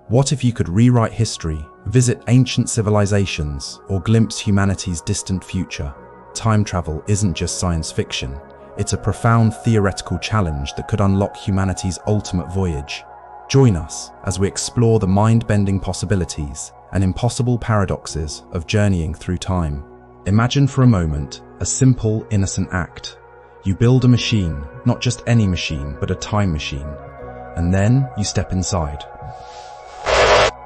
What if you could rewrite history, visit ancient civilizations, or glimpse humanity's distant future? Time travel isn't just science fiction. It's a profound theoretical challenge that could unlock humanity's ultimate voyage. Join us as we explore the mind-bending possibilities and impossible paradoxes of journeying through time. Imagine for a moment a simple, innocent act. You build a machine, not just any machine, but a time machine. And then you step inside.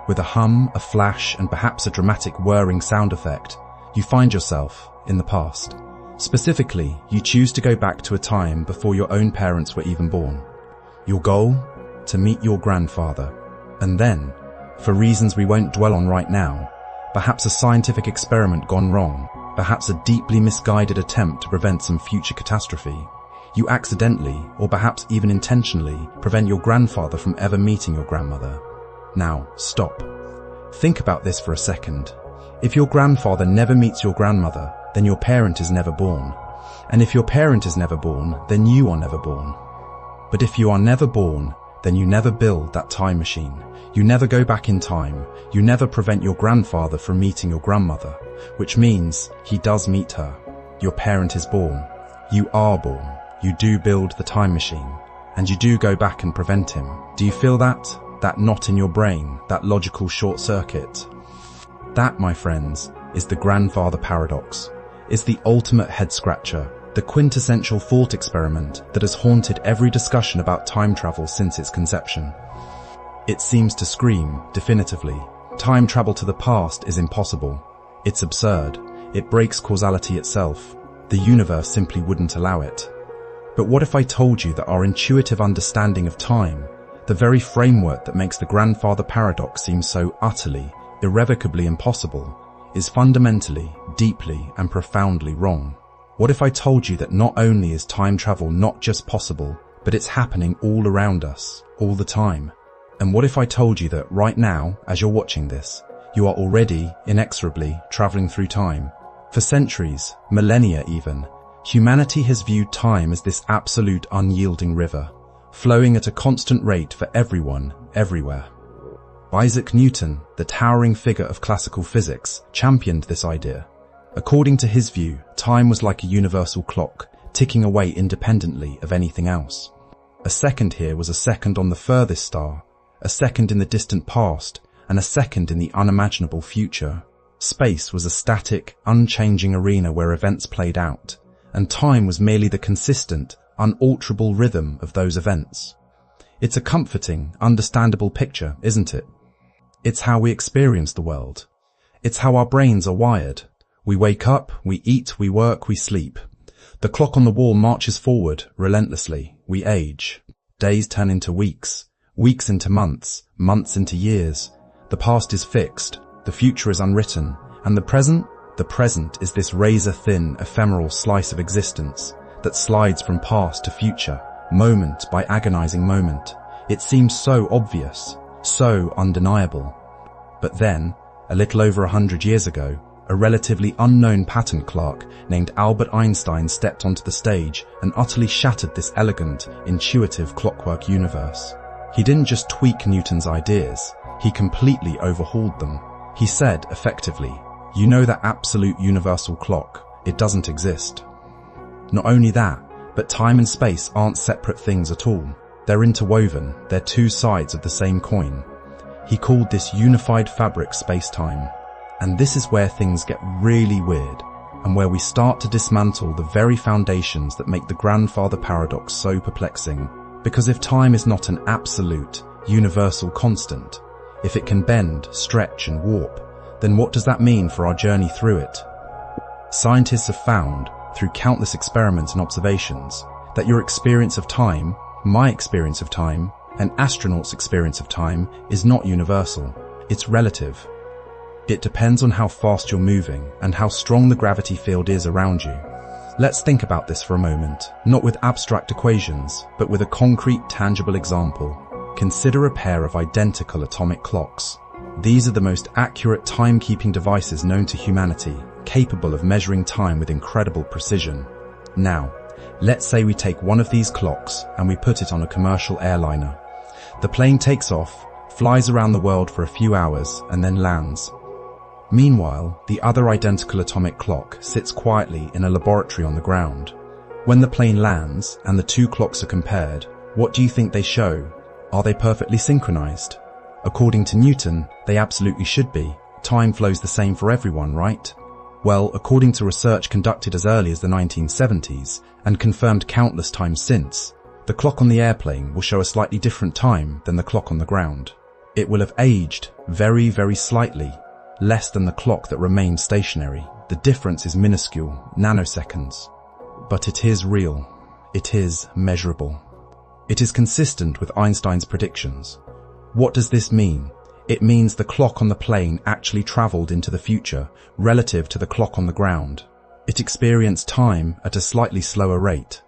With a hum, a flash, and perhaps a dramatic whirring sound effect, you find yourself in the past. Specifically, you choose to go back to a time before your own parents were even born. Your goal? To meet your grandfather. And then, for reasons we won't dwell on right now, perhaps a scientific experiment gone wrong, perhaps a deeply misguided attempt to prevent some future catastrophe, you accidentally, or perhaps even intentionally, prevent your grandfather from ever meeting your grandmother. Now, stop. Think about this for a second. If your grandfather never meets your grandmother, then your parent is never born. And if your parent is never born, then you are never born. But if you are never born, then you never build that time machine. You never go back in time. You never prevent your grandfather from meeting your grandmother, which means he does meet her. Your parent is born. You are born. You do build the time machine. And you do go back and prevent him. Do you feel that? That knot in your brain, that logical short circuit? That, my friends, is the grandfather paradox. It's the ultimate head-scratcher, the quintessential thought experiment that has haunted every discussion about time travel since its conception. It seems to scream, definitively, time travel to the past is impossible. It's absurd. It breaks causality itself. The universe simply wouldn't allow it. But what if I told you that our intuitive understanding of time, the very framework that makes the grandfather paradox seem so utterly, irrevocably impossible, is fundamentally, deeply, and profoundly wrong? What if I told you that not only is time travel not just possible, but it's happening all around us, all the time? And what if I told you that right now, as you're watching this, you are already, inexorably, traveling through time? For centuries, millennia even, humanity has viewed time as this absolute unyielding river, flowing at a constant rate for everyone, everywhere. Isaac Newton, the towering figure of classical physics, championed this idea. According to his view, time was like a universal clock, ticking away independently of anything else. A second here was a second on the furthest star, a second in the distant past, and a second in the unimaginable future. Space was a static, unchanging arena where events played out, and time was merely the consistent, unalterable rhythm of those events. It's a comforting, understandable picture, isn't it? It's how we experience the world. It's how our brains are wired. We wake up, we eat, we work, we sleep. The clock on the wall marches forward, relentlessly. We age. Days turn into weeks, weeks into months, months into years. The past is fixed, the future is unwritten, and the present is this razor-thin, ephemeral slice of existence that slides from past to future, moment by agonizing moment. It seems so obvious, so undeniable. But then, a little over 100 years ago, a relatively unknown patent clerk named Albert Einstein stepped onto the stage and utterly shattered this elegant, intuitive clockwork universe. He didn't just tweak Newton's ideas, he completely overhauled them. He said, effectively, you know that absolute universal clock, it doesn't exist. Not only that, but time and space aren't separate things at all. They're interwoven, they're two sides of the same coin. He called this unified fabric spacetime. And this is where things get really weird, and where we start to dismantle the very foundations that make the grandfather paradox so perplexing. Because if time is not an absolute, universal constant, if it can bend, stretch, and warp, then what does that mean for our journey through it? Scientists have found, through countless experiments and observations, that your experience of time, my experience of time, an astronaut's experience of time is not universal. It's relative. It depends on how fast you're moving and how strong the gravity field is around you. Let's think about this for a moment, not with abstract equations, but with a concrete, tangible example. Consider a pair of identical atomic clocks. These are the most accurate timekeeping devices known to humanity, capable of measuring time with incredible precision. Now, let's say we take one of these clocks and we put it on a commercial airliner. The plane takes off, flies around the world for a few hours, and then lands. Meanwhile, the other identical atomic clock sits quietly in a laboratory on the ground. When the plane lands and the two clocks are compared, what do you think they show? Are they perfectly synchronized? According to Newton, they absolutely should be. Time flows the same for everyone, right? Well, according to research conducted as early as the 1970s and confirmed countless times since, the clock on the airplane will show a slightly different time than the clock on the ground. It will have aged very, very slightly, less than the clock that remains stationary. The difference is minuscule, nanoseconds. But it is real. It is measurable. It is consistent with Einstein's predictions. What does this mean? It means the clock on the plane actually traveled into the future relative to the clock on the ground. It experienced time at a slightly slower rate.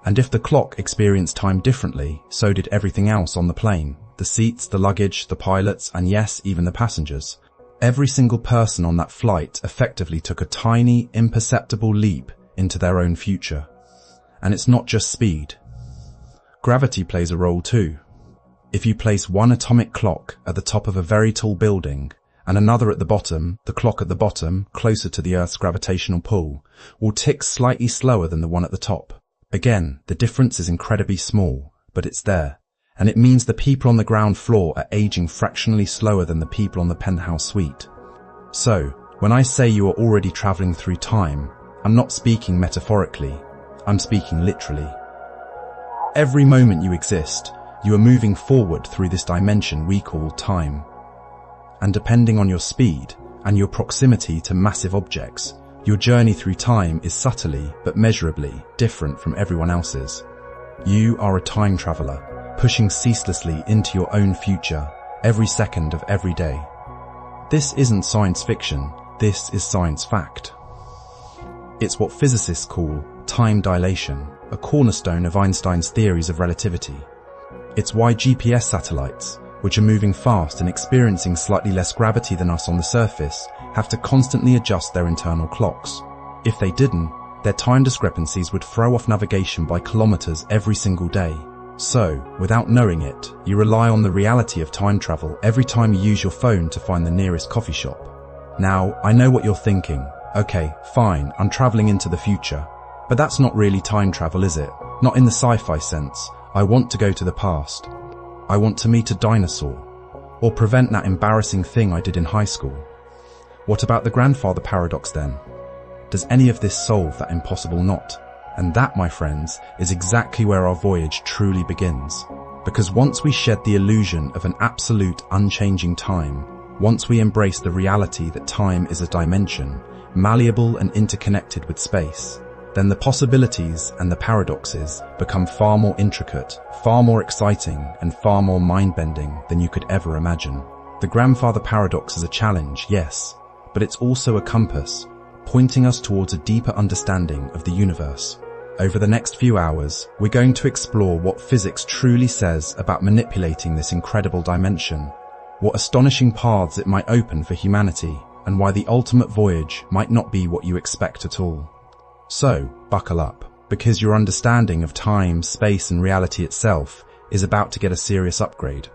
And if the clock experienced time differently, so did everything else on the plane. The seats, the luggage, the pilots, and yes, even the passengers. Every single person on that flight effectively took a tiny, imperceptible leap into their own future. And it's not just speed. Gravity plays a role too. If you place one atomic clock at the top of a very tall building and another at the bottom, the clock at the bottom, closer to the Earth's gravitational pull, will tick slightly slower than the one at the top. Again, the difference is incredibly small, but it's there. And it means the people on the ground floor are aging fractionally slower than the people on the penthouse suite. So, when I say you are already traveling through time, I'm not speaking metaphorically, I'm speaking literally. Every moment you exist, you are moving forward through this dimension we call time. And depending on your speed and your proximity to massive objects, your journey through time is subtly but measurably different from everyone else's. You are a time traveler, pushing ceaselessly into your own future every second of every day. This isn't science fiction, this is science fact. It's what physicists call time dilation, a cornerstone of Einstein's theories of relativity. It's why GPS satellites, which are moving fast and experiencing slightly less gravity than us on the surface, have to constantly adjust their internal clocks. If they didn't, their time discrepancies would throw off navigation by kilometers every single day. So, without knowing it, you rely on the reality of time travel every time you use your phone to find the nearest coffee shop. Now, I know what you're thinking. Okay, fine, I'm traveling into the future. But that's not really time travel, is it? Not in the sci-fi sense. I want to go to the past. I want to meet a dinosaur. Or prevent that embarrassing thing I did in high school. What about the grandfather paradox then? Does any of this solve that impossible knot? And that, my friends, is exactly where our voyage truly begins. Because once we shed the illusion of an absolute unchanging time, once we embrace the reality that time is a dimension, malleable and interconnected with space, then the possibilities and the paradoxes become far more intricate, far more exciting, and far more mind-bending than you could ever imagine. The grandfather paradox is a challenge, yes, but it's also a compass, pointing us towards a deeper understanding of the universe. Over the next few hours, we're going to explore what physics truly says about manipulating this incredible dimension, what astonishing paths it might open for humanity, and why the ultimate voyage might not be what you expect at all. So, buckle up, because your understanding of time, space, and reality itself is about to get a serious upgrade.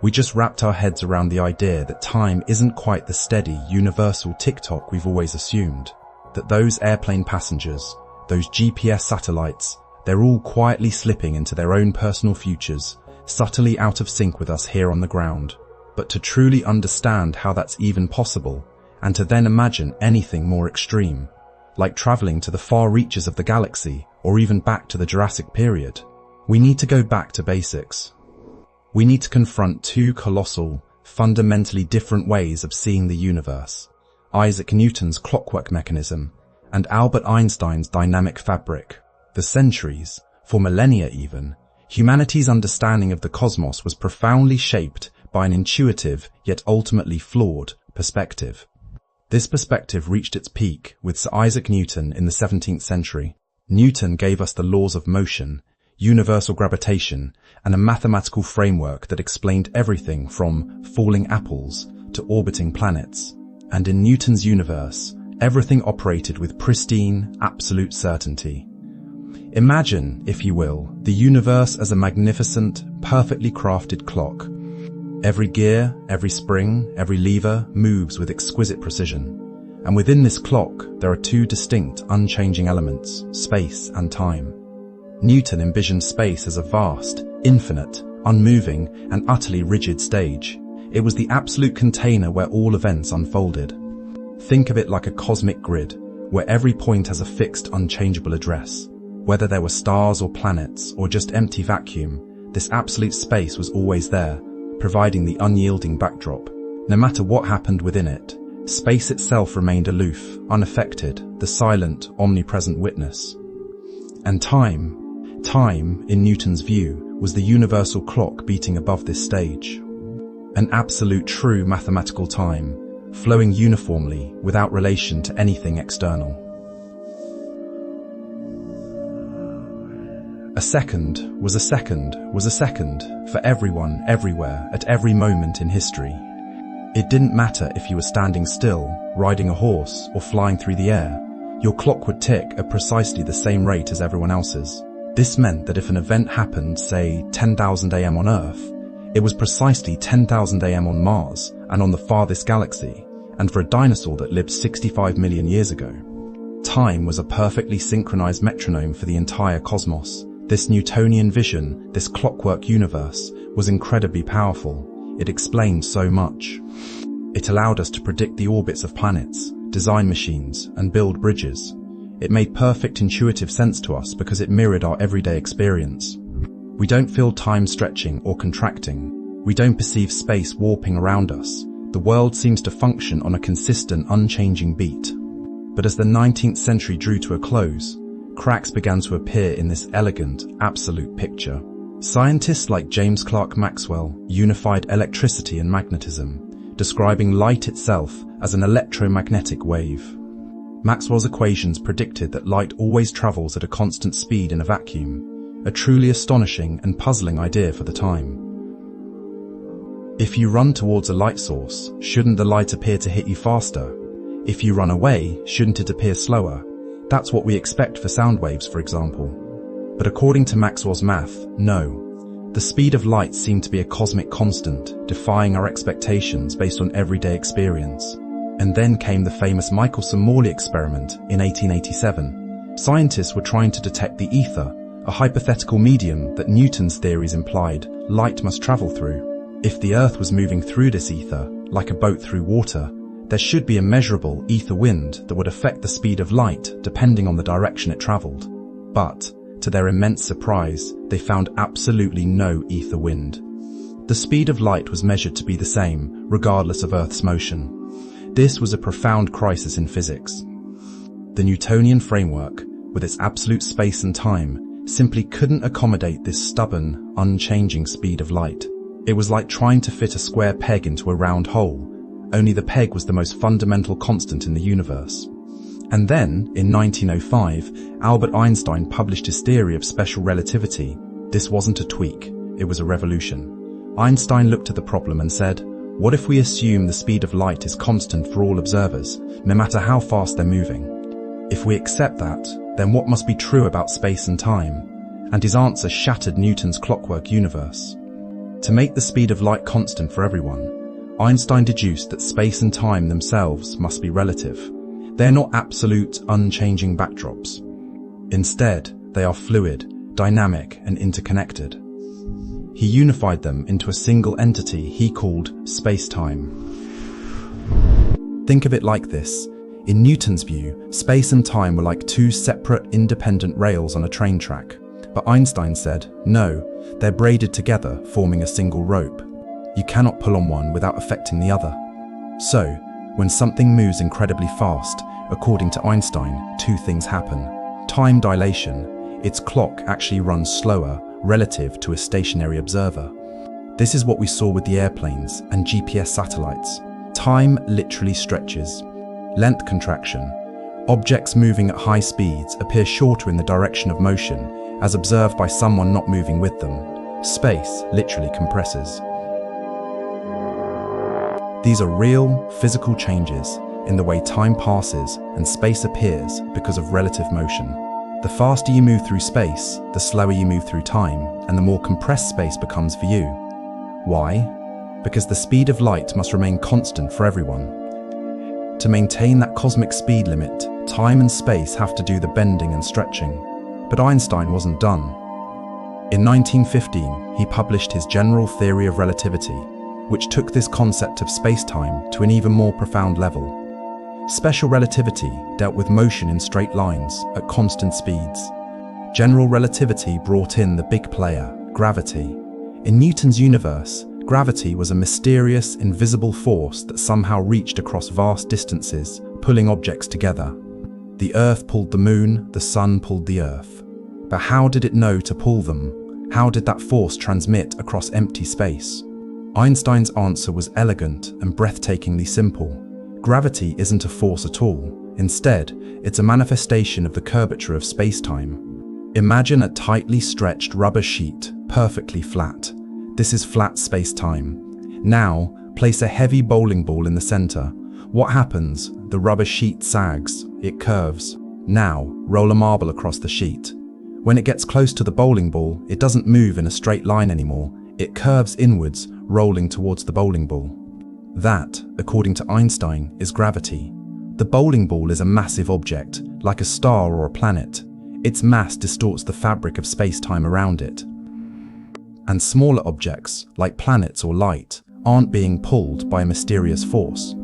We just wrapped our heads around the idea that time isn't quite the steady, universal tick-tock we've always assumed, that those airplane passengers, those GPS satellites, they're all quietly slipping into their own personal futures, subtly out of sync with us here on the ground. But to truly understand how that's even possible, and to then imagine anything more extreme, like traveling to the far reaches of the galaxy, or even back to the Jurassic period, we need to go back to basics. We need to confront two colossal, fundamentally different ways of seeing the universe: Isaac Newton's clockwork mechanism and Albert Einstein's dynamic fabric. For centuries, for millennia even, humanity's understanding of the cosmos was profoundly shaped by an intuitive, yet ultimately flawed, perspective. This perspective reached its peak with Sir Isaac Newton in the 17th century. Newton gave us the laws of motion, universal gravitation, and a mathematical framework that explained everything from falling apples to orbiting planets. And in Newton's universe, everything operated with pristine, absolute certainty. Imagine, if you will, the universe as a magnificent, perfectly crafted clock. Every gear, every spring, every lever moves with exquisite precision. And within this clock, there are two distinct, unchanging elements, space and time. Newton envisioned space as a vast, infinite, unmoving, and utterly rigid stage. It was the absolute container where all events unfolded. Think of it like a cosmic grid, where every point has a fixed, unchangeable address. Whether there were stars or planets, or just empty vacuum, this absolute space was always there, providing the unyielding backdrop. No matter what happened within it, space itself remained aloof, unaffected, the silent, omnipresent witness. And time, in Newton's view, was the universal clock beating above this stage. An absolute true mathematical time, flowing uniformly without relation to anything external. A second was a second was a second for everyone, everywhere, at every moment in history. It didn't matter if you were standing still, riding a horse, or flying through the air. Your clock would tick at precisely the same rate as everyone else's. This meant that if an event happened, say, 10,000 AM on Earth, it was precisely 10,000 AM on Mars and on the farthest galaxy, and for a dinosaur that lived 65 million years ago. Time was a perfectly synchronized metronome for the entire cosmos. This Newtonian vision, this clockwork universe, was incredibly powerful. It explained so much. It allowed us to predict the orbits of planets, design machines, and build bridges. It made perfect intuitive sense to us because it mirrored our everyday experience. We don't feel time stretching or contracting. We don't perceive space warping around us. The world seems to function on a consistent, unchanging beat. But as the 19th century drew to a close, cracks began to appear in this elegant, absolute picture. Scientists like James Clerk Maxwell unified electricity and magnetism, describing light itself as an electromagnetic wave. Maxwell's equations predicted that light always travels at a constant speed in a vacuum, a truly astonishing and puzzling idea for the time. If you run towards a light source, shouldn't the light appear to hit you faster? If you run away, shouldn't it appear slower? That's what we expect for sound waves, for example. But according to Maxwell's math, no. The speed of light seemed to be a cosmic constant, defying our expectations based on everyday experience. And then came the famous Michelson-Morley experiment in 1887. Scientists were trying to detect the ether, a hypothetical medium that Newton's theories implied light must travel through. If the Earth was moving through this ether, like a boat through water, there should be a measurable ether wind that would affect the speed of light depending on the direction it traveled. But, to their immense surprise, they found absolutely no ether wind. The speed of light was measured to be the same, regardless of Earth's motion. This was a profound crisis in physics. The Newtonian framework, with its absolute space and time, simply couldn't accommodate this stubborn, unchanging speed of light. It was like trying to fit a square peg into a round hole, only the peg was the most fundamental constant in the universe. And then, in 1905, Albert Einstein published his theory of special relativity. This wasn't a tweak, it was a revolution. Einstein looked at the problem and said, what if we assume the speed of light is constant for all observers, no matter how fast they're moving? If we accept that, then what must be true about space and time? And his answer shattered Newton's clockwork universe. To make the speed of light constant for everyone, Einstein deduced that space and time themselves must be relative. They're not absolute, unchanging backdrops. Instead, they are fluid, dynamic, and interconnected. He unified them into a single entity he called spacetime. Think of it like this. In Newton's view, space and time were like two separate, independent rails on a train track. But Einstein said, no, they're braided together, forming a single rope. You cannot pull on one without affecting the other. So, when something moves incredibly fast, according to Einstein, two things happen. Time dilation. Its clock actually runs slower relative to a stationary observer. This is what we saw with the airplanes and GPS satellites. Time literally stretches. Length contraction. Objects moving at high speeds appear shorter in the direction of motion, as observed by someone not moving with them. Space literally compresses. These are real, physical changes in the way time passes and space appears because of relative motion. The faster you move through space, the slower you move through time, and the more compressed space becomes for you. Why? because the speed of light must remain constant for everyone. To maintain that cosmic speed limit, time and space have to do the bending and stretching. But Einstein wasn't done. In 1915, he published his general theory of relativity, which took this concept of spacetime to an even more profound level. Special relativity dealt with motion in straight lines at constant speeds. General relativity brought in the big player, gravity. In Newton's universe, gravity was a mysterious, invisible force that somehow reached across vast distances, pulling objects together. The Earth pulled the Moon, the Sun pulled the Earth. But how did it know to pull them? How did that force transmit across empty space? Einstein's answer was elegant and breathtakingly simple. Gravity isn't a force at all. Instead, it's a manifestation of the curvature of space-time. Imagine a tightly stretched rubber sheet, perfectly flat. This is flat space-time. Now, place a heavy bowling ball in the center. What happens? The rubber sheet sags, it curves. Now, roll a marble across the sheet. When it gets close to the bowling ball, it doesn't move in a straight line anymore. It curves inwards, rolling towards the bowling ball. That, according to Einstein, is gravity. The bowling ball is a massive object, like a star or a planet. Its mass distorts the fabric of space-time around it. And smaller objects, like planets or light, aren't being pulled by a mysterious force.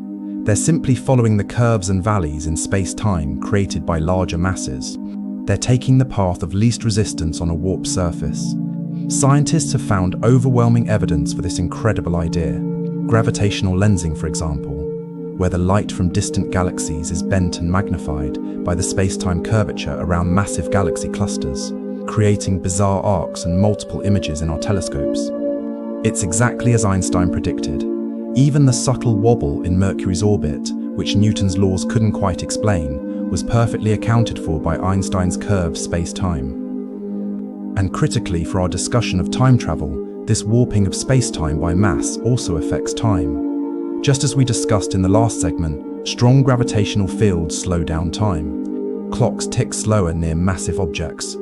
They're simply following the curves and valleys in space-time created by larger masses. They're taking the path of least resistance on a warped surface. Scientists have found overwhelming evidence for this incredible idea. Gravitational lensing, for example, where the light from distant galaxies is bent and magnified by the space-time curvature around massive galaxy clusters, creating bizarre arcs and multiple images in our telescopes. It's exactly as Einstein predicted. Even the subtle wobble in Mercury's orbit, which Newton's laws couldn't quite explain, was perfectly accounted for by Einstein's curved space-time. And critically for our discussion of time travel, this warping of space-time by mass also affects time. Just as we discussed in the last segment, strong gravitational fields slow down time. Clocks tick slower near massive objects.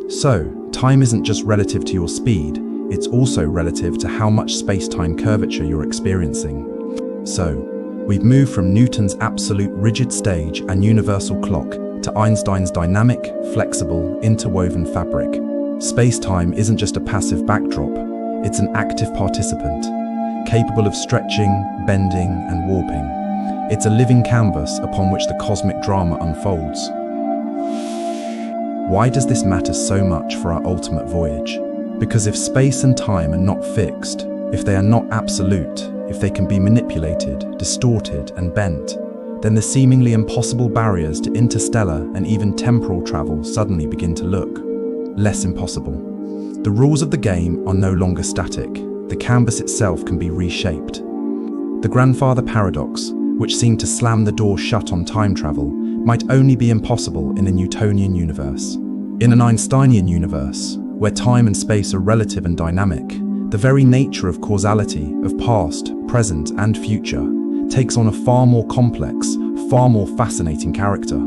So, time isn't just relative to your speed, it's also relative to how much space-time curvature you're experiencing. So, we've moved from Newton's absolute rigid stage and universal clock to Einstein's dynamic, flexible, interwoven fabric. Space-time isn't just a passive backdrop, it's an active participant, capable of stretching, bending, and warping. It's a living canvas upon which the cosmic drama unfolds. Why does this matter so much for our ultimate voyage? Because if space and time are not fixed, if they are not absolute, if they can be manipulated, distorted, and bent, then the seemingly impossible barriers to interstellar and even temporal travel suddenly begin to look less impossible. The rules of the game are no longer static. The canvas itself can be reshaped. The grandfather paradox, which seemed to slam the door shut on time travel, might only be impossible in a Newtonian universe. In an Einsteinian universe, where time and space are relative and dynamic, the very nature of causality, of past, present, and future, takes on a far more complex, far more fascinating character.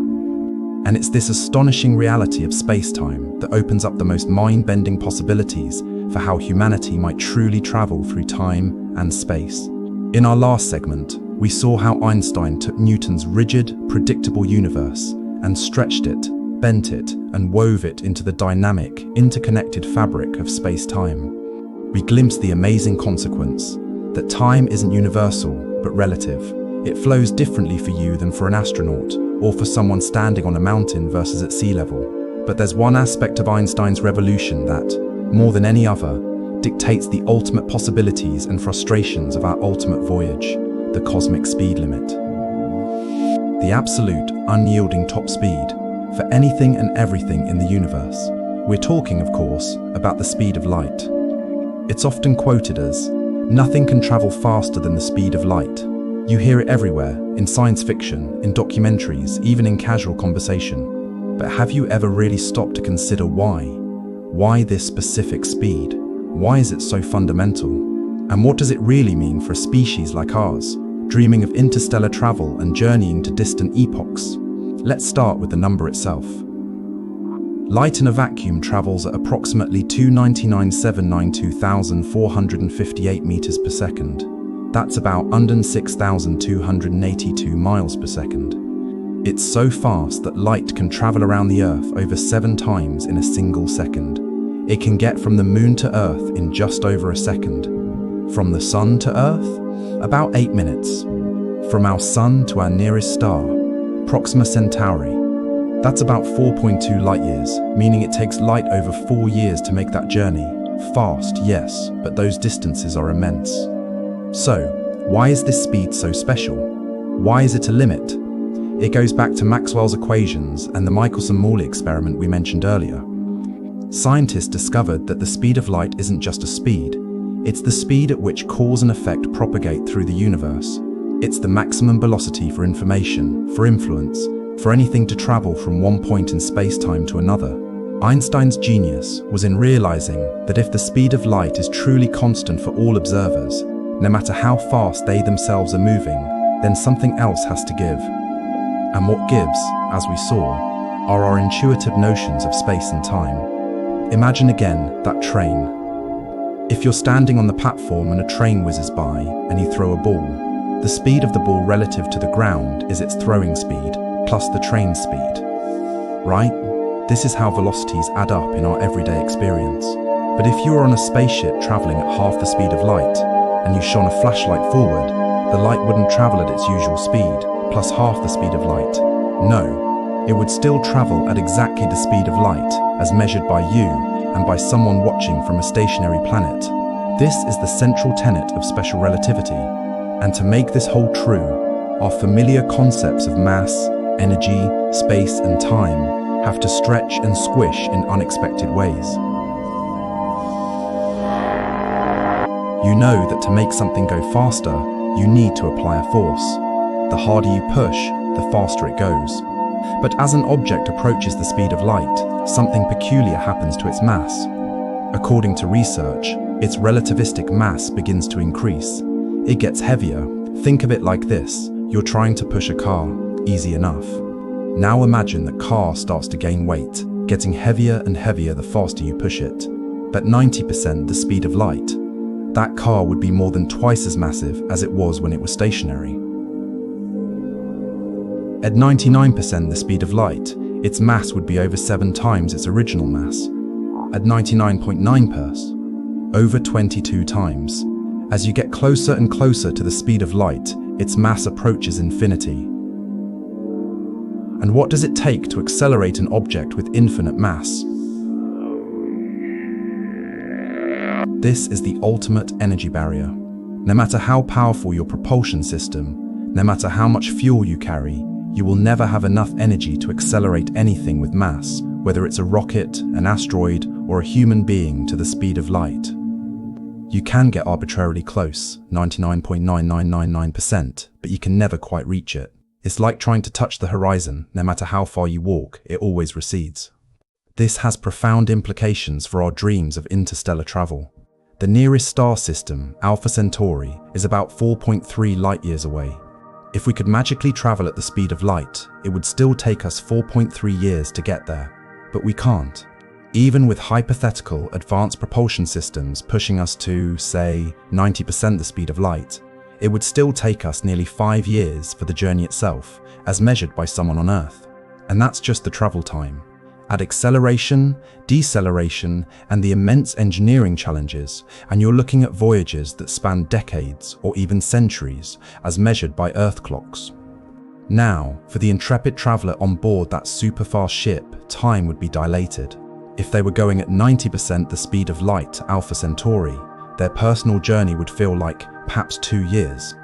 And it's this astonishing reality of space-time that opens up the most mind-bending possibilities for how humanity might truly travel through time and space. In our last segment, we saw how Einstein took Newton's rigid, predictable universe and stretched it, bent it, and wove it into the dynamic, interconnected fabric of space-time. We glimpsed the amazing consequence that time isn't universal, but relative. It flows differently for you than for an astronaut, or for someone standing on a mountain versus at sea level. But there's one aspect of Einstein's revolution that, more than any other, dictates the ultimate possibilities and frustrations of our ultimate voyage, the cosmic speed limit. The absolute, unyielding top speed for anything and everything in the universe. We're talking, of course, about the speed of light. It's often quoted as, "Nothing can travel faster than the speed of light." You hear it everywhere, in science fiction, in documentaries, even in casual conversation. But have you ever really stopped to consider why? Why this specific speed? Why is it so fundamental? And what does it really mean for a species like ours, dreaming of interstellar travel and journeying to distant epochs? Let's start with the number itself. Light in a vacuum travels at approximately 299,792,458 meters per second. That's about 106,282 miles per second. It's so fast that light can travel around the Earth over 7 times in a single second. It can get from the Moon to Earth in just over a second. From the Sun to Earth, about 8 minutes. From our Sun to our nearest star, Proxima Centauri, that's about 4.2 light years, meaning it takes light over 4 years to make that journey. Fast, yes, but those distances are immense. So, why is this speed so special? Why is it a limit? It goes back to Maxwell's equations and the Michelson-Morley experiment we mentioned earlier. Scientists discovered that the speed of light isn't just a speed, it's the speed at which cause and effect propagate through the universe. It's the maximum velocity for information, for influence, for anything to travel from one point in space-time to another. Einstein's genius was in realizing that if the speed of light is truly constant for all observers, no matter how fast they themselves are moving, then something else has to give. And what gives, as we saw, are our intuitive notions of space and time. Imagine again that train. If you're standing on the platform and a train whizzes by and you throw a ball, the speed of the ball relative to the ground is its throwing speed plus the train's speed. Right? This is how velocities add up in our everyday experience. But if you were on a spaceship traveling at half the speed of light and you shone a flashlight forward, the light wouldn't travel at its usual speed, plus half the speed of light. No, it would still travel at exactly the speed of light as measured by you and by someone watching from a stationary planet. This is the central tenet of special relativity. And to make this hold true, our familiar concepts of mass, energy, space and time have to stretch and squish in unexpected ways. You know that to make something go faster, you need to apply a force. The harder you push, the faster it goes. But as an object approaches the speed of light, something peculiar happens to its mass. According to research, its relativistic mass begins to increase. It gets heavier. Think of it like this. You're trying to push a car. Easy enough. Now imagine the car starts to gain weight, getting heavier and heavier the faster you push it. At 90% the speed of light, that car would be more than twice as massive as it was when it was stationary. At 99% the speed of light, its mass would be over 7 times its original mass. At 99.9%, over 22 times. As you get closer and closer to the speed of light, its mass approaches infinity. And what does it take to accelerate an object with infinite mass? This is the ultimate energy barrier. No matter how powerful your propulsion system, no matter how much fuel you carry, you will never have enough energy to accelerate anything with mass, whether it's a rocket, an asteroid, or a human being to the speed of light. You can get arbitrarily close, 99.9999%, but you can never quite reach it. It's like trying to touch the horizon. No matter how far you walk, it always recedes. This has profound implications for our dreams of interstellar travel. The nearest star system, Alpha Centauri, is about 4.3 light-years away. If we could magically travel at the speed of light, it would still take us 4.3 years to get there. But we can't. Even with hypothetical advanced propulsion systems pushing us to, say, 90% the speed of light, it would still take us nearly 5 years for the journey itself, as measured by someone on Earth. And that's just the travel time. Add acceleration, deceleration, and the immense engineering challenges, and you're looking at voyages that span decades or even centuries, as measured by Earth clocks. Now, for the intrepid traveler on board that super-fast ship, time would be dilated. If they were going at 90% the speed of light to Alpha Centauri, their personal journey would feel like perhaps 2 years.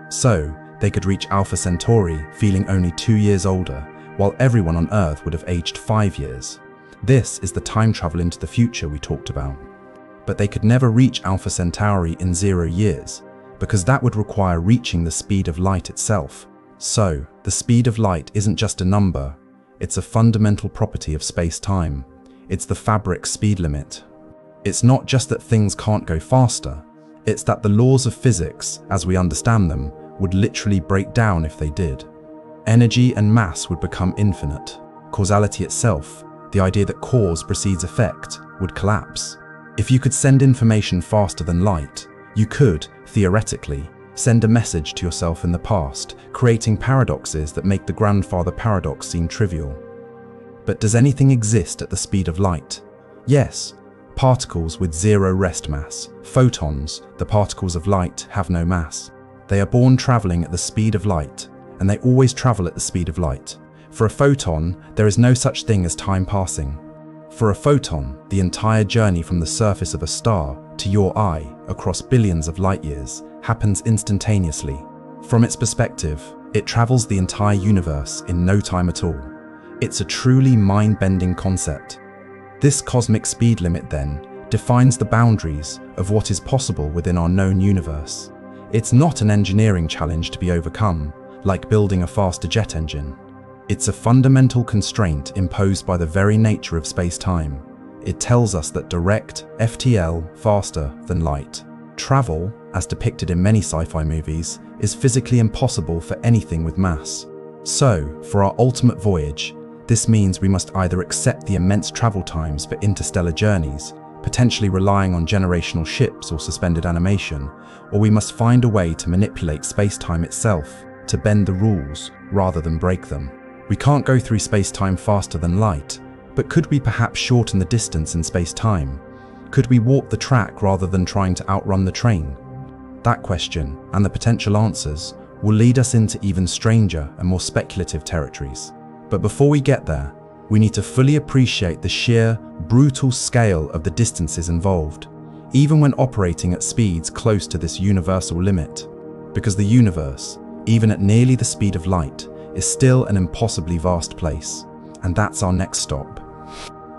So, they could reach Alpha Centauri feeling only 2 years older, while everyone on Earth would have aged 5 years. This is the time travel into the future we talked about. But they could never reach Alpha Centauri in 0 years, because that would require reaching the speed of light itself. So, the speed of light isn't just a number, it's a fundamental property of space-time. It's the fabric's speed limit. It's not just that things can't go faster, it's that the laws of physics, as we understand them, would literally break down if they did. Energy and mass would become infinite. Causality itself, the idea that cause precedes effect, would collapse. If you could send information faster than light, you could, theoretically, Send a message to yourself in the past, creating paradoxes that make the grandfather paradox seem trivial. But does anything exist at the speed of light? Yes. Particles with zero rest mass, photons, the particles of light, have no mass. They are born traveling at the speed of light, and they always travel at the speed of light. For a photon, there is no such thing as time passing. For a photon, the entire journey from the surface of a star to your eye, across billions of light years, happens instantaneously. From its perspective, it travels the entire universe in no time at all. It's a truly mind-bending concept. This cosmic speed limit, then, defines the boundaries of what is possible within our known universe. It's not an engineering challenge to be overcome, like building a faster jet engine. It's a fundamental constraint imposed by the very nature of space-time. It tells us that direct, FTL, faster than light, travel, as depicted in many sci-fi movies, is physically impossible for anything with mass. So, for our ultimate voyage, this means we must either accept the immense travel times for interstellar journeys, potentially relying on generational ships or suspended animation, or we must find a way to manipulate space-time itself, to bend the rules rather than break them. We can't go through space-time faster than light, but could we perhaps shorten the distance in space-time? Could we warp the track rather than trying to outrun the train? That question, and the potential answers, will lead us into even stranger and more speculative territories. But before we get there, we need to fully appreciate the sheer, brutal scale of the distances involved, even when operating at speeds close to this universal limit. Because the universe, even at nearly the speed of light, is still an impossibly vast place. And that's our next stop.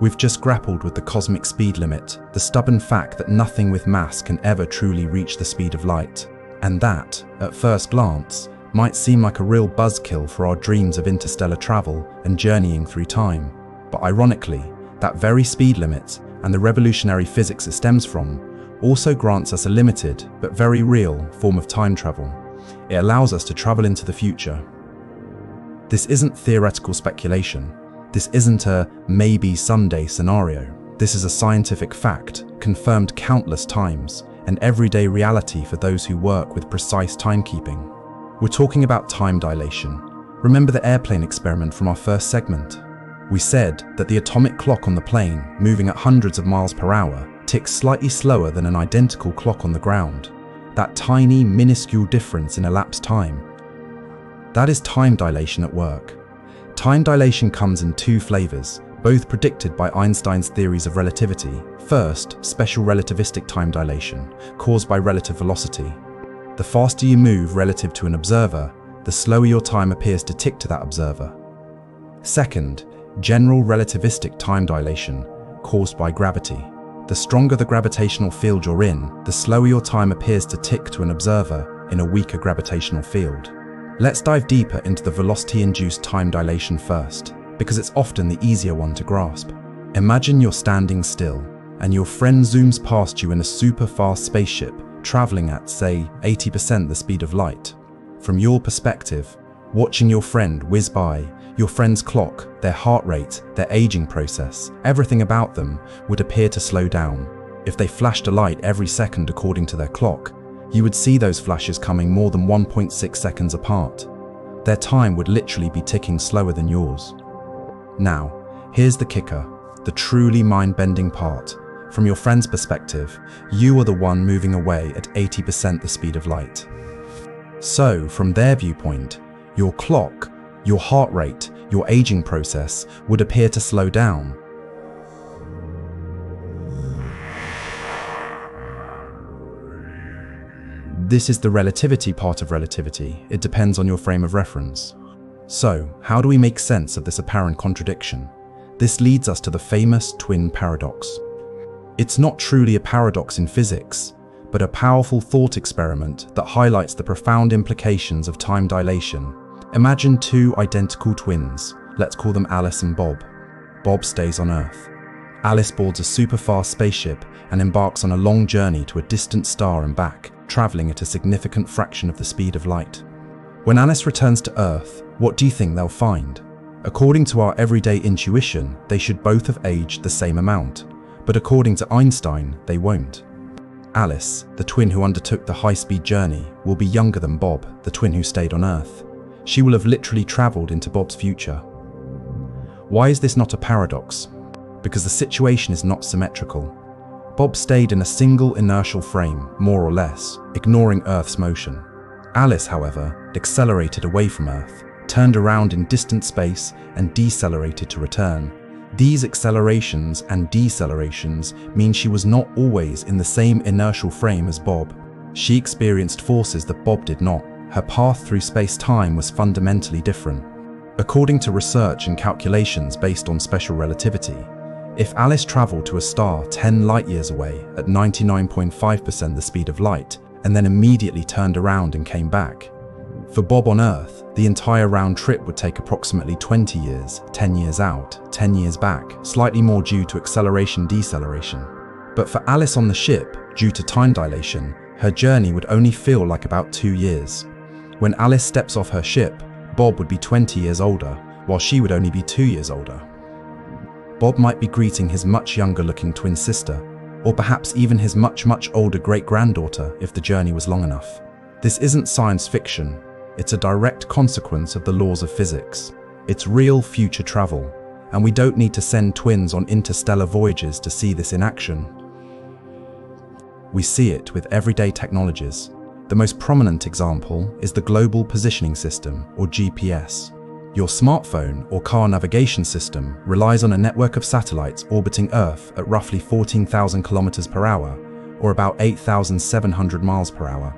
We've just grappled with the cosmic speed limit, the stubborn fact that nothing with mass can ever truly reach the speed of light. And that, at first glance, might seem like a real buzzkill for our dreams of interstellar travel and journeying through time. But ironically, that very speed limit and the revolutionary physics it stems from also grants us a limited, but very real, form of time travel. It allows us to travel into the future. This isn't theoretical speculation. This isn't a maybe someday scenario. This is a scientific fact, confirmed countless times, and everyday reality for those who work with precise timekeeping. We're talking about time dilation. Remember the airplane experiment from our first segment? We said that the atomic clock on the plane, moving at hundreds of miles per hour, ticks slightly slower than an identical clock on the ground. That tiny, minuscule difference in elapsed time. That is time dilation at work. Time dilation comes in two flavors, both predicted by Einstein's theories of relativity. First, special relativistic time dilation, caused by relative velocity. The faster you move relative to an observer, the slower your time appears to tick to that observer. Second, general relativistic time dilation, caused by gravity. The stronger the gravitational field you're in, the slower your time appears to tick to an observer in a weaker gravitational field. Let's dive deeper into the velocity-induced time dilation first, because it's often the easier one to grasp. Imagine you're standing still, and your friend zooms past you in a super-fast spaceship, traveling at, say, 80% the speed of light. From your perspective, watching your friend whiz by, your friend's clock, their heart rate, their aging process, everything about them would appear to slow down. If they flashed a light every second according to their clock, you would see those flashes coming more than 1.6 seconds apart. Their time would literally be ticking slower than yours. Now, here's the kicker, the truly mind-bending part. From your friend's perspective, you are the one moving away at 80% the speed of light. So, from their viewpoint, your clock, your heart rate, your aging process would appear to slow down. This is the relativity part of relativity. It depends on your frame of reference. So, how do we make sense of this apparent contradiction? This leads us to the famous twin paradox. It's not truly a paradox in physics, but a powerful thought experiment that highlights the profound implications of time dilation. Imagine two identical twins. Let's call them Alice and Bob. Bob stays on Earth. Alice boards a super-fast spaceship and embarks on a long journey to a distant star and back, traveling at a significant fraction of the speed of light. When Alice returns to Earth, what do you think they'll find? According to our everyday intuition, they should both have aged the same amount, but according to Einstein, they won't. Alice, the twin who undertook the high-speed journey, will be younger than Bob, the twin who stayed on Earth. She will have literally traveled into Bob's future. Why is this not a paradox? Because the situation is not symmetrical. Bob stayed in a single inertial frame, more or less, ignoring Earth's motion. Alice, however, accelerated away from Earth, turned around in distant space, and decelerated to return. These accelerations and decelerations mean she was not always in the same inertial frame as Bob. She experienced forces that Bob did not. Her path through space-time was fundamentally different. According to research and calculations based on special relativity, if Alice traveled to a star 10 light-years away at 99.5% the speed of light, and then immediately turned around and came back, for Bob on Earth, the entire round trip would take approximately 20 years, 10 years out, 10 years back, slightly more due to acceleration-deceleration. But for Alice on the ship, due to time dilation, her journey would only feel like about 2 years. When Alice steps off her ship, Bob would be 20 years older, while she would only be 2 years older. Bob might be greeting his much younger-looking twin sister, or perhaps even his much older great-granddaughter if the journey was long enough. This isn't science fiction. It's a direct consequence of the laws of physics. It's real future travel, and we don't need to send twins on interstellar voyages to see this in action. We see it with everyday technologies. The most prominent example is the Global Positioning System, or GPS. Your smartphone or car navigation system relies on a network of satellites orbiting Earth at roughly 14,000 kilometers per hour, or about 8,700 miles per hour.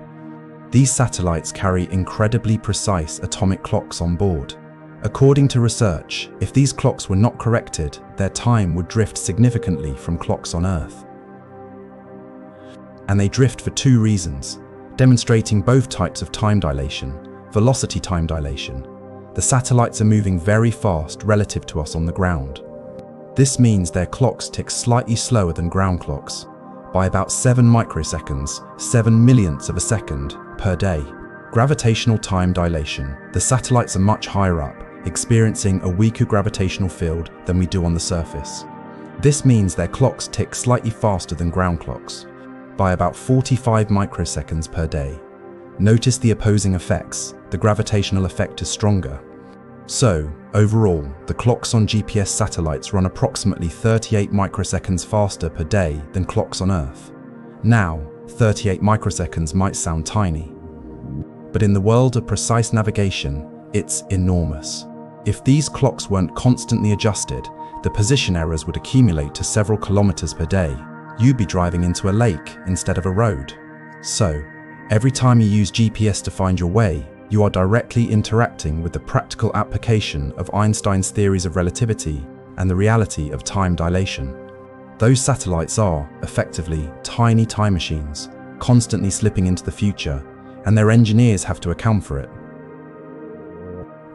These satellites carry incredibly precise atomic clocks on board. According to research, if these clocks were not corrected, their time would drift significantly from clocks on Earth. And they drift for 2 reasons, demonstrating both types of time dilation: velocity time dilation. The satellites are moving very fast relative to us on the ground. This means their clocks tick slightly slower than ground clocks, by about 7 microseconds, 7 millionths of a second, per day. Gravitational time dilation. The satellites are much higher up, experiencing a weaker gravitational field than we do on the surface. This means their clocks tick slightly faster than ground clocks, by about 45 microseconds per day. Notice the opposing effects. The gravitational effect is stronger. So, overall, the clocks on GPS satellites run approximately 38 microseconds faster per day than clocks on Earth. Now, 38 microseconds might sound tiny, but in the world of precise navigation, it's enormous. If these clocks weren't constantly adjusted, the position errors would accumulate to several kilometers per day. You'd be driving into a lake instead of a road. So, every time you use GPS to find your way, you are directly interacting with the practical application of Einstein's theories of relativity and the reality of time dilation. Those satellites are, effectively, tiny time machines, constantly slipping into the future, and their engineers have to account for it.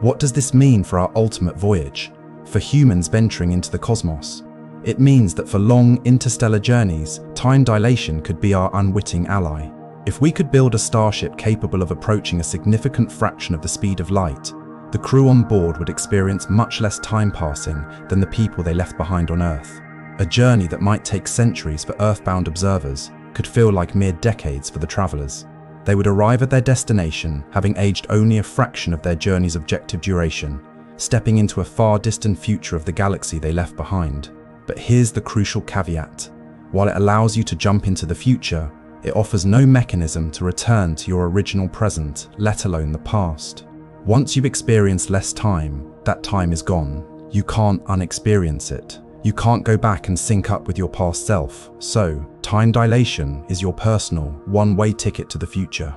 What does this mean for our ultimate voyage, for humans venturing into the cosmos? It means that for long interstellar journeys, time dilation could be our unwitting ally. If we could build a starship capable of approaching a significant fraction of the speed of light, the crew on board would experience much less time passing than the people they left behind on Earth. A journey that might take centuries for Earthbound observers could feel like mere decades for the travelers. They would arrive at their destination having aged only a fraction of their journey's objective duration, stepping into a far distant future of the galaxy they left behind. But here's the crucial caveat. While it allows you to jump into the future, it offers no mechanism to return to your original present, let alone the past. Once you've experienced less time, that time is gone. You can't unexperience it. You can't go back and sync up with your past self. So, time dilation is your personal, one-way ticket to the future.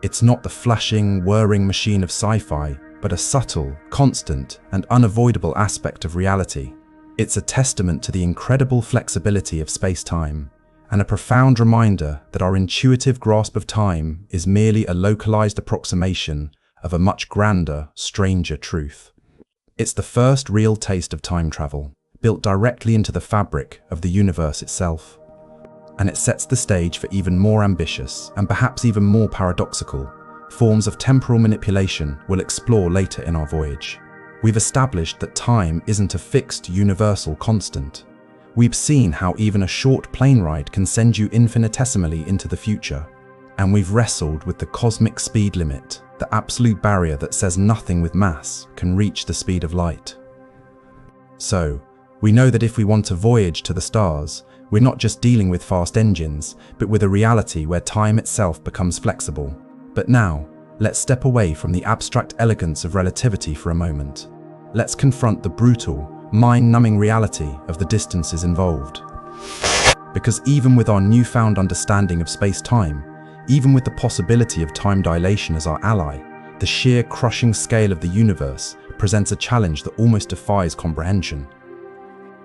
It's not the flashing, whirring machine of sci-fi, but a subtle, constant, and unavoidable aspect of reality. It's a testament to the incredible flexibility of space-time, and a profound reminder that our intuitive grasp of time is merely a localized approximation of a much grander, stranger truth. It's the first real taste of time travel, built directly into the fabric of the universe itself. And it sets the stage for even more ambitious, and perhaps even more paradoxical, forms of temporal manipulation we'll explore later in our voyage. We've established that time isn't a fixed, universal constant. We've seen how even a short plane ride can send you infinitesimally into the future. And we've wrestled with the cosmic speed limit, the absolute barrier that says nothing with mass can reach the speed of light. So, we know that if we want to voyage to the stars, we're not just dealing with fast engines, but with a reality where time itself becomes flexible. But now, let's step away from the abstract elegance of relativity for a moment. Let's confront the brutal, mind-numbing reality of the distances involved. Because even with our newfound understanding of space-time, even with the possibility of time dilation as our ally, the sheer crushing scale of the universe presents a challenge that almost defies comprehension.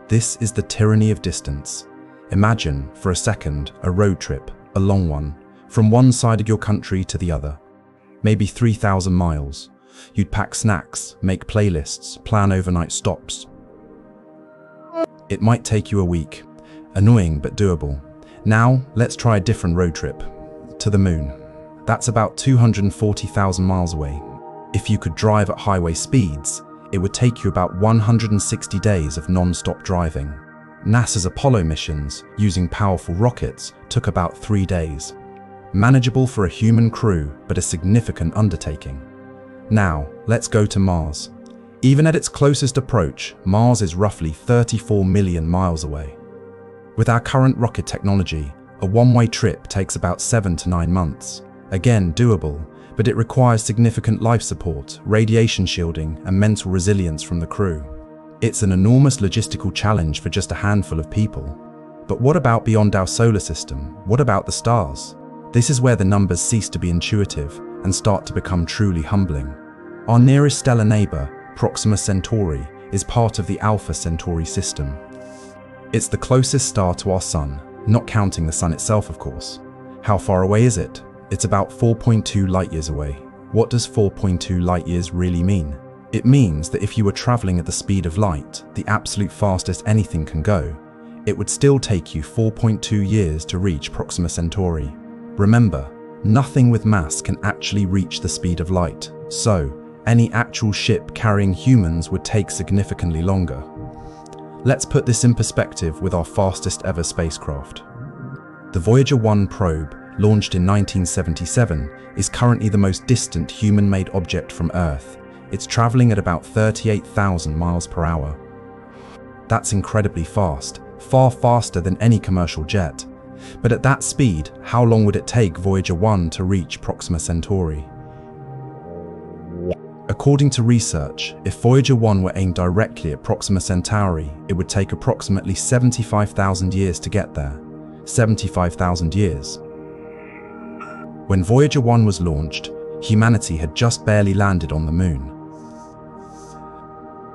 This is the tyranny of distance. Imagine, for a second, a road trip, a long one, from one side of your country to the other. Maybe 3,000 miles. You'd pack snacks, make playlists, plan overnight stops. It might take you a week. Annoying but doable. Now, let's try a different road trip. To the moon. That's about 240,000 miles away. If you could drive at highway speeds, it would take you about 160 days of non-stop driving. NASA's Apollo missions, using powerful rockets, took about 3 days. Manageable for a human crew, but a significant undertaking. Now, let's go to Mars. Even at its closest approach, Mars is roughly 34 million miles away. With our current rocket technology, a one-way trip takes about 7 to 9 months. Again, doable, but it requires significant life support, radiation shielding, and mental resilience from the crew. It's an enormous logistical challenge for just a handful of people. But what about beyond our solar system? What about the stars? This is where the numbers cease to be intuitive and start to become truly humbling. Our nearest stellar neighbor, Proxima Centauri, is part of the Alpha Centauri system. It's the closest star to our Sun, not counting the Sun itself, of course. How far away is it? It's about 4.2 light-years away. What does 4.2 light-years really mean? It means that if you were traveling at the speed of light, the absolute fastest anything can go, it would still take you 4.2 years to reach Proxima Centauri. Remember, nothing with mass can actually reach the speed of light, so any actual ship carrying humans would take significantly longer. Let's put this in perspective with our fastest ever spacecraft. The Voyager 1 probe, launched in 1977, is currently the most distant human-made object from Earth. It's traveling at about 38,000 miles per hour. That's incredibly fast, far faster than any commercial jet. But at that speed, how long would it take Voyager 1 to reach Proxima Centauri? According to research, if Voyager 1 were aimed directly at Proxima Centauri, it would take approximately 75,000 years to get there. 75,000 years. When Voyager 1 was launched, humanity had just barely landed on the moon.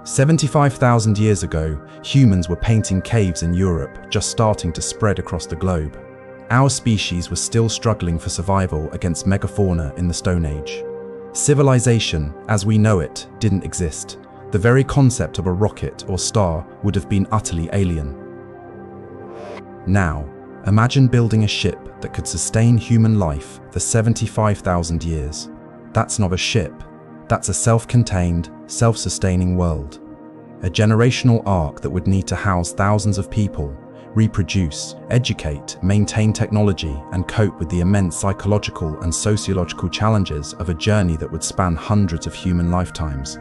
75,000 years ago, humans were painting caves in Europe, just starting to spread across the globe. Our species was still struggling for survival against megafauna in the Stone Age. Civilization, as we know it, didn't exist. The very concept of a rocket or star would have been utterly alien. Now, imagine building a ship that could sustain human life for 75,000 years. That's not a ship. That's a self-contained, self-sustaining world. A generational arc that would need to house thousands of people, reproduce, educate, maintain technology, and cope with the immense psychological and sociological challenges of a journey that would span hundreds of human lifetimes.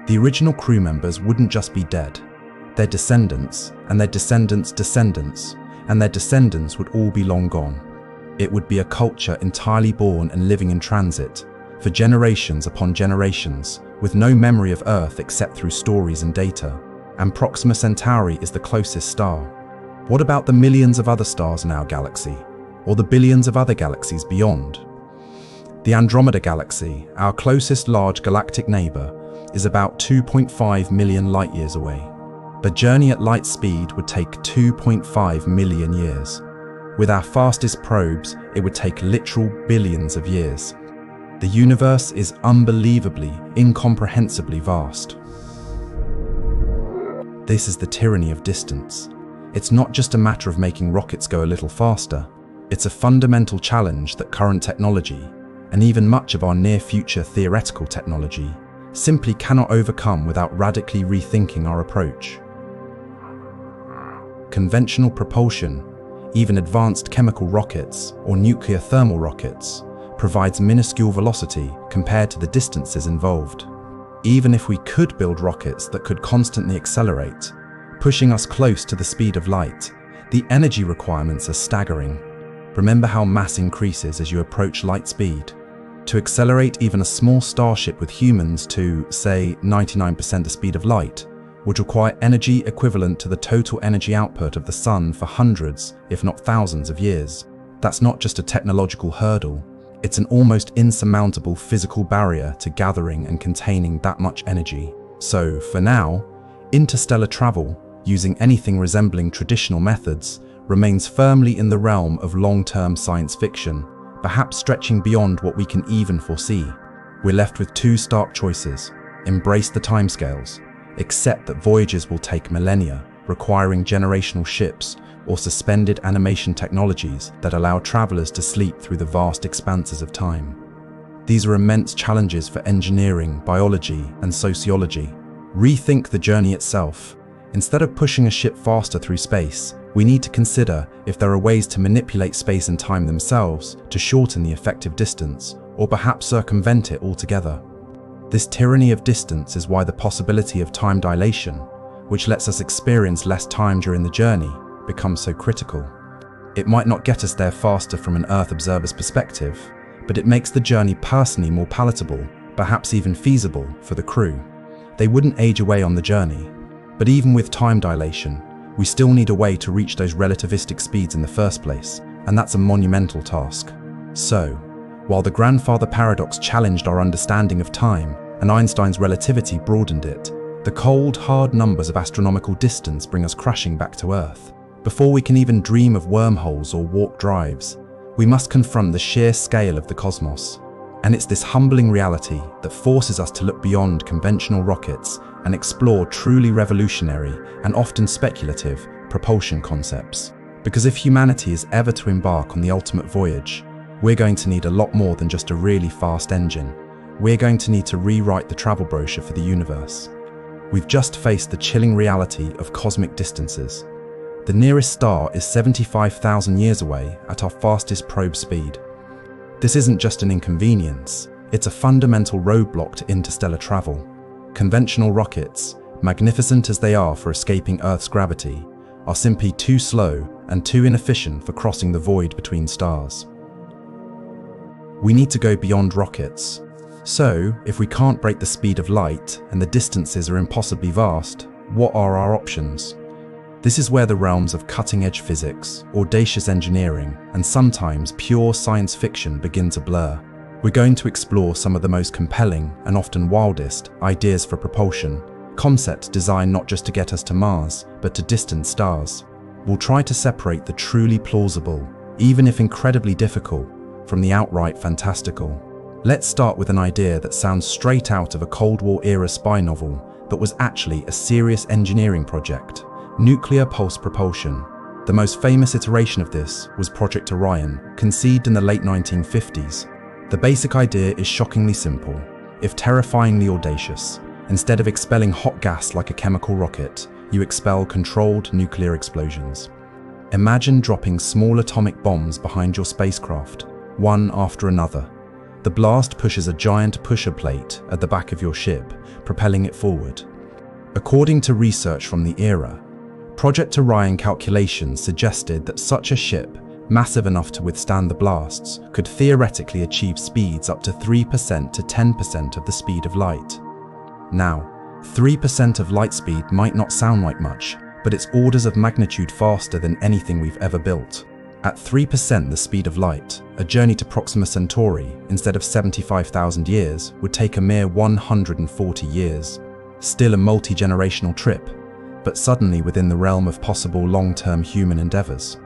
The original crew members wouldn't just be dead. Their descendants, and their descendants' descendants, and their descendants would all be long gone. It would be a culture entirely born and living in transit, for generations upon generations, with no memory of Earth except through stories and data. And Proxima Centauri is the closest star. What about the millions of other stars in our galaxy, or the billions of other galaxies beyond? The Andromeda Galaxy, our closest large galactic neighbor, is about 2.5 million light-years away. The journey at light speed would take 2.5 million years. With our fastest probes, it would take literal billions of years. The universe is unbelievably, incomprehensibly vast. This is the tyranny of distance. It's not just a matter of making rockets go a little faster. It's a fundamental challenge that current technology, and even much of our near-future theoretical technology, simply cannot overcome without radically rethinking our approach. conventional propulsion, even advanced chemical rockets or nuclear thermal rockets, provides minuscule velocity compared to the distances involved. Even if we could build rockets that could constantly accelerate, pushing us close to the speed of light, the energy requirements are staggering. Remember how mass increases as you approach light speed. To accelerate even a small starship with humans to, say, 99% the speed of light, would require energy equivalent to the total energy output of the sun for hundreds, if not thousands of years. That's not just a technological hurdle, it's an almost insurmountable physical barrier to gathering and containing that much energy. So, for now, interstellar travel, using anything resembling traditional methods, remains firmly in the realm of long-term science fiction, perhaps stretching beyond what we can even foresee. We're left with two stark choices: embrace the timescales, accept that voyages will take millennia, requiring generational ships or suspended animation technologies that allow travelers to sleep through the vast expanses of time. These are immense challenges for engineering, biology, and sociology. Rethink the journey itself. Instead of pushing a ship faster through space, we need to consider if there are ways to manipulate space and time themselves to shorten the effective distance, or perhaps circumvent it altogether. This tyranny of distance is why the possibility of time dilation, which lets us experience less time during the journey, becomes so critical. It might not get us there faster from an Earth observer's perspective, but it makes the journey personally more palatable, perhaps even feasible, for the crew. They wouldn't age away on the journey. But even with time dilation, we still need a way to reach those relativistic speeds in the first place, and that's a monumental task. So, while the grandfather paradox challenged our understanding of time and Einstein's relativity broadened it, the cold, hard numbers of astronomical distance bring us crashing back to Earth. Before we can even dream of wormholes or warp drives, we must confront the sheer scale of the cosmos. And it's this humbling reality that forces us to look beyond conventional rockets and explore truly revolutionary and often speculative propulsion concepts. Because if humanity is ever to embark on the ultimate voyage, we're going to need a lot more than just a really fast engine. We're going to need to rewrite the travel brochure for the universe. We've just faced the chilling reality of cosmic distances. The nearest star is 75,000 years away at our fastest probe speed. This isn't just an inconvenience, it's a fundamental roadblock to interstellar travel. Conventional rockets, magnificent as they are for escaping Earth's gravity, are simply too slow and too inefficient for crossing the void between stars. We need to go beyond rockets. So, if we can't break the speed of light and the distances are impossibly vast, what are our options? This is where the realms of cutting-edge physics, audacious engineering, and sometimes pure science fiction begin to blur. We're going to explore some of the most compelling and often wildest ideas for propulsion, concepts designed not just to get us to Mars, but to distant stars. We'll try to separate the truly plausible, even if incredibly difficult, from the outright fantastical. Let's start with an idea that sounds straight out of a Cold War-era spy novel, but was actually a serious engineering project: nuclear pulse propulsion. The most famous iteration of this was Project Orion, conceived in the late 1950s. The basic idea is shockingly simple, if terrifyingly audacious. Instead of expelling hot gas like a chemical rocket, you expel controlled nuclear explosions. Imagine dropping small atomic bombs behind your spacecraft, one after another. The blast pushes a giant pusher plate at the back of your ship, propelling it forward. According to research from the era, Project Orion calculations suggested that such a ship, massive enough to withstand the blasts, could theoretically achieve speeds up to 3% to 10% of the speed of light. Now, 3% of light speed might not sound like much, but it's orders of magnitude faster than anything we've ever built. At 3% the speed of light, a journey to Proxima Centauri, instead of 75,000 years, would take a mere 140 years. Still a multi-generational trip, but suddenly within the realm of possible long-term human endeavors.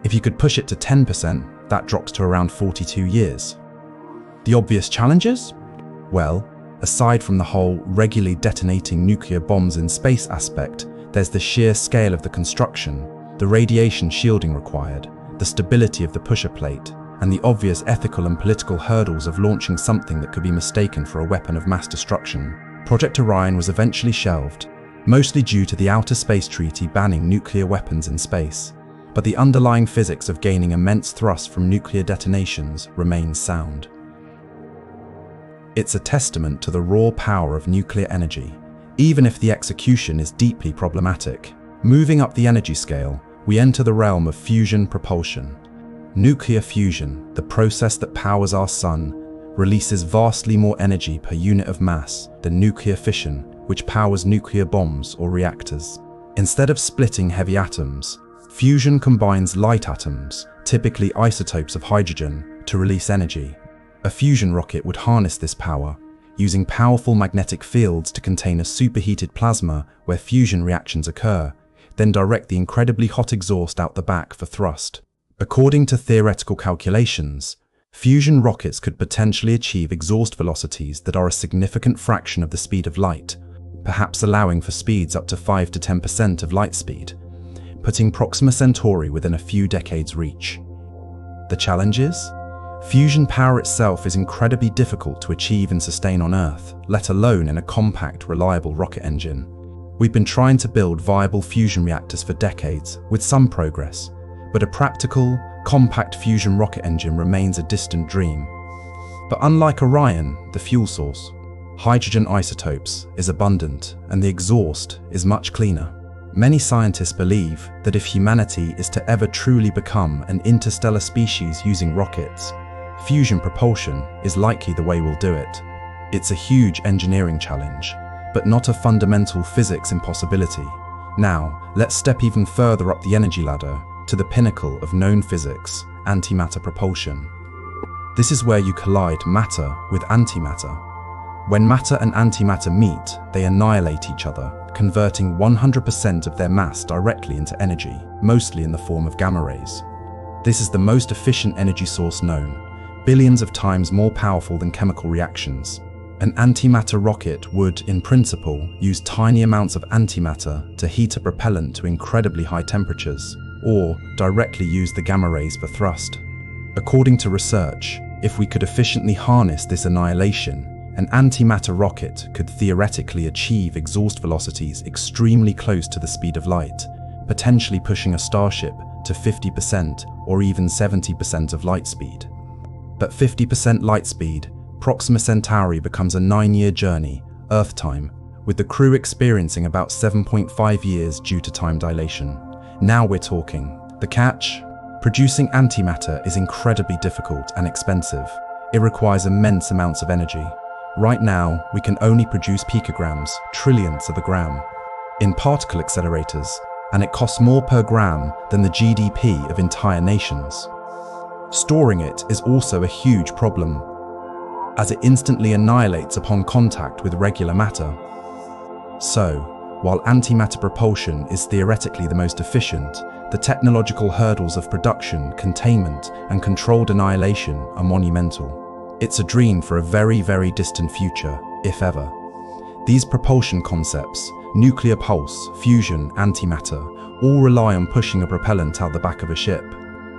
If you could push it to 10%, that drops to around 42 years. The obvious challenges? Well, aside from the whole regularly detonating nuclear bombs in space aspect, there's the sheer scale of the construction, the radiation shielding required, the stability of the pusher plate, and the obvious ethical and political hurdles of launching something that could be mistaken for a weapon of mass destruction. Project Orion was eventually shelved, mostly due to the Outer Space Treaty banning nuclear weapons in space. But the underlying physics of gaining immense thrust from nuclear detonations remains sound. It's a testament to the raw power of nuclear energy, even if the execution is deeply problematic. Moving up the energy scale, we enter the realm of fusion propulsion. Nuclear fusion, the process that powers our sun, releases vastly more energy per unit of mass than nuclear fission, which powers nuclear bombs or reactors. Instead of splitting heavy atoms, fusion combines light atoms, typically isotopes of hydrogen, to release energy. A fusion rocket would harness this power, using powerful magnetic fields to contain a superheated plasma where fusion reactions occur, then direct the incredibly hot exhaust out the back for thrust. According to theoretical calculations, fusion rockets could potentially achieve exhaust velocities that are a significant fraction of the speed of light, perhaps allowing for speeds up to 5 to 10% of light speed, putting Proxima Centauri within a few decades' reach. The challenge is, fusion power itself is incredibly difficult to achieve and sustain on Earth, let alone in a compact, reliable rocket engine. We've been trying to build viable fusion reactors for decades, with some progress, but a practical, compact fusion rocket engine remains a distant dream. But unlike Orion, the fuel source, hydrogen isotopes, is abundant, and the exhaust is much cleaner. Many scientists believe that if humanity is to ever truly become an interstellar species using rockets, fusion propulsion is likely the way we'll do it. It's a huge engineering challenge, but not a fundamental physics impossibility. Now, let's step even further up the energy ladder to the pinnacle of known physics, antimatter propulsion. This is where you collide matter with antimatter. When matter and antimatter meet, they annihilate each other, converting 100% of their mass directly into energy, mostly in the form of gamma rays. This is the most efficient energy source known, billions of times more powerful than chemical reactions. An antimatter rocket would, in principle, use tiny amounts of antimatter to heat a propellant to incredibly high temperatures, or directly use the gamma rays for thrust. According to research, if we could efficiently harness this annihilation, an antimatter rocket could theoretically achieve exhaust velocities extremely close to the speed of light, potentially pushing a starship to 50% or even 70% of light speed. But 50% light speed, Proxima Centauri becomes a 9-year journey, Earth time, with the crew experiencing about 7.5 years due to time dilation. Now we're talking. The catch? Producing antimatter is incredibly difficult and expensive. It requires immense amounts of energy. Right now, we can only produce picograms, trillionths of a gram, in particle accelerators, and it costs more per gram than the GDP of entire nations. Storing it is also a huge problem, as it instantly annihilates upon contact with regular matter. So, while antimatter propulsion is theoretically the most efficient, the technological hurdles of production, containment, and controlled annihilation are monumental. It's a dream for a very, very distant future, if ever. These propulsion concepts, nuclear pulse, fusion, antimatter, all rely on pushing a propellant out the back of a ship.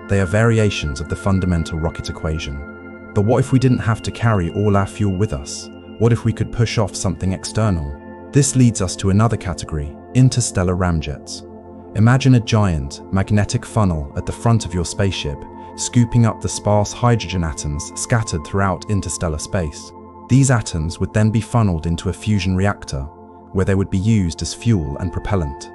They are variations of the fundamental rocket equation. But what if we didn't have to carry all our fuel with us? What if we could push off something external? This leads us to another category, interstellar ramjets. Imagine a giant, magnetic funnel at the front of your spaceship, scooping up the sparse hydrogen atoms scattered throughout interstellar space. These atoms would then be funneled into a fusion reactor, where they would be used as fuel and propellant.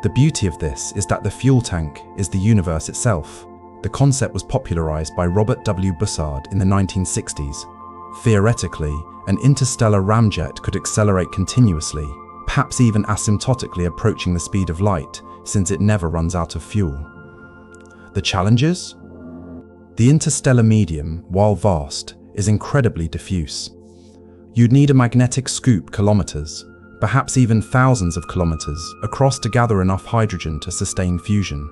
The beauty of this is that the fuel tank is the universe itself. The concept was popularized by Robert W. Bussard in the 1960s. Theoretically, an interstellar ramjet could accelerate continuously, perhaps even asymptotically approaching the speed of light, since it never runs out of fuel. The challenges? The interstellar medium, while vast, is incredibly diffuse. You'd need a magnetic scoop kilometers, perhaps even thousands of kilometers, across to gather enough hydrogen to sustain fusion.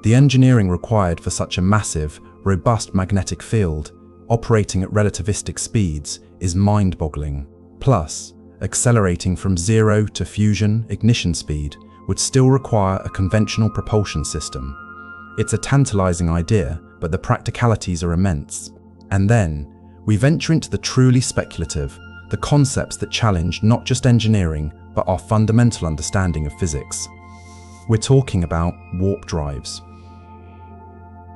The engineering required for such a massive, robust magnetic field, operating at relativistic speeds, is mind-boggling. Plus, accelerating from 0 to fusion ignition speed would still require a conventional propulsion system. It's a tantalizing idea, but the practicalities are immense. And then, we venture into the truly speculative, the concepts that challenge not just engineering, but our fundamental understanding of physics. We're talking about warp drives.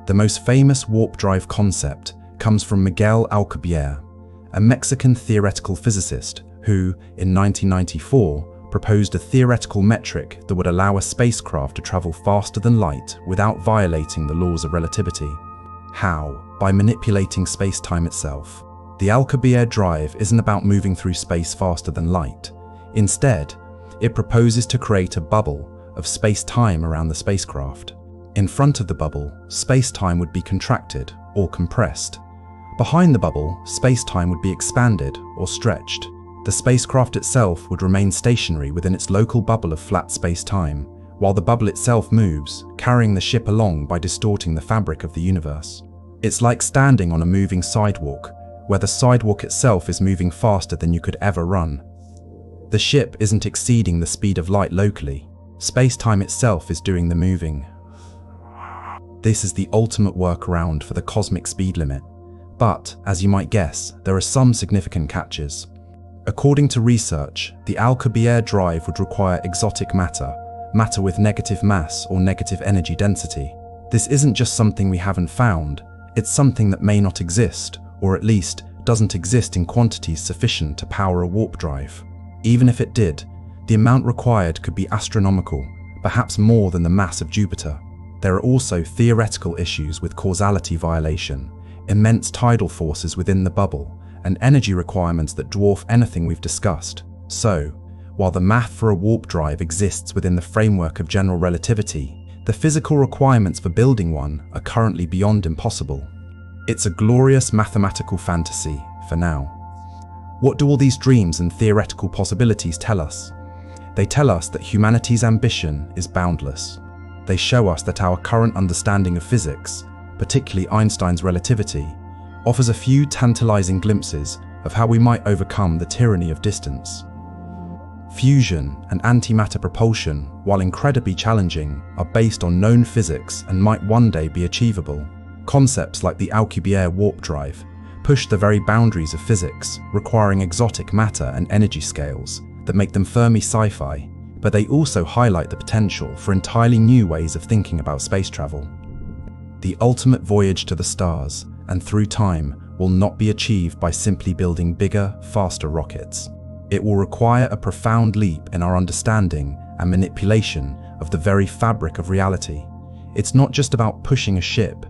The most famous warp drive concept comes from Miguel Alcubierre, a Mexican theoretical physicist who, in 1994, proposed a theoretical metric that would allow a spacecraft to travel faster than light without violating the laws of relativity. How? By manipulating space-time itself. The Alcubierre drive isn't about moving through space faster than light. Instead, it proposes to create a bubble of space-time around the spacecraft. In front of the bubble, space-time would be contracted or compressed. Behind the bubble, space-time would be expanded or stretched. The spacecraft itself would remain stationary within its local bubble of flat space-time, while the bubble itself moves, carrying the ship along by distorting the fabric of the universe. It's like standing on a moving sidewalk, where the sidewalk itself is moving faster than you could ever run. The ship isn't exceeding the speed of light locally. Space-time itself is doing the moving. This is the ultimate workaround for the cosmic speed limit. But, as you might guess, there are some significant catches. According to research, the Alcubierre drive would require exotic matter with negative mass or negative energy density. This isn't just something we haven't found, it's something that may not exist, or at least doesn't exist in quantities sufficient to power a warp drive. Even if it did, the amount required could be astronomical, perhaps more than the mass of Jupiter. There are also theoretical issues with causality violation, immense tidal forces within the bubble, and energy requirements that dwarf anything we've discussed. So, while the math for a warp drive exists within the framework of general relativity, the physical requirements for building one are currently beyond impossible. It's a glorious mathematical fantasy for now. What do all these dreams and theoretical possibilities tell us? They tell us that humanity's ambition is boundless. They show us that our current understanding of physics, particularly Einstein's relativity, offers a few tantalizing glimpses of how we might overcome the tyranny of distance. Fusion and antimatter propulsion, while incredibly challenging, are based on known physics and might one day be achievable. Concepts like the Alcubierre warp drive push the very boundaries of physics, requiring exotic matter and energy scales that make them Fermi sci-fi, but they also highlight the potential for entirely new ways of thinking about space travel. The ultimate voyage to the stars and through time will not be achieved by simply building bigger, faster rockets. It will require a profound leap in our understanding and manipulation of the very fabric of reality. It's not just about pushing a ship,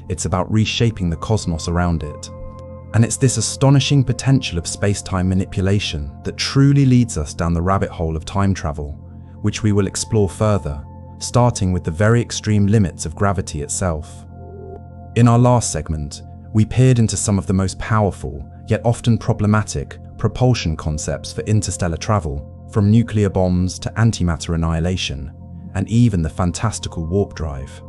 it's about reshaping the cosmos around it. And it's this astonishing potential of space-time manipulation that truly leads us down the rabbit hole of time travel, which we will explore further, starting with the very extreme limits of gravity itself. In our last segment, we peered into some of the most powerful, yet often problematic, propulsion concepts for interstellar travel, from nuclear bombs to antimatter annihilation, and even the fantastical warp drive.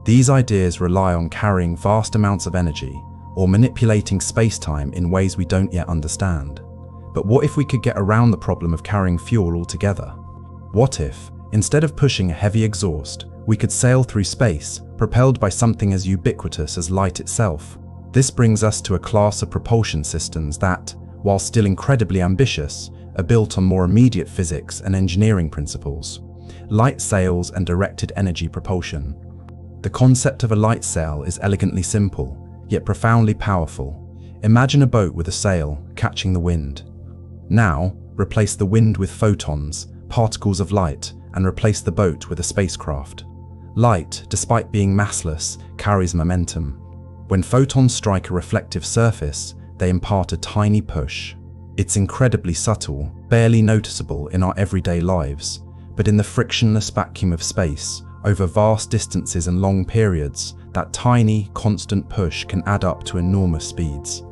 These ideas rely on carrying vast amounts of energy, or manipulating space-time in ways we don't yet understand. But what if we could get around the problem of carrying fuel altogether? What if, instead of pushing a heavy exhaust, we could sail through space, propelled by something as ubiquitous as light itself? This brings us to a class of propulsion systems that, while still incredibly ambitious, are built on more immediate physics and engineering principles. Light sails and directed energy propulsion. The concept of a light sail is elegantly simple, yet profoundly powerful. Imagine a boat with a sail, catching the wind. Now, replace the wind with photons, particles of light, and replace the boat with a spacecraft. Light, despite being massless, carries momentum. When photons strike a reflective surface, they impart a tiny push. It's incredibly subtle, barely noticeable in our everyday lives, but in the frictionless vacuum of space, over vast distances and long periods, that tiny, constant push can add up to enormous speeds.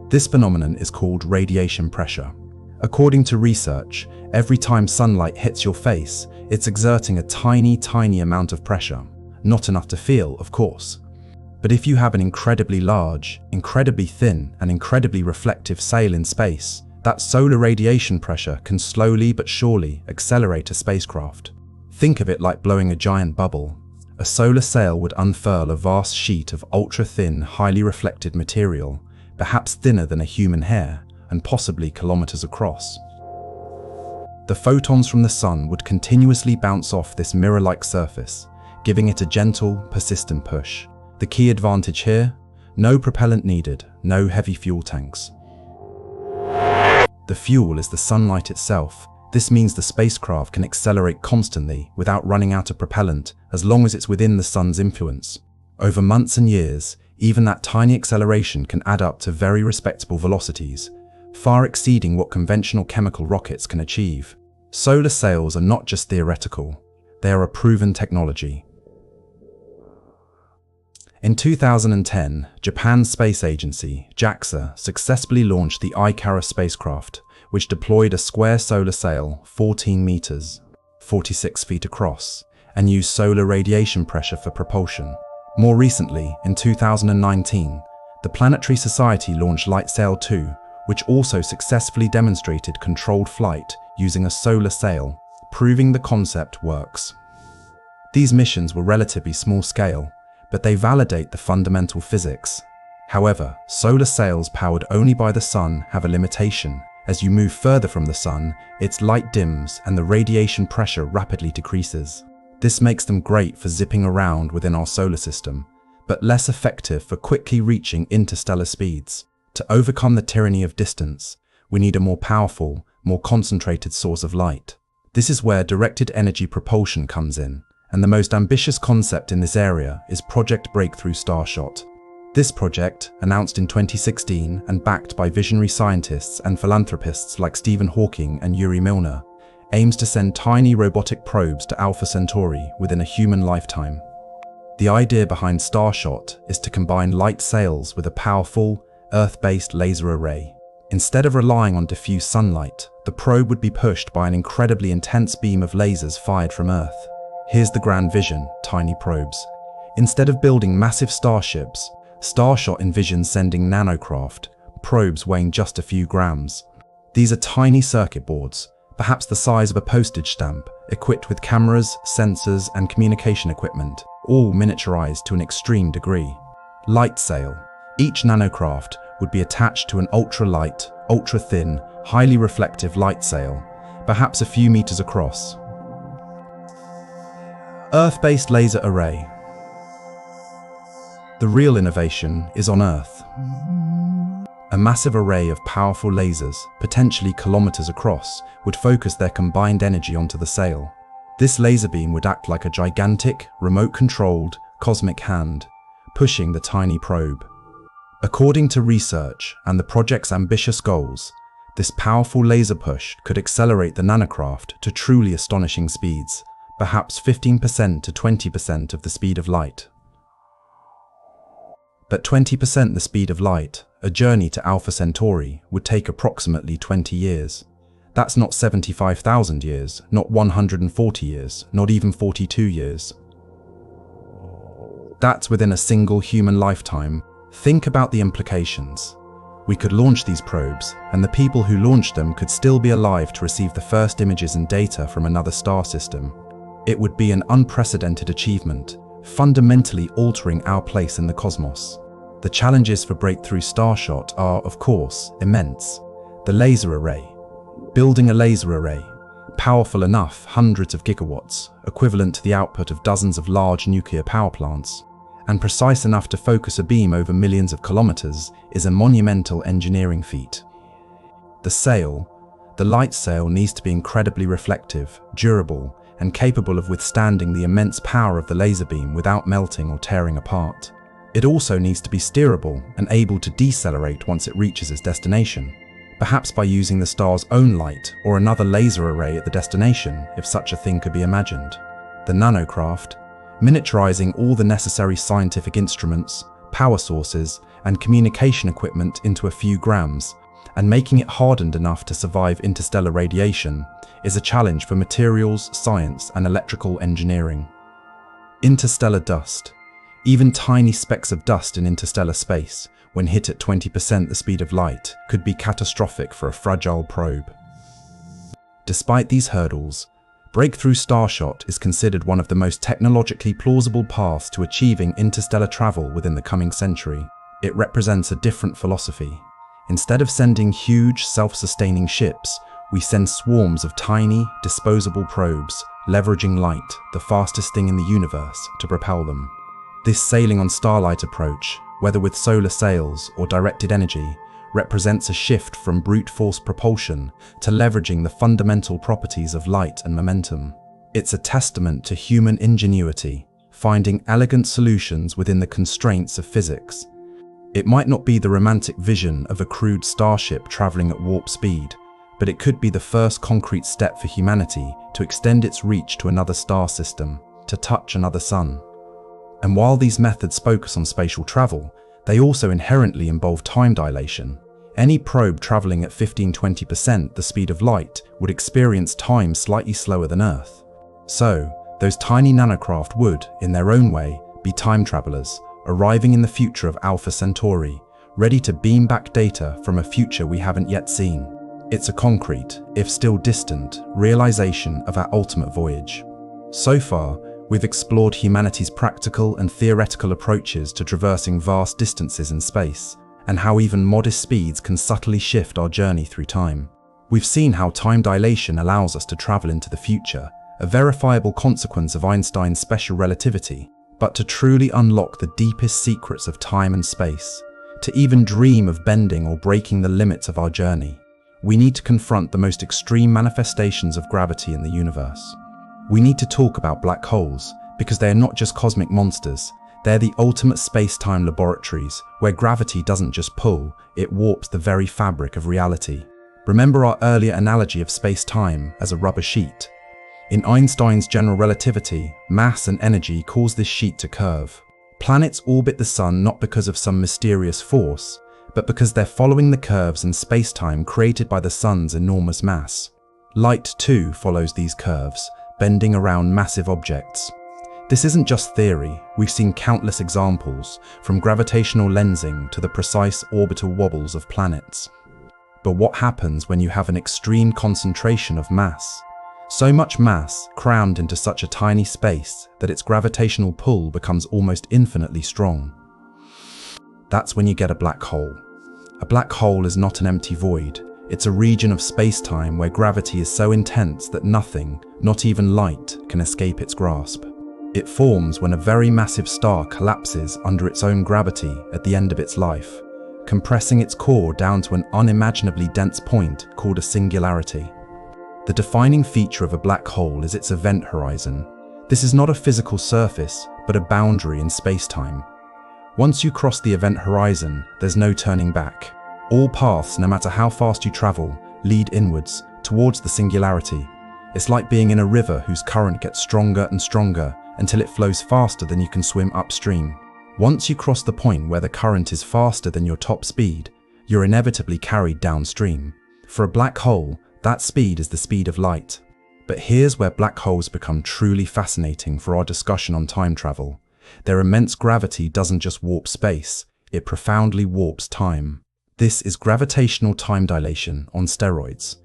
This phenomenon is called radiation pressure. According to research, every time sunlight hits your face, it's exerting a tiny, tiny amount of pressure. Not enough to feel, of course. But if you have an incredibly large, incredibly thin, and incredibly reflective sail in space, that solar radiation pressure can slowly but surely accelerate a spacecraft. Think of it like blowing a giant bubble. A solar sail would unfurl a vast sheet of ultra-thin, highly reflected material, perhaps thinner than a human hair, and possibly kilometers across. The photons from the sun would continuously bounce off this mirror-like surface, giving it a gentle, persistent push. The key advantage here? No propellant needed, no heavy fuel tanks. The fuel is the sunlight itself. This means the spacecraft can accelerate constantly without running out of propellant as long as it's within the sun's influence. Over months and years, even that tiny acceleration can add up to very respectable velocities, far exceeding what conventional chemical rockets can achieve. Solar sails are not just theoretical, they are a proven technology. In 2010, Japan's space agency, JAXA, successfully launched the Ikaris spacecraft, which deployed a square solar sail 14 meters, 46 feet across, and used solar radiation pressure for propulsion. More recently, in 2019, the Planetary Society launched LightSail 2, which also successfully demonstrated controlled flight using a solar sail, proving the concept works. These missions were relatively small scale, but they validate the fundamental physics. However, solar sails powered only by the sun have a limitation. As you move further from the sun, its light dims and the radiation pressure rapidly decreases. This makes them great for zipping around within our solar system, but less effective for quickly reaching interstellar speeds. To overcome the tyranny of distance, we need a more powerful, more concentrated source of light. This is where directed energy propulsion comes in, and the most ambitious concept in this area is Project Breakthrough Starshot. This project, announced in 2016 and backed by visionary scientists and philanthropists like Stephen Hawking and Yuri Milner, aims to send tiny robotic probes to Alpha Centauri within a human lifetime. The idea behind Starshot is to combine light sails with a powerful, Earth-based laser array. Instead of relying on diffuse sunlight, the probe would be pushed by an incredibly intense beam of lasers fired from Earth. Here's the grand vision: tiny probes. Instead of building massive starships, Starshot envisions sending nanocraft, probes weighing just a few grams. These are tiny circuit boards, perhaps the size of a postage stamp, equipped with cameras, sensors, and communication equipment, all miniaturized to an extreme degree. Light sail. Each nanocraft would be attached to an ultra-light, ultra-thin, highly reflective light sail, perhaps a few meters across. Earth-based laser array. The real innovation is on Earth. A massive array of powerful lasers, potentially kilometers across, would focus their combined energy onto the sail. This laser beam would act like a gigantic, remote-controlled, cosmic hand, pushing the tiny probe. According to research and the project's ambitious goals, this powerful laser push could accelerate the nanocraft to truly astonishing speeds, perhaps 15% to 20% of the speed of light. But 20% the speed of light, a journey to Alpha Centauri, would take approximately 20 years. That's not 75,000 years, not 140 years, not even 42 years. That's within a single human lifetime. Think about the implications. We could launch these probes, and the people who launched them could still be alive to receive the first images and data from another star system. It would be an unprecedented achievement, fundamentally altering our place in the cosmos. The challenges for Breakthrough Starshot are, of course, immense. The laser array. Building a laser array, powerful enough, hundreds of gigawatts, equivalent to the output of dozens of large nuclear power plants, and precise enough to focus a beam over millions of kilometers, is a monumental engineering feat. The sail, the light sail, needs to be incredibly reflective, durable, and capable of withstanding the immense power of the laser beam without melting or tearing apart. It also needs to be steerable and able to decelerate once it reaches its destination, perhaps by using the star's own light or another laser array at the destination, if such a thing could be imagined. The nanocraft, miniaturizing all the necessary scientific instruments, power sources, and communication equipment into a few grams, and making it hardened enough to survive interstellar radiation, is a challenge for materials, science, and electrical engineering. Interstellar dust. Even tiny specks of dust in interstellar space, when hit at 20% the speed of light, could be catastrophic for a fragile probe. Despite these hurdles, Breakthrough Starshot is considered one of the most technologically plausible paths to achieving interstellar travel within the coming century. It represents a different philosophy. Instead of sending huge, self-sustaining ships, we send swarms of tiny, disposable probes, leveraging light, the fastest thing in the universe, to propel them. This sailing on starlight approach, whether with solar sails or directed energy, represents a shift from brute force propulsion to leveraging the fundamental properties of light and momentum. It's a testament to human ingenuity, finding elegant solutions within the constraints of physics. It might not be the romantic vision of a crude starship traveling at warp speed, but it could be the first concrete step for humanity to extend its reach to another star system, to touch another sun. And while these methods focus on spatial travel, they also inherently involve time dilation. Any probe traveling at 15–20% the speed of light would experience time slightly slower than Earth. So, those tiny nanocraft would, in their own way, be time travelers, arriving in the future of Alpha Centauri, ready to beam back data from a future we haven't yet seen. It's a concrete, if still distant, realization of our ultimate voyage. So far, we've explored humanity's practical and theoretical approaches to traversing vast distances in space, and how even modest speeds can subtly shift our journey through time. We've seen how time dilation allows us to travel into the future, a verifiable consequence of Einstein's special relativity. But to truly unlock the deepest secrets of time and space, to even dream of bending or breaking the limits of our journey, we need to confront the most extreme manifestations of gravity in the universe. We need to talk about black holes, because they are not just cosmic monsters, they're the ultimate space-time laboratories where gravity doesn't just pull, it warps the very fabric of reality. Remember our earlier analogy of space-time as a rubber sheet? In Einstein's general relativity, mass and energy cause this sheet to curve. Planets orbit the sun not because of some mysterious force, but because they're following the curves in space-time created by the sun's enormous mass. Light, too, follows these curves, bending around massive objects. This isn't just theory, we've seen countless examples, from gravitational lensing to the precise orbital wobbles of planets. But what happens when you have an extreme concentration of mass? So much mass crammed into such a tiny space that its gravitational pull becomes almost infinitely strong. That's when you get a black hole. A black hole is not an empty void. It's a region of space-time where gravity is so intense that nothing, not even light, can escape its grasp. It forms when a very massive star collapses under its own gravity at the end of its life, compressing its core down to an unimaginably dense point called a singularity. The defining feature of a black hole is its event horizon. This is not a physical surface, but a boundary in space-time. Once you cross the event horizon, there's no turning back. All paths, no matter how fast you travel, lead inwards, towards the singularity. It's like being in a river whose current gets stronger and stronger until it flows faster than you can swim upstream. Once you cross the point where the current is faster than your top speed, you're inevitably carried downstream. For a black hole, that speed is the speed of light. But here's where black holes become truly fascinating for our discussion on time travel. Their immense gravity doesn't just warp space, it profoundly warps time. This is gravitational time dilation on steroids.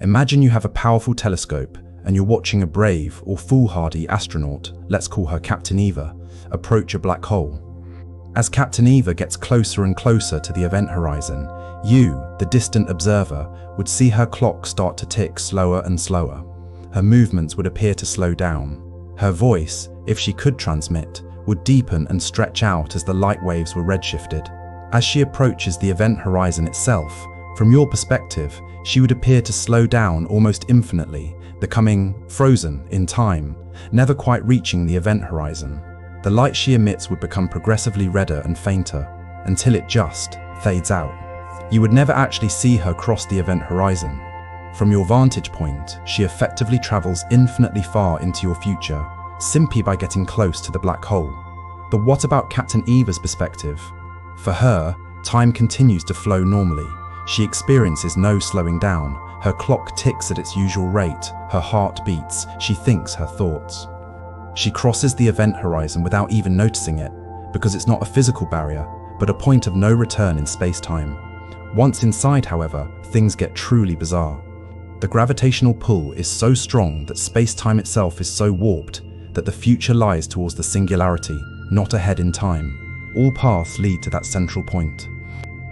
Imagine you have a powerful telescope and you're watching a brave or foolhardy astronaut, let's call her Captain Eva, approach a black hole. As Captain Eva gets closer and closer to the event horizon, you, the distant observer, would see her clock start to tick slower and slower. Her movements would appear to slow down. Her voice, if she could transmit, would deepen and stretch out as the light waves were redshifted. As she approaches the event horizon itself, from your perspective, she would appear to slow down almost infinitely, becoming frozen in time, never quite reaching the event horizon. The light she emits would become progressively redder and fainter, until it just fades out. You would never actually see her cross the event horizon. From your vantage point, she effectively travels infinitely far into your future, simply by getting close to the black hole. But what about Captain Eva's perspective? For her, time continues to flow normally. She experiences no slowing down. Her clock ticks at its usual rate, her heart beats, she thinks her thoughts. She crosses the event horizon without even noticing it, because it's not a physical barrier, but a point of no return in space-time. Once inside, however, things get truly bizarre. The gravitational pull is so strong that space-time itself is so warped that the future lies towards the singularity, not ahead in time. All paths lead to that central point.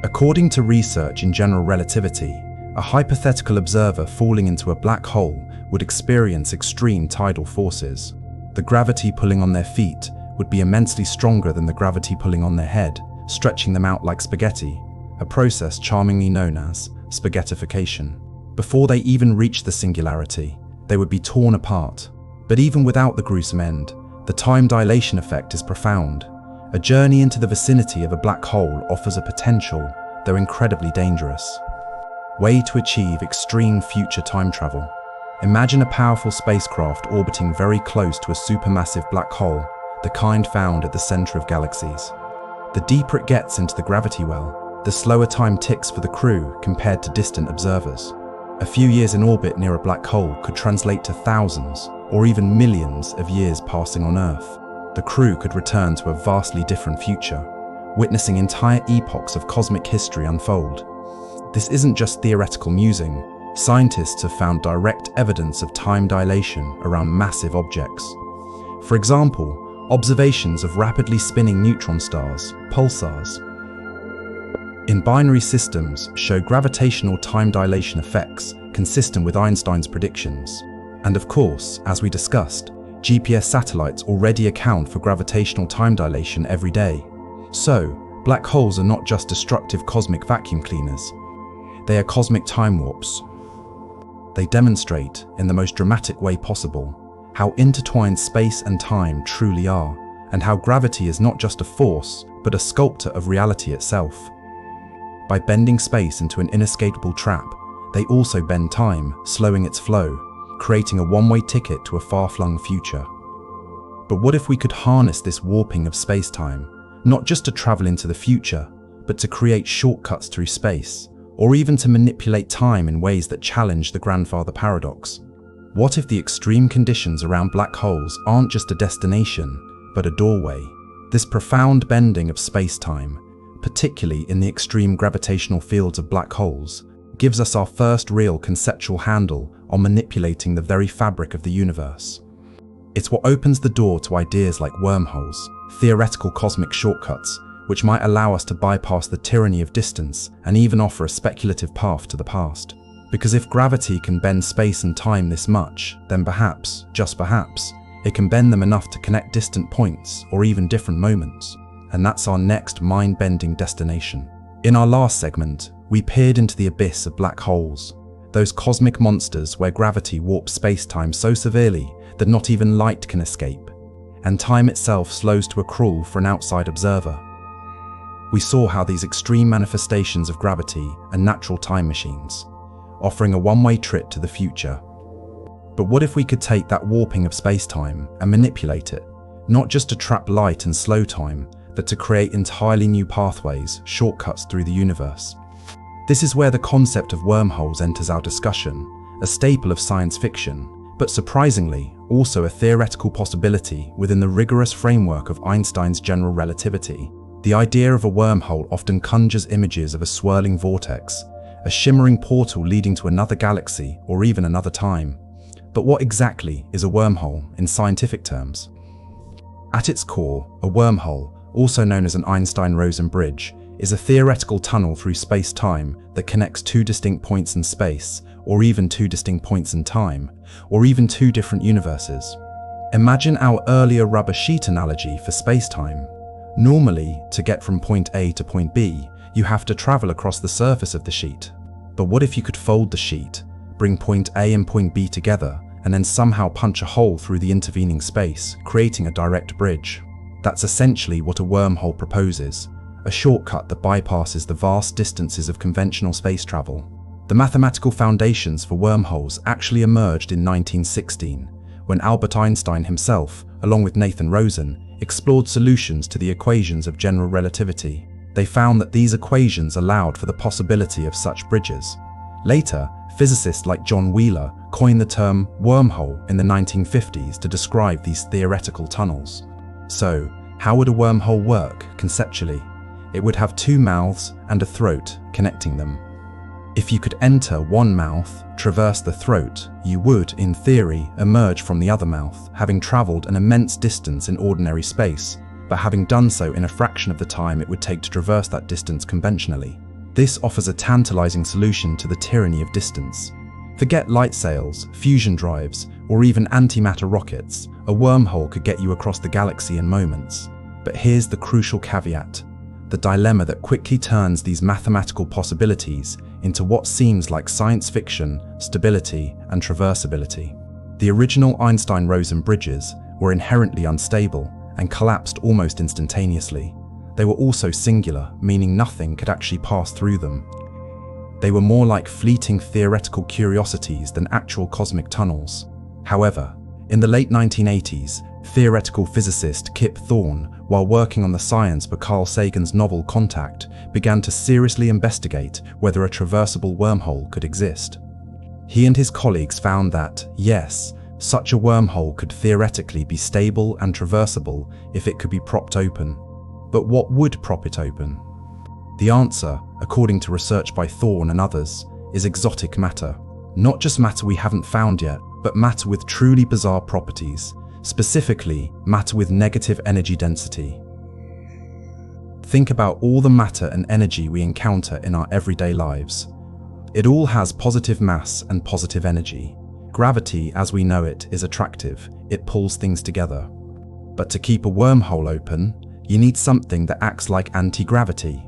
According to research in general relativity, A hypothetical observer falling into a black hole would experience extreme tidal forces. The gravity pulling on their feet would be immensely stronger than the gravity pulling on their head, stretching them out like spaghetti, a process charmingly known as spaghettification. Before they even reach the singularity, they would be torn apart. But even without the gruesome end, the time dilation effect is profound. A journey into the vicinity of a black hole offers a potential, though incredibly dangerous, way to achieve extreme future time travel. Imagine a powerful spacecraft orbiting very close to a supermassive black hole, the kind found at the center of galaxies. The deeper it gets into the gravity well, the slower time ticks for the crew compared to distant observers. A few years in orbit near a black hole could translate to thousands or even millions of years passing on Earth. The crew could return to a vastly different future, witnessing entire epochs of cosmic history unfold. This isn't just theoretical musing. Scientists have found direct evidence of time dilation around massive objects. For example, observations of rapidly spinning neutron stars, pulsars, in binary systems show gravitational time dilation effects consistent with Einstein's predictions. And of course, as we discussed, GPS satellites already account for gravitational time dilation every day. So, black holes are not just destructive cosmic vacuum cleaners. They are cosmic time warps. They demonstrate, in the most dramatic way possible, how intertwined space and time truly are, and how gravity is not just a force, but a sculptor of reality itself. By bending space into an inescapable trap, they also bend time, slowing its flow, creating a one-way ticket to a far-flung future. But what if we could harness this warping of space-time, not just to travel into the future, but to create shortcuts through space, or even to manipulate time in ways that challenge the grandfather paradox? What if the extreme conditions around black holes aren't just a destination, but a doorway? This profound bending of space-time, particularly in the extreme gravitational fields of black holes, gives us our first real conceptual handle on manipulating the very fabric of the universe. It's what opens the door to ideas like wormholes, theoretical cosmic shortcuts, which might allow us to bypass the tyranny of distance and even offer a speculative path to the past. Because if gravity can bend space and time this much, then perhaps, just perhaps, it can bend them enough to connect distant points or even different moments. And that's our next mind-bending destination. In our last segment, we peered into the abyss of black holes, those cosmic monsters where gravity warps space-time so severely that not even light can escape, and time itself slows to a crawl for an outside observer. We saw how these extreme manifestations of gravity are natural time machines, offering a one-way trip to the future. But what if we could take that warping of space-time and manipulate it, not just to trap light and slow time, but to create entirely new pathways, shortcuts through the universe? This is where the concept of wormholes enters our discussion, a staple of science fiction, but surprisingly, also a theoretical possibility within the rigorous framework of Einstein's general relativity. The idea of a wormhole often conjures images of a swirling vortex, a shimmering portal leading to another galaxy or even another time. But what exactly is a wormhole in scientific terms? At its core, a wormhole, also known as an Einstein-Rosen bridge, is a theoretical tunnel through space-time that connects two distinct points in space, or even two distinct points in time, or even two different universes. Imagine our earlier rubber sheet analogy for space-time. Normally, to get from point A to point B, you have to travel across the surface of the sheet. But what if you could fold the sheet, bring point A and point B together, and then somehow punch a hole through the intervening space, creating a direct bridge? That's essentially what a wormhole proposes, a shortcut that bypasses the vast distances of conventional space travel. The mathematical foundations for wormholes actually emerged in 1916, when Albert Einstein himself, along with Nathan Rosen, explored solutions to the equations of general relativity. They found that these equations allowed for the possibility of such bridges. Later, physicists like John Wheeler coined the term wormhole in the 1950s to describe these theoretical tunnels. So, how would a wormhole work conceptually? It would have two mouths and a throat connecting them. If you could enter one mouth, traverse the throat, you would, in theory, emerge from the other mouth, having traveled an immense distance in ordinary space, but having done so in a fraction of the time it would take to traverse that distance conventionally. This offers a tantalizing solution to the tyranny of distance. Forget light sails, fusion drives, or even antimatter rockets. A wormhole could get you across the galaxy in moments. But here's the crucial caveat, the dilemma that quickly turns these mathematical possibilities into what seems like science fiction, stability, and traversability. The original Einstein-Rosen bridges were inherently unstable and collapsed almost instantaneously. They were also singular, meaning nothing could actually pass through them. They were more like fleeting theoretical curiosities than actual cosmic tunnels. However, in the late 1980s, theoretical physicist Kip Thorne, while working on the science for Carl Sagan's novel Contact, began to seriously investigate whether a traversable wormhole could exist. He and his colleagues found that, yes, such a wormhole could theoretically be stable and traversable if it could be propped open. But what would prop it open? The answer, according to research by Thorne and others, is exotic matter. Not just matter we haven't found yet, but matter with truly bizarre properties, specifically matter with negative energy density. Think about all the matter and energy we encounter in our everyday lives. It all has positive mass and positive energy. Gravity, as we know it, is attractive. It pulls things together. But to keep a wormhole open, you need something that acts like anti-gravity.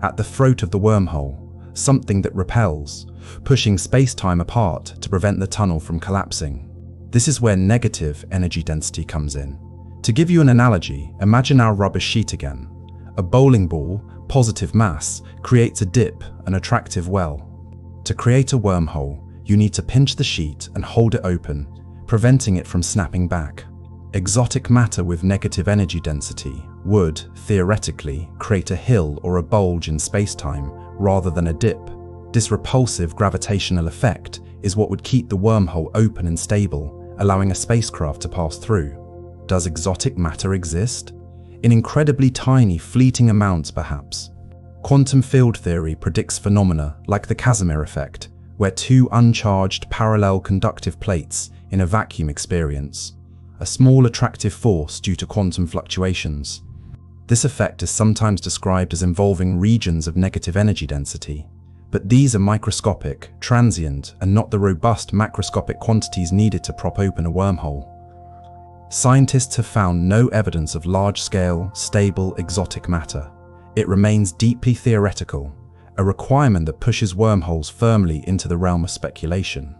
At the throat of the wormhole, something that repels, pushing space-time apart to prevent the tunnel from collapsing. This is where negative energy density comes in. To give you an analogy, imagine our rubber sheet again. A bowling ball, positive mass, creates a dip, an attractive well. To create a wormhole, you need to pinch the sheet and hold it open, preventing it from snapping back. Exotic matter with negative energy density would, theoretically, create a hill or a bulge in space-time rather than a dip. This repulsive gravitational effect is what would keep the wormhole open and stable, allowing a spacecraft to pass through. Does exotic matter exist? In incredibly tiny, fleeting amounts, perhaps. Quantum field theory predicts phenomena like the Casimir effect, where two uncharged parallel conductive plates in a vacuum experience a small attractive force due to quantum fluctuations. This effect is sometimes described as involving regions of negative energy density, but these are microscopic, transient, and not the robust macroscopic quantities needed to prop open a wormhole. Scientists have found no evidence of large-scale, stable, exotic matter. It remains deeply theoretical, a requirement that pushes wormholes firmly into the realm of speculation.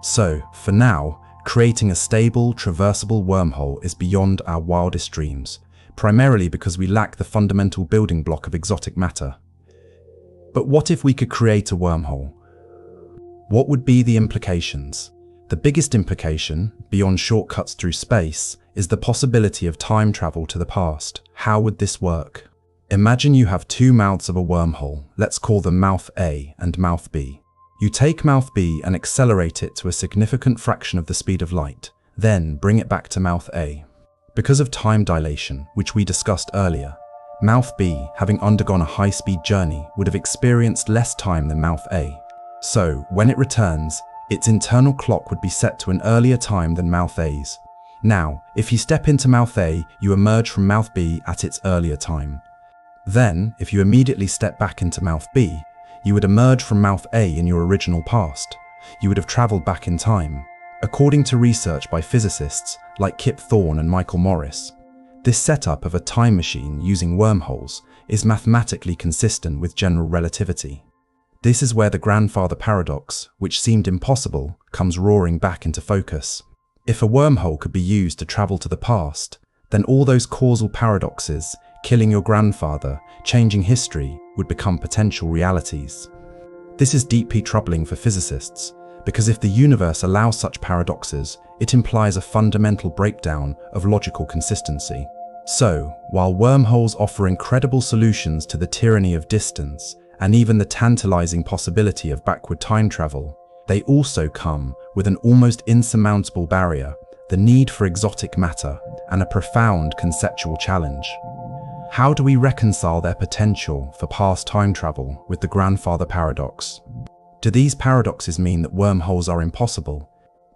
So, for now, creating a stable, traversable wormhole is beyond our wildest dreams, primarily because we lack the fundamental building block of exotic matter. But what if we could create a wormhole? What would be the implications? The biggest implication, beyond shortcuts through space, is the possibility of time travel to the past. How would this work? Imagine you have two mouths of a wormhole, let's call them mouth A and mouth B. You take mouth B and accelerate it to a significant fraction of the speed of light, then bring it back to mouth A. Because of time dilation, which we discussed earlier, mouth B, having undergone a high-speed journey, would have experienced less time than mouth A. So, when it returns, its internal clock would be set to an earlier time than mouth A's. Now, if you step into mouth A, you emerge from mouth B at its earlier time. Then, if you immediately step back into mouth B, you would emerge from mouth A in your original past. You would have traveled back in time. According to research by physicists like Kip Thorne and Michael Morris, this setup of a time machine using wormholes is mathematically consistent with general relativity. This is where the grandfather paradox, which seemed impossible, comes roaring back into focus. If a wormhole could be used to travel to the past, then all those causal paradoxes, killing your grandfather, changing history, would become potential realities. This is deeply troubling for physicists, because if the universe allows such paradoxes, it implies a fundamental breakdown of logical consistency. So, while wormholes offer incredible solutions to the tyranny of distance, and even the tantalizing possibility of backward time travel, they also come with an almost insurmountable barrier, the need for exotic matter, and a profound conceptual challenge. How do we reconcile their potential for past time travel with the grandfather paradox? Do these paradoxes mean that wormholes are impossible?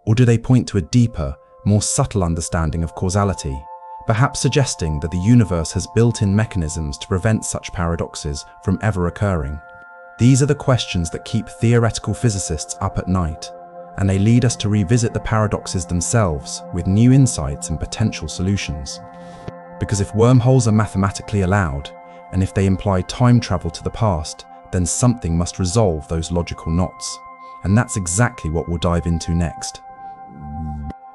Or do they point to a deeper, more subtle understanding of causality, perhaps suggesting that the universe has built-in mechanisms to prevent such paradoxes from ever occurring? These are the questions that keep theoretical physicists up at night, and they lead us to revisit the paradoxes themselves with new insights and potential solutions. Because if wormholes are mathematically allowed, and if they imply time travel to the past, then something must resolve those logical knots. And that's exactly what we'll dive into next.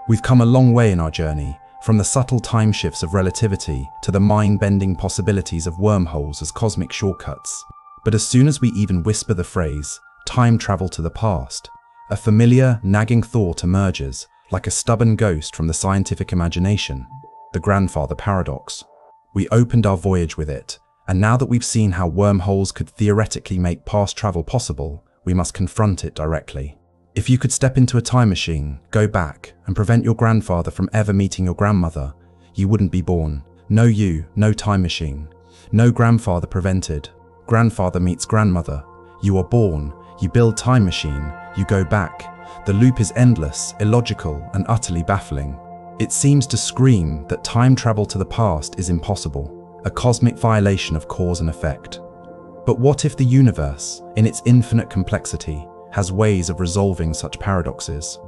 We've come a long way in our journey, from the subtle time shifts of relativity to the mind-bending possibilities of wormholes as cosmic shortcuts. But as soon as we even whisper the phrase, time travel to the past, a familiar, nagging thought emerges, like a stubborn ghost from the scientific imagination, the grandfather paradox. We opened our voyage with it, and now that we've seen how wormholes could theoretically make past travel possible, we must confront it directly. If you could step into a time machine, go back, and prevent your grandfather from ever meeting your grandmother, you wouldn't be born. No you, no time machine. No grandfather prevented. Grandfather meets grandmother. You are born, you build time machine, you go back. The loop is endless, illogical, and utterly baffling. It seems to scream that time travel to the past is impossible, a cosmic violation of cause and effect. But what if the universe, in its infinite complexity, has ways of resolving such paradoxes?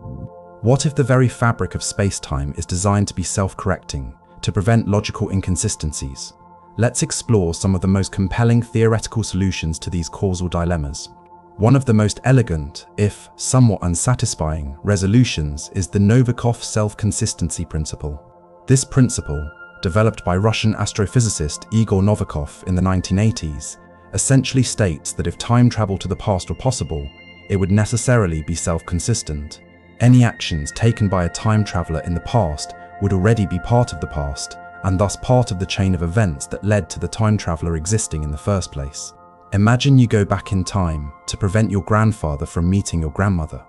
What if the very fabric of space-time is designed to be self-correcting, to prevent logical inconsistencies? Let's explore some of the most compelling theoretical solutions to these causal dilemmas. One of the most elegant, if somewhat unsatisfying, resolutions is the Novikov self-consistency principle. This principle, developed by Russian astrophysicist Igor Novikov in the 1980s, essentially states that if time travel to the past were possible, it would necessarily be self-consistent. Any actions taken by a time traveler in the past would already be part of the past, and thus part of the chain of events that led to the time traveler existing in the first place. Imagine you go back in time to prevent your grandfather from meeting your grandmother.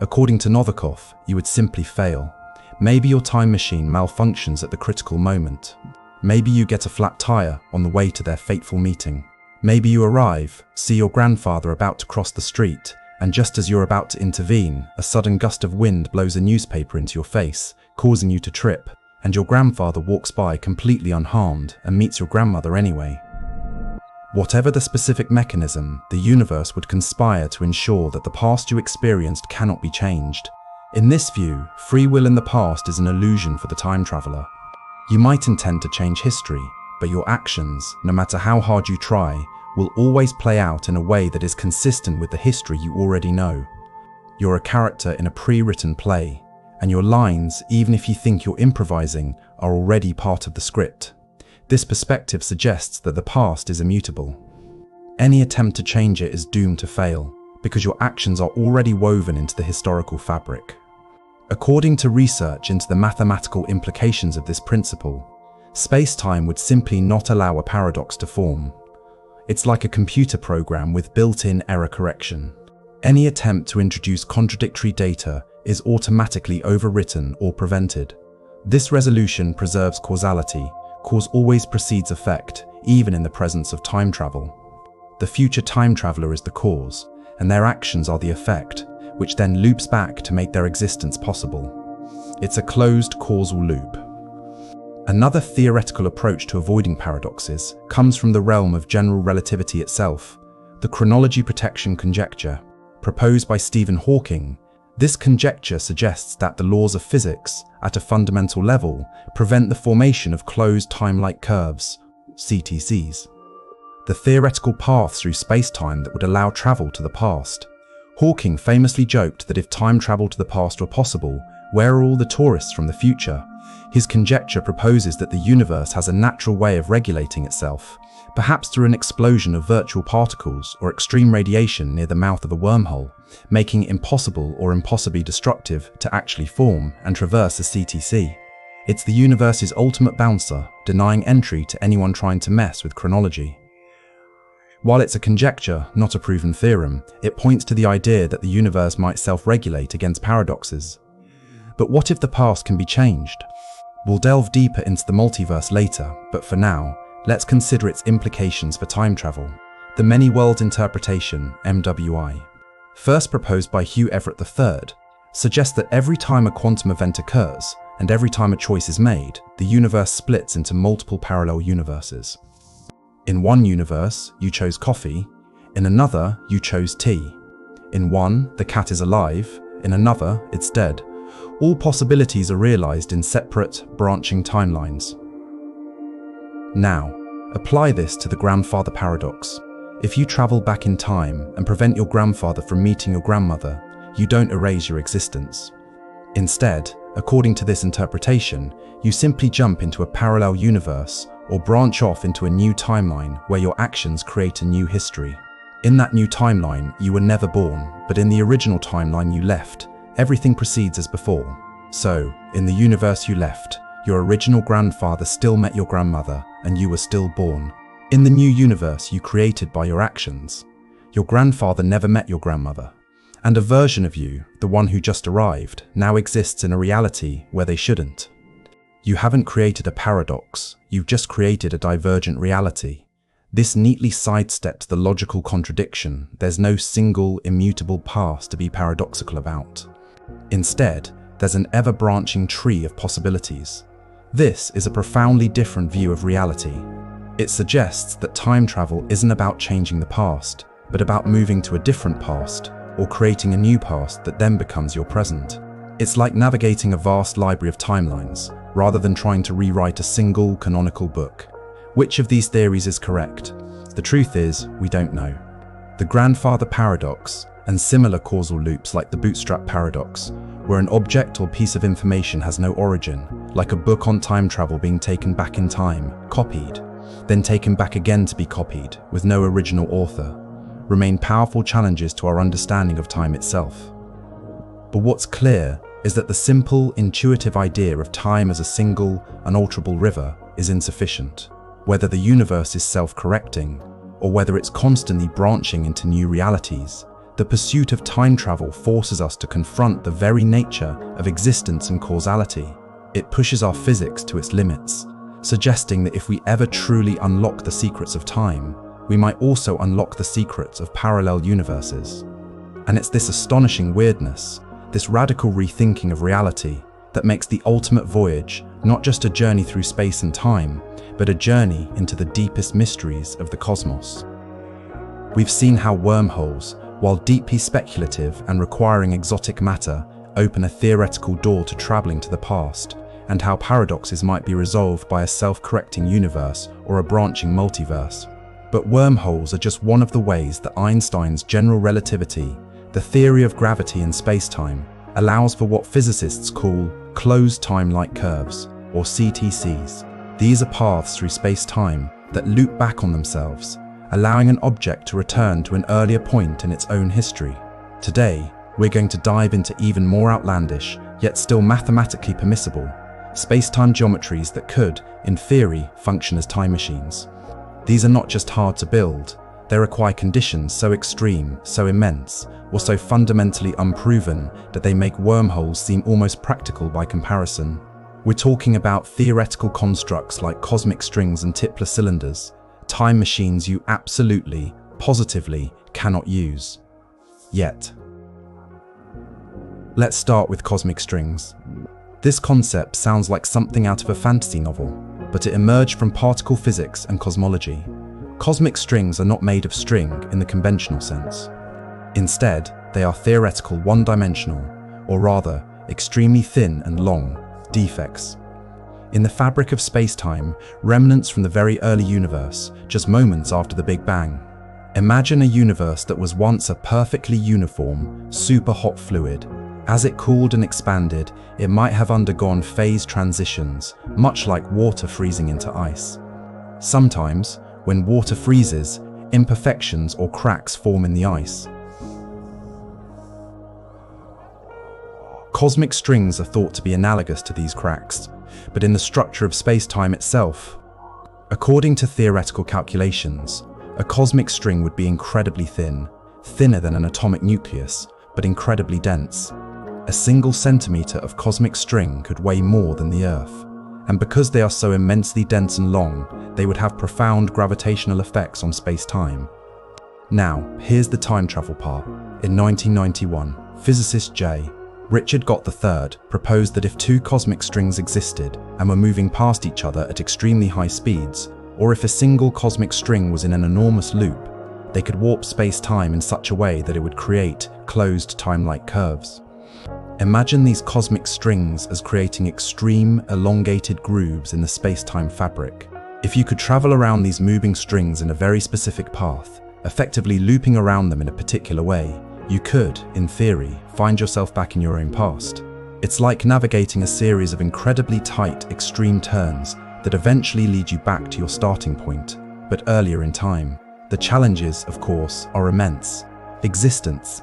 According to Novikov, you would simply fail. Maybe your time machine malfunctions at the critical moment. Maybe you get a flat tire on the way to their fateful meeting. Maybe you arrive, see your grandfather about to cross the street, and just as you're about to intervene, a sudden gust of wind blows a newspaper into your face, causing you to trip, and your grandfather walks by completely unharmed and meets your grandmother anyway. Whatever the specific mechanism, the universe would conspire to ensure that the past you experienced cannot be changed. In this view, free will in the past is an illusion for the time traveler. You might intend to change history, but your actions, no matter how hard you try, will always play out in a way that is consistent with the history you already know. You're a character in a pre-written play, and your lines, even if you think you're improvising, are already part of the script. This perspective suggests that the past is immutable. Any attempt to change it is doomed to fail, because your actions are already woven into the historical fabric. According to research into the mathematical implications of this principle, space-time would simply not allow a paradox to form. It's like a computer program with built-in error correction. Any attempt to introduce contradictory data is automatically overwritten or prevented. This resolution preserves causality. Cause always precedes effect, even in the presence of time travel. The future time traveler is the cause, and their actions are the effect, which then loops back to make their existence possible. It's a closed causal loop. Another theoretical approach to avoiding paradoxes comes from the realm of general relativity itself, the chronology protection conjecture. Proposed by Stephen Hawking, this conjecture suggests that the laws of physics, at a fundamental level, prevent the formation of closed time-like curves, CTCs. The theoretical path through space-time that would allow travel to the past. Hawking famously joked that if time travel to the past were possible, where are all the tourists from the future? His conjecture proposes that the universe has a natural way of regulating itself, perhaps through an explosion of virtual particles or extreme radiation near the mouth of a wormhole, making it impossible or impossibly destructive to actually form and traverse a CTC. It's the universe's ultimate bouncer, denying entry to anyone trying to mess with chronology. While it's a conjecture, not a proven theorem, it points to the idea that the universe might self-regulate against paradoxes. But what if the past can be changed? We'll delve deeper into the multiverse later, but for now, let's consider its implications for time travel. The many-world interpretation, MWI. First proposed by Hugh Everett III, suggests that every time a quantum event occurs, and every time a choice is made, the universe splits into multiple parallel universes. In one universe, you chose coffee. In another, you chose T. In one, the cat is alive. In another, it's dead. All possibilities are realized in separate, branching timelines. Now, apply this to the grandfather paradox. If you travel back in time and prevent your grandfather from meeting your grandmother, you don't erase your existence. Instead, according to this interpretation, you simply jump into a parallel universe or branch off into a new timeline where your actions create a new history. In that new timeline, you were never born, but in the original timeline you left, everything proceeds as before. So, in the universe you left, your original grandfather still met your grandmother, and you were still born. In the new universe you created by your actions, your grandfather never met your grandmother. And a version of you, the one who just arrived, now exists in a reality where they shouldn't. You haven't created a paradox, you've just created a divergent reality. This neatly sidesteps the logical contradiction. There's no single, immutable past to be paradoxical about. Instead, there's an ever-branching tree of possibilities. This is a profoundly different view of reality. It suggests that time travel isn't about changing the past, but about moving to a different past, or creating a new past that then becomes your present. It's like navigating a vast library of timelines, rather than trying to rewrite a single canonical book. Which of these theories is correct? The truth is, we don't know. The grandfather paradox, and similar causal loops like the bootstrap paradox, where an object or piece of information has no origin, like a book on time travel being taken back in time, copied, then taken back again to be copied, with no original author, remain powerful challenges to our understanding of time itself. But what's clear is that the simple, intuitive idea of time as a single, unalterable river is insufficient. Whether the universe is self-correcting, or whether it's constantly branching into new realities, the pursuit of time travel forces us to confront the very nature of existence and causality. It pushes our physics to its limits, suggesting that if we ever truly unlock the secrets of time, we might also unlock the secrets of parallel universes. And it's this astonishing weirdness, this radical rethinking of reality, that makes the ultimate voyage not just a journey through space and time, but a journey into the deepest mysteries of the cosmos. We've seen how wormholes, while deeply speculative and requiring exotic matter, open a theoretical door to traveling to the past, and how paradoxes might be resolved by a self-correcting universe or a branching multiverse. But wormholes are just one of the ways that Einstein's general relativity, the theory of gravity and spacetime, allows for what physicists call closed time-like curves, or CTCs. These are paths through space-time that loop back on themselves, allowing an object to return to an earlier point in its own history. Today, we're going to dive into even more outlandish, yet still mathematically permissible, space-time geometries that could, in theory, function as time machines. These are not just hard to build, they require conditions so extreme, so immense, or so fundamentally unproven that they make wormholes seem almost practical by comparison. We're talking about theoretical constructs like cosmic strings and Tipler cylinders, time machines you absolutely, positively cannot use. Yet. Let's start with cosmic strings. This concept sounds like something out of a fantasy novel, but it emerged from particle physics and cosmology. Cosmic strings are not made of string in the conventional sense. Instead, they are theoretical one-dimensional, or rather, extremely thin and long, defects. In the fabric of space-time, remnants from the very early universe, just moments after the Big Bang. Imagine a universe that was once a perfectly uniform, super-hot fluid. As it cooled and expanded, it might have undergone phase transitions, much like water freezing into ice. Sometimes, when water freezes, imperfections or cracks form in the ice. Cosmic strings are thought to be analogous to these cracks, but in the structure of space-time itself. According to theoretical calculations, a cosmic string would be incredibly thin, thinner than an atomic nucleus, but incredibly dense. A single centimeter of cosmic string could weigh more than the Earth, and because they are so immensely dense and long, they would have profound gravitational effects on space-time. Now, here's the time travel part. In 1991, physicist J. Richard Gott III proposed that if two cosmic strings existed and were moving past each other at extremely high speeds, or if a single cosmic string was in an enormous loop, They could warp space-time in such a way that it would create closed time-like curves. Imagine these cosmic strings as creating extreme, elongated grooves in the space-time fabric. If you could travel around these moving strings in a very specific path, effectively looping around them in a particular way, you could, in theory, find yourself back in your own past. It's like navigating a series of incredibly tight, extreme turns that eventually lead you back to your starting point, but earlier in time. The challenges, of course, are immense. Existence.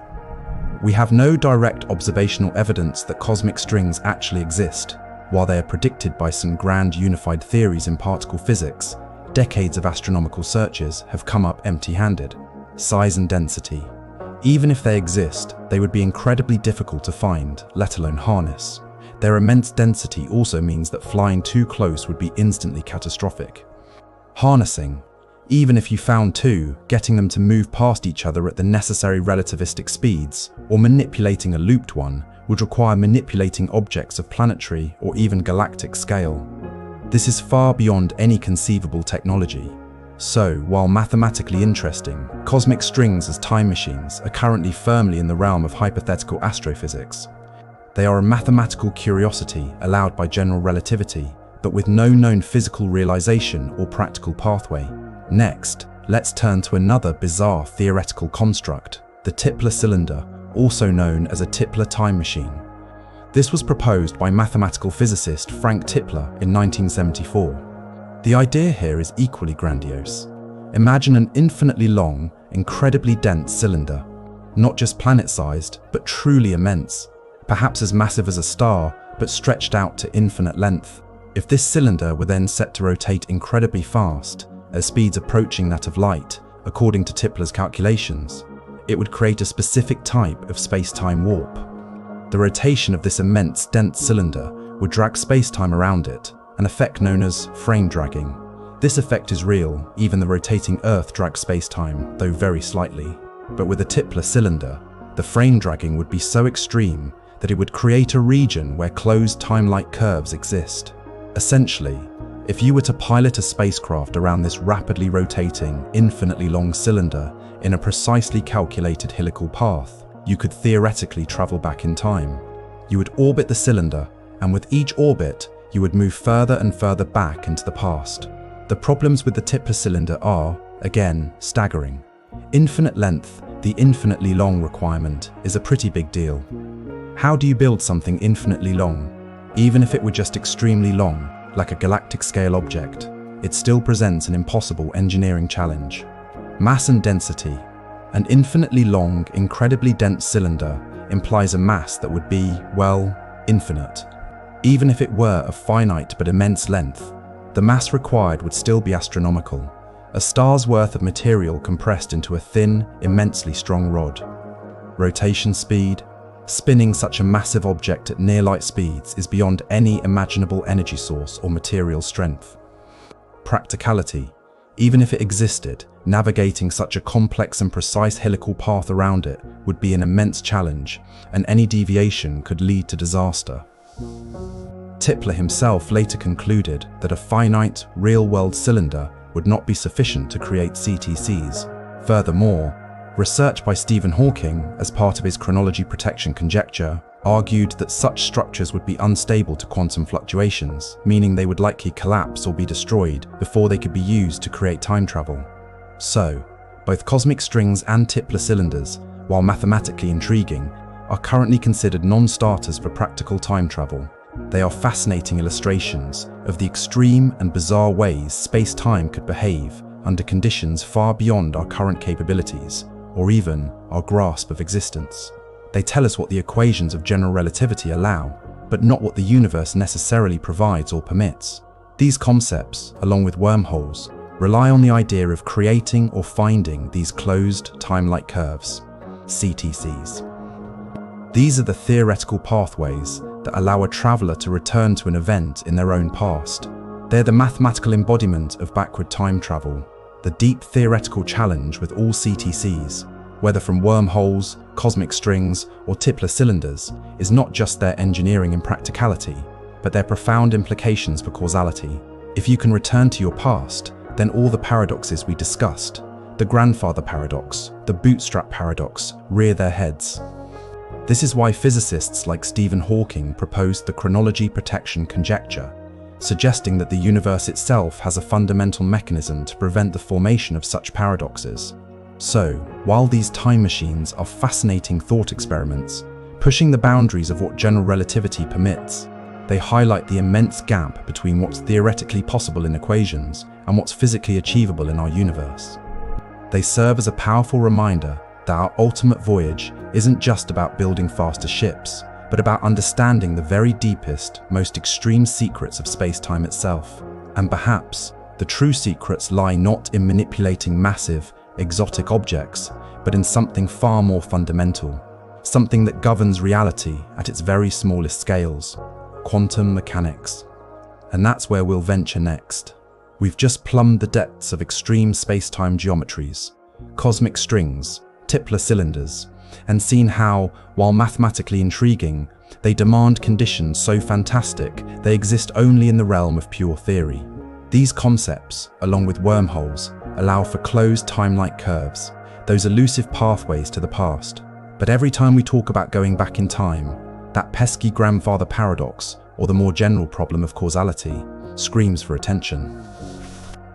We have no direct observational evidence that cosmic strings actually exist. While they are predicted by some grand unified theories in particle physics, decades of astronomical searches have come up empty-handed. Size and density. Even if they exist, they would be incredibly difficult to find, let alone harness. Their immense density also means that flying too close would be instantly catastrophic. Harnessing. Even if you found two, getting them to move past each other at the necessary relativistic speeds, or manipulating a looped one, would require manipulating objects of planetary or even galactic scale. This is far beyond any conceivable technology. So, while mathematically interesting, cosmic strings as time machines are currently firmly in the realm of hypothetical astrophysics. They are a mathematical curiosity allowed by general relativity, but with no known physical realization or practical pathway. Next, let's turn to another bizarre theoretical construct, the Tipler cylinder, also known as a Tipler time machine. This was proposed by mathematical physicist Frank Tipler in 1974. The idea here is equally grandiose. Imagine an infinitely long, incredibly dense cylinder, not just planet-sized, but truly immense, perhaps as massive as a star, but stretched out to infinite length. If this cylinder were then set to rotate incredibly fast, at speeds approaching that of light, according to Tipler's calculations, it would create a specific type of space-time warp. The rotation of this immense, dense cylinder would drag spacetime around it, an effect known as frame dragging. This effect is real, even the rotating Earth drags spacetime, though very slightly. But with a Tipler cylinder, the frame dragging would be so extreme that it would create a region where closed time-like curves exist. Essentially, if you were to pilot a spacecraft around this rapidly rotating, infinitely long cylinder in a precisely calculated helical path, you could theoretically travel back in time. You would orbit the cylinder, and with each orbit, you would move further and further back into the past. The problems with the Tipler cylinder are, again, staggering. Infinite length, the infinitely long requirement, is a pretty big deal. How do you build something infinitely long? Even if it were just extremely long, like a galactic-scale object, it still presents an impossible engineering challenge. Mass and density. An infinitely long, incredibly dense cylinder implies a mass that would be, well, infinite. Even if it were of finite but immense length, the mass required would still be astronomical, a star's worth of material compressed into a thin, immensely strong rod. Rotation speed. Spinning such a massive object at near-light speeds is beyond any imaginable energy source or material strength. Practicality. Even if it existed, navigating such a complex and precise helical path around it would be an immense challenge, and any deviation could lead to disaster. Tipler himself later concluded that a finite, real-world cylinder would not be sufficient to create CTCs. Furthermore, research by Stephen Hawking, as part of his chronology protection conjecture, argued that such structures would be unstable to quantum fluctuations, meaning they would likely collapse or be destroyed before they could be used to create time travel. So, both cosmic strings and Tipler cylinders, while mathematically intriguing, are currently considered non-starters for practical time travel. They are fascinating illustrations of the extreme and bizarre ways space-time could behave under conditions far beyond our current capabilities, or even our grasp of existence. They tell us what the equations of general relativity allow, but not what the universe necessarily provides or permits. These concepts, along with wormholes, rely on the idea of creating or finding these closed, time-like curves, CTCs. These are the theoretical pathways that allow a traveler to return to an event in their own past. They're the mathematical embodiment of backward time travel. The deep theoretical challenge with all CTCs, whether from wormholes, cosmic strings, or Tipler cylinders, is not just their engineering and practicality, but their profound implications for causality. If you can return to your past, then all the paradoxes we discussed, The grandfather paradox, the bootstrap paradox, rear their heads. This is why physicists like Stephen Hawking proposed the chronology protection conjecture, suggesting that the universe itself has a fundamental mechanism to prevent the formation of such paradoxes. So, while these time machines are fascinating thought experiments, pushing the boundaries of what general relativity permits, they highlight the immense gap between what's theoretically possible in equations and what's physically achievable in our universe. They serve as a powerful reminder that our ultimate voyage isn't just about building faster ships, but about understanding the very deepest, most extreme secrets of space-time itself. And perhaps, the true secrets lie not in manipulating massive, exotic objects, but in something far more fundamental, something that governs reality at its very smallest scales: quantum mechanics. And that's where we'll venture next. We've just plumbed the depths of extreme space-time geometries, cosmic strings, Tipler cylinders, and seen how, while mathematically intriguing, they demand conditions so fantastic they exist only in the realm of pure theory. These concepts, along with wormholes, allow for closed time-like curves, those elusive pathways to the past. But every time we talk about going back in time, that pesky grandfather paradox, or the more general problem of causality, screams for attention.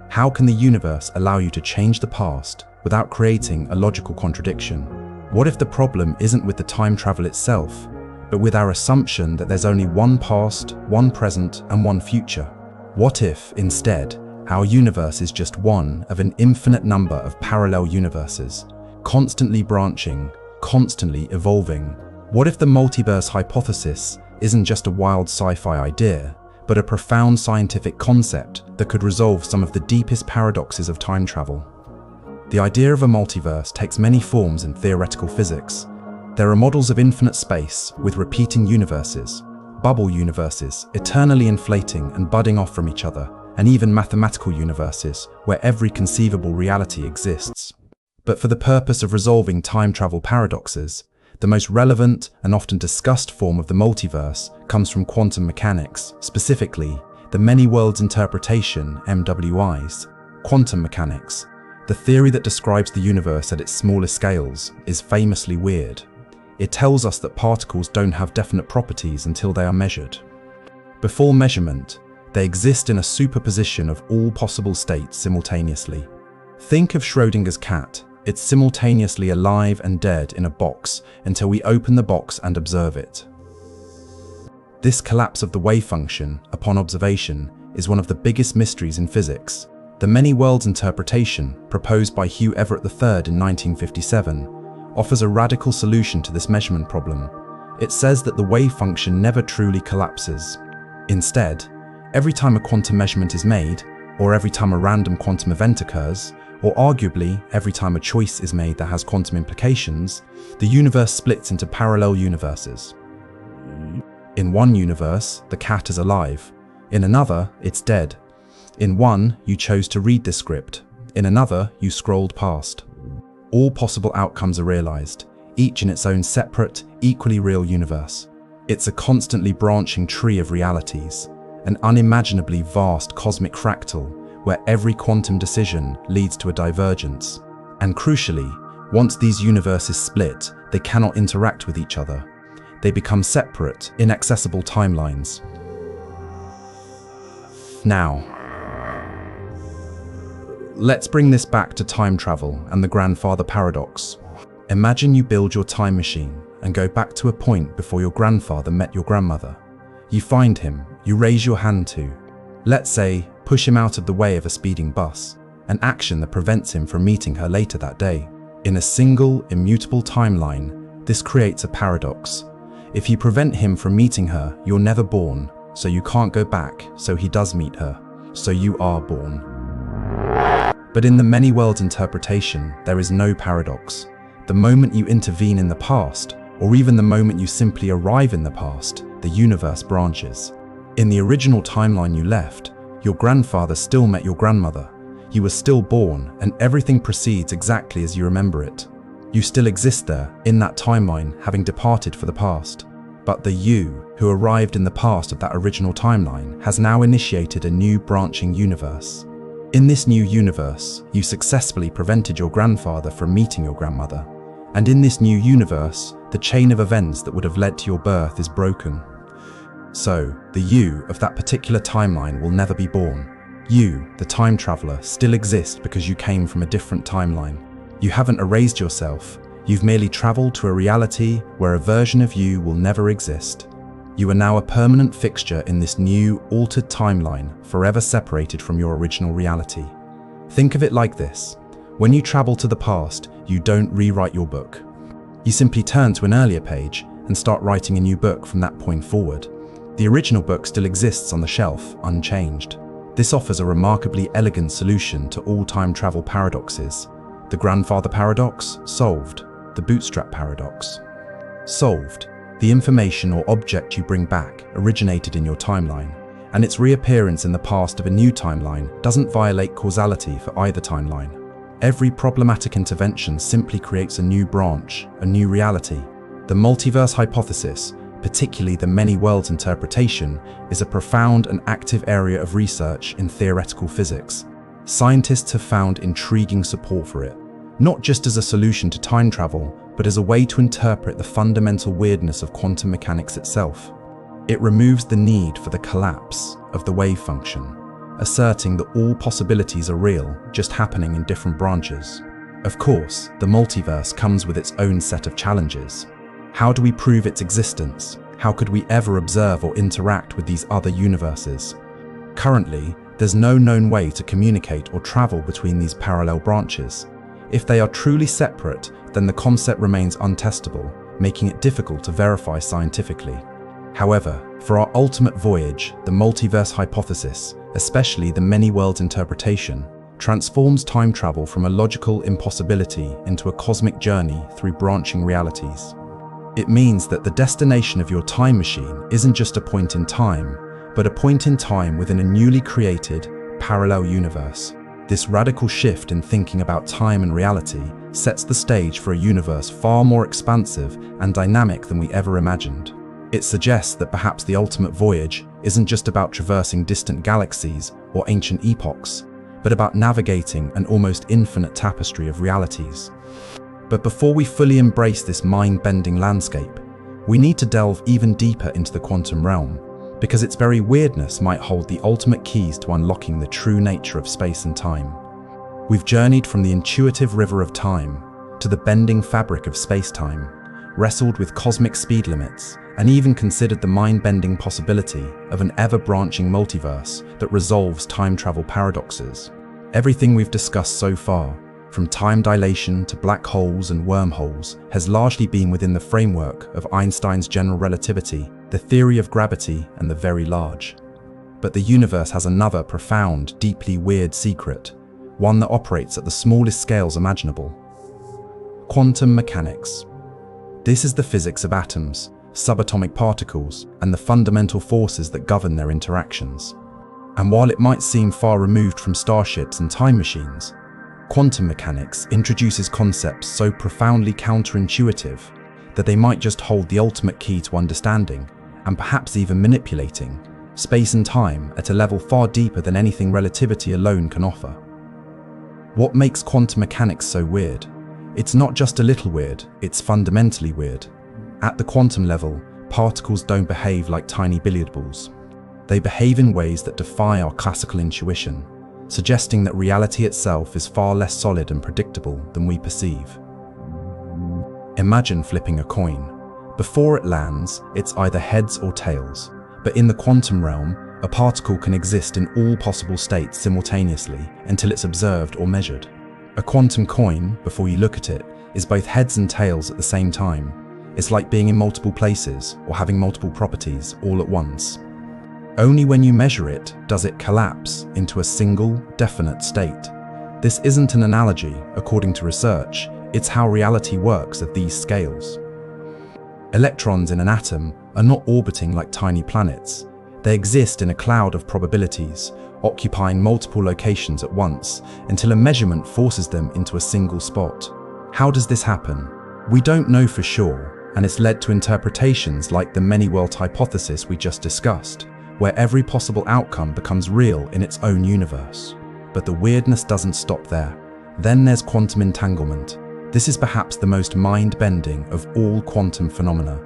How can the universe allow you to change the past without creating a logical contradiction? What if the problem isn't with the time travel itself, but with our assumption that there's only one past, one present, and one future? What if, instead, our universe is just one of an infinite number of parallel universes, constantly branching, constantly evolving? What if the multiverse hypothesis isn't just a wild sci-fi idea, but a profound scientific concept that could resolve some of the deepest paradoxes of time travel? The idea of a multiverse takes many forms in theoretical physics. There are models of infinite space with repeating universes, bubble universes eternally inflating and budding off from each other, and even mathematical universes where every conceivable reality exists. But for the purpose of resolving time travel paradoxes, the most relevant and often discussed form of the multiverse comes from quantum mechanics, specifically the many worlds interpretation (MWIs). Quantum mechanics, the theory that describes the universe at its smallest scales, is famously weird. It tells us that particles don't have definite properties until they are measured. Before measurement, they exist in a superposition of all possible states simultaneously. Think of Schrödinger's cat. It's simultaneously alive and dead in a box until we open the box and observe it. This collapse of the wave function upon observation is one of the biggest mysteries in physics. The many worlds interpretation, proposed by Hugh Everett III in 1957, offers a radical solution to this measurement problem. It says that the wave function never truly collapses. Instead, every time a quantum measurement is made, or every time a random quantum event occurs, or arguably every time a choice is made that has quantum implications, the universe splits into parallel universes. In one universe, the cat is alive. In another, it's dead. In one, you chose to read this script. In another, you scrolled past. All possible outcomes are realized, each in its own separate, equally real universe. It's a constantly branching tree of realities, an unimaginably vast cosmic fractal where every quantum decision leads to a divergence. And crucially, once these universes split, they cannot interact with each other. They become separate, inaccessible timelines. Now, let's bring this back to time travel and the grandfather paradox. Imagine you build your time machine and go back to a point before your grandfather met your grandmother. You find him, you raise your hand to, let's say, push him out of the way of a speeding bus, an action that prevents him from meeting her later that day. In a single, immutable timeline, this creates a paradox. If you prevent him from meeting her, you're never born, so you can't go back, so he does meet her, so you are born. But in the many worlds interpretation, there is no paradox. The moment you intervene in the past, or even the moment you simply arrive in the past, the universe branches. In the original timeline you left, your grandfather still met your grandmother. You were still born, and everything proceeds exactly as you remember it. You still exist there, in that timeline, having departed for the past. But the you, who arrived in the past of that original timeline, has now initiated a new branching universe. In this new universe, you successfully prevented your grandfather from meeting your grandmother. And in this new universe, the chain of events that would have led to your birth is broken. So, the you of that particular timeline will never be born. You, the time traveler, still exists because you came from a different timeline. You haven't erased yourself, you've merely traveled to a reality where a version of you will never exist. You are now a permanent fixture in this new, altered timeline, forever separated from your original reality. Think of it like this. When you travel to the past, you don't rewrite your book. You simply turn to an earlier page and start writing a new book from that point forward. The original book still exists on the shelf, unchanged. This offers a remarkably elegant solution to all time travel paradoxes. The grandfather paradox, solved. The bootstrap paradox, solved. The information or object you bring back originated in your timeline, and its reappearance in the past of a new timeline doesn't violate causality for either timeline. Every problematic intervention simply creates a new branch, a new reality. The multiverse hypothesis, particularly the many worlds interpretation, is a profound and active area of research in theoretical physics. Scientists have found intriguing support for it, not just as a solution to time travel, but as a way to interpret the fundamental weirdness of quantum mechanics itself. It removes the need for the collapse of the wave function, asserting that all possibilities are real, just happening in different branches. Of course, the multiverse comes with its own set of challenges. How do we prove its existence? How could we ever observe or interact with these other universes? Currently, there's no known way to communicate or travel between these parallel branches. If they are truly separate, then the concept remains untestable, making it difficult to verify scientifically. However, for our ultimate voyage, the multiverse hypothesis, especially the many worlds interpretation, transforms time travel from a logical impossibility into a cosmic journey through branching realities. It means that the destination of your time machine isn't just a point in time, but a point in time within a newly created, parallel universe. This radical shift in thinking about time and reality sets the stage for a universe far more expansive and dynamic than we ever imagined. It suggests that perhaps the ultimate voyage isn't just about traversing distant galaxies or ancient epochs, but about navigating an almost infinite tapestry of realities. But before we fully embrace this mind-bending landscape, we need to delve even deeper into the quantum realm, because its very weirdness might hold the ultimate keys to unlocking the true nature of space and time. We've journeyed from the intuitive river of time to the bending fabric of space-time, wrestled with cosmic speed limits, and even considered the mind-bending possibility of an ever-branching multiverse that resolves time travel paradoxes. Everything we've discussed so far, from time dilation to black holes and wormholes, has largely been within the framework of Einstein's general relativity, the theory of gravity, and the very large. But the universe has another profound, deeply weird secret, one that operates at the smallest scales imaginable. Quantum mechanics. This is the physics of atoms, subatomic particles, and the fundamental forces that govern their interactions. And while it might seem far removed from starships and time machines, quantum mechanics introduces concepts so profoundly counterintuitive that they might just hold the ultimate key to understanding, and perhaps even manipulating, space and time at a level far deeper than anything relativity alone can offer. What makes quantum mechanics so weird? It's not just a little weird, it's fundamentally weird. At the quantum level, particles don't behave like tiny billiard balls. They behave in ways that defy our classical intuition, suggesting that reality itself is far less solid and predictable than we perceive. Imagine flipping a coin. Before it lands, it's either heads or tails, but in the quantum realm, a particle can exist in all possible states simultaneously until it's observed or measured. A quantum coin, before you look at it, is both heads and tails at the same time. It's like being in multiple places or having multiple properties all at once. Only when you measure it does it collapse into a single, definite state. This isn't an analogy, according to research, it's how reality works at these scales. Electrons in an atom are not orbiting like tiny planets. They exist in a cloud of probabilities, occupying multiple locations at once until a measurement forces them into a single spot. How does this happen? We don't know for sure, and it's led to interpretations like the many-world hypothesis we just discussed, where every possible outcome becomes real in its own universe. But the weirdness doesn't stop there. Then there's quantum entanglement. This is perhaps the most mind-bending of all quantum phenomena,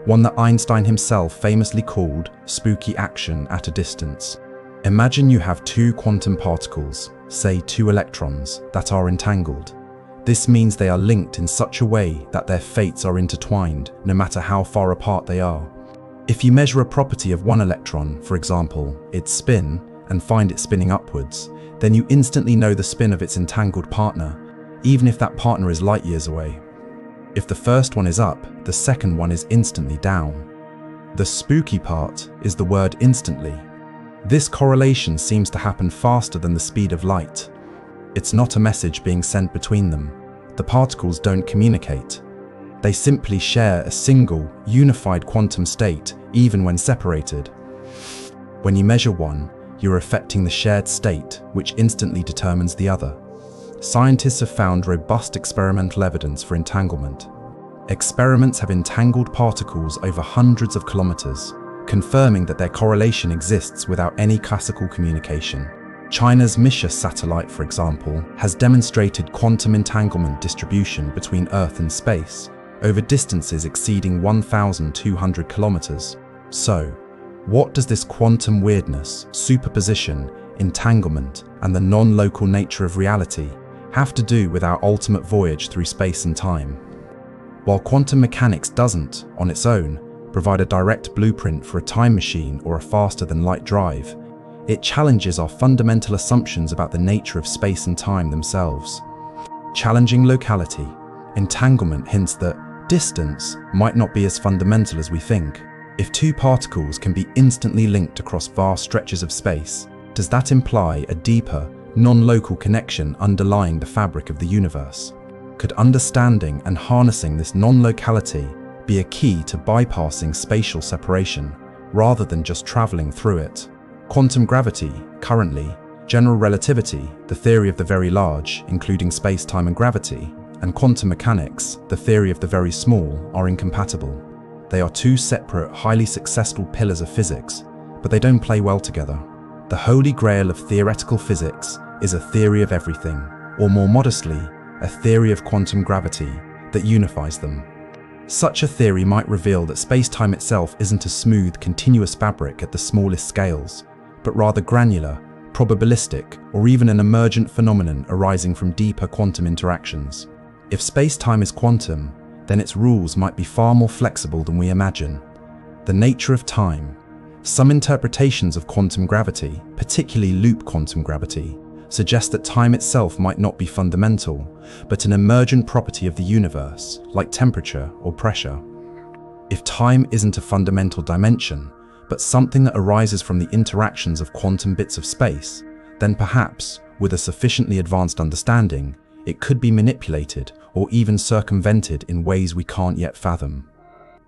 one that Einstein himself famously called spooky action at a distance. Imagine you have two quantum particles, say two electrons, that are entangled. This means they are linked in such a way that their fates are intertwined, no matter how far apart they are. If you measure a property of one electron, for example, its spin, and find it spinning upwards, then you instantly know the spin of its entangled partner, even if that partner is light years away. If the first one is up, the second one is instantly down. The spooky part is the word instantly. This correlation seems to happen faster than the speed of light. It's not a message being sent between them. The particles don't communicate. They simply share a single, unified quantum state, even when separated. When you measure one, you're affecting the shared state, which instantly determines the other. Scientists have found robust experimental evidence for entanglement. Experiments have entangled particles over hundreds of kilometers, confirming that their correlation exists without any classical communication. China's Misha satellite, for example, has demonstrated quantum entanglement distribution between Earth and space over distances exceeding 1,200 kilometers. So, what does this quantum weirdness, superposition, entanglement, and the non-local nature of reality have to do with our ultimate voyage through space and time? While quantum mechanics doesn't, on its own, provide a direct blueprint for a time machine or a faster-than-light drive, it challenges our fundamental assumptions about the nature of space and time themselves. Challenging locality, entanglement hints that distance might not be as fundamental as we think. If two particles can be instantly linked across vast stretches of space, does that imply a deeper, non-local connection underlying the fabric of the universe? Could understanding and harnessing this non-locality be a key to bypassing spatial separation, rather than just traveling through it? Quantum gravity, currently, general relativity, the theory of the very large, including space-time and gravity, and quantum mechanics, the theory of the very small, are incompatible. They are two separate, highly successful pillars of physics, but they don't play well together. The holy grail of theoretical physics is a theory of everything, or more modestly, a theory of quantum gravity that unifies them. Such a theory might reveal that space-time itself isn't a smooth, continuous fabric at the smallest scales, but rather granular, probabilistic, or even an emergent phenomenon arising from deeper quantum interactions. If space-time is quantum, then its rules might be far more flexible than we imagine. The nature of time. Some interpretations of quantum gravity, particularly loop quantum gravity, suggest that time itself might not be fundamental, but an emergent property of the universe, like temperature or pressure. If time isn't a fundamental dimension, but something that arises from the interactions of quantum bits of space, then perhaps, with a sufficiently advanced understanding, it could be manipulated or even circumvented in ways we can't yet fathom.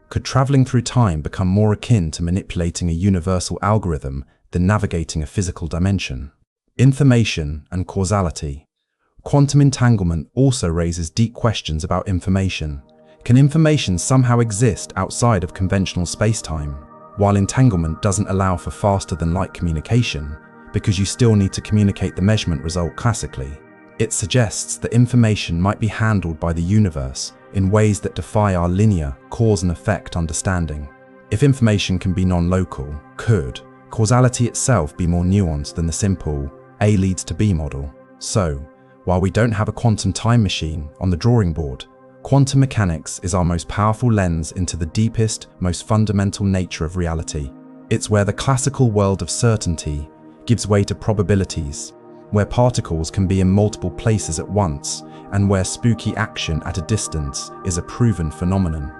Could traveling through time become more akin to manipulating a universal algorithm than navigating a physical dimension? Information and causality. Quantum entanglement also raises deep questions about information. Can information somehow exist outside of conventional spacetime? While entanglement doesn't allow for faster-than-light communication, because you still need to communicate the measurement result classically, it suggests that information might be handled by the universe in ways that defy our linear cause and effect understanding. If information can be non-local, could causality itself be more nuanced than the simple A leads to B model? So, while we don't have a quantum time machine on the drawing board, quantum mechanics is our most powerful lens into the deepest, most fundamental nature of reality. It's where the classical world of certainty gives way to probabilities, where particles can be in multiple places at once, and where spooky action at a distance is a proven phenomenon.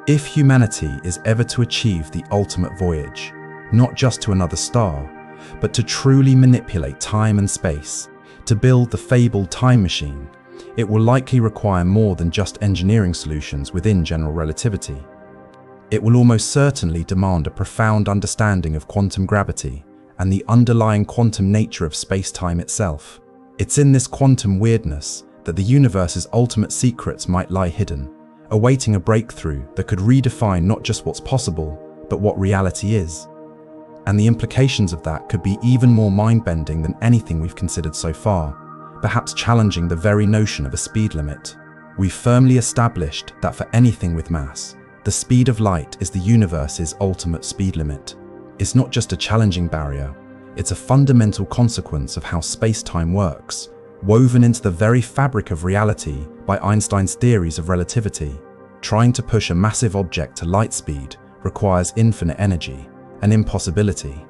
If humanity is ever to achieve the ultimate voyage, not just to another star, but to truly manipulate time and space, to build the fabled time machine, it will likely require more than just engineering solutions within general relativity. It will almost certainly demand a profound understanding of quantum gravity and the underlying quantum nature of space-time itself. It's in this quantum weirdness that the universe's ultimate secrets might lie hidden, awaiting a breakthrough that could redefine not just what's possible, but what reality is. And the implications of that could be even more mind-bending than anything we've considered so far, perhaps challenging the very notion of a speed limit. We've firmly established that for anything with mass, the speed of light is the universe's ultimate speed limit. It's not just a challenging barrier, it's a fundamental consequence of how space-time works, woven into the very fabric of reality by Einstein's theories of relativity. Trying to push a massive object to light speed requires infinite energy, an impossibility.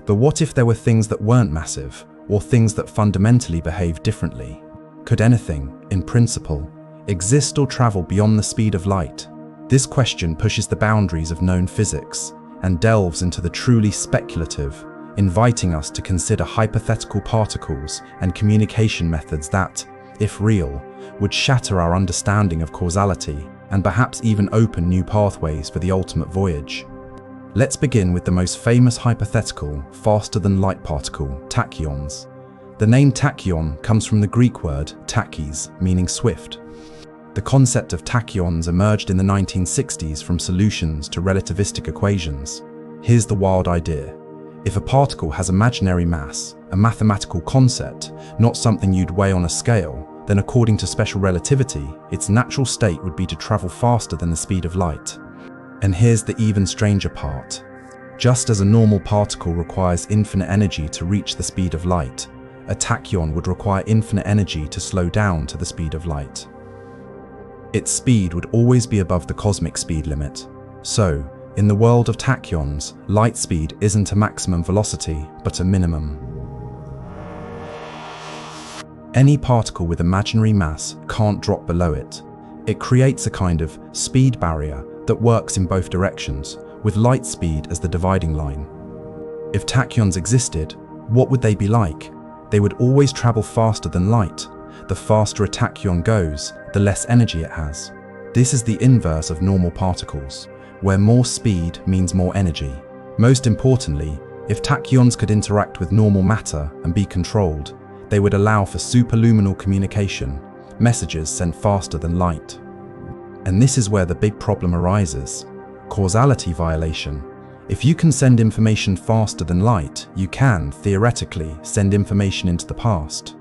But what if there were things that weren't massive, or things that fundamentally behave differently? Could anything, in principle, exist or travel beyond the speed of light? This question pushes the boundaries of known physics and delves into the truly speculative, inviting us to consider hypothetical particles and communication methods that, if real, would shatter our understanding of causality and perhaps even open new pathways for the ultimate voyage. Let's begin with the most famous hypothetical, faster-than-light particle, tachyons. The name tachyon comes from the Greek word tachys, meaning swift. The concept of tachyons emerged in the 1960s from solutions to relativistic equations. Here's the wild idea. If a particle has imaginary mass, a mathematical concept, not something you'd weigh on a scale, then according to special relativity, its natural state would be to travel faster than the speed of light. And here's the even stranger part. Just as a normal particle requires infinite energy to reach the speed of light, a tachyon would require infinite energy to slow down to the speed of light. Its speed would always be above the cosmic speed limit. So, in the world of tachyons, light speed isn't a maximum velocity, but a minimum. Any particle with imaginary mass can't drop below it. It creates a kind of speed barrier that works in both directions, with light speed as the dividing line. If tachyons existed, what would they be like? They would always travel faster than light. The faster a tachyon goes, the less energy it has. This is the inverse of normal particles, where more speed means more energy. Most importantly, if tachyons could interact with normal matter and be controlled, they would allow for superluminal communication, messages sent faster than light. And this is where the big problem arises: causality violation. If you can send information faster than light, you can, theoretically, send information into the past.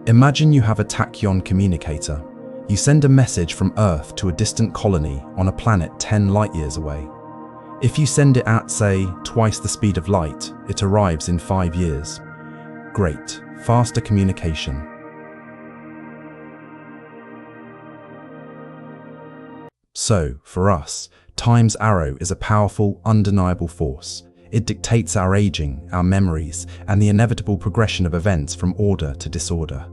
Imagine you have a tachyon communicator. You send a message from Earth to a distant colony on a planet 10 light-years away. If you send it at, say, twice the speed of light, it arrives in 5 years. Great, faster communication. So, for us, time's arrow is a powerful, undeniable force. It dictates our aging, our memories, and the inevitable progression of events from order to disorder.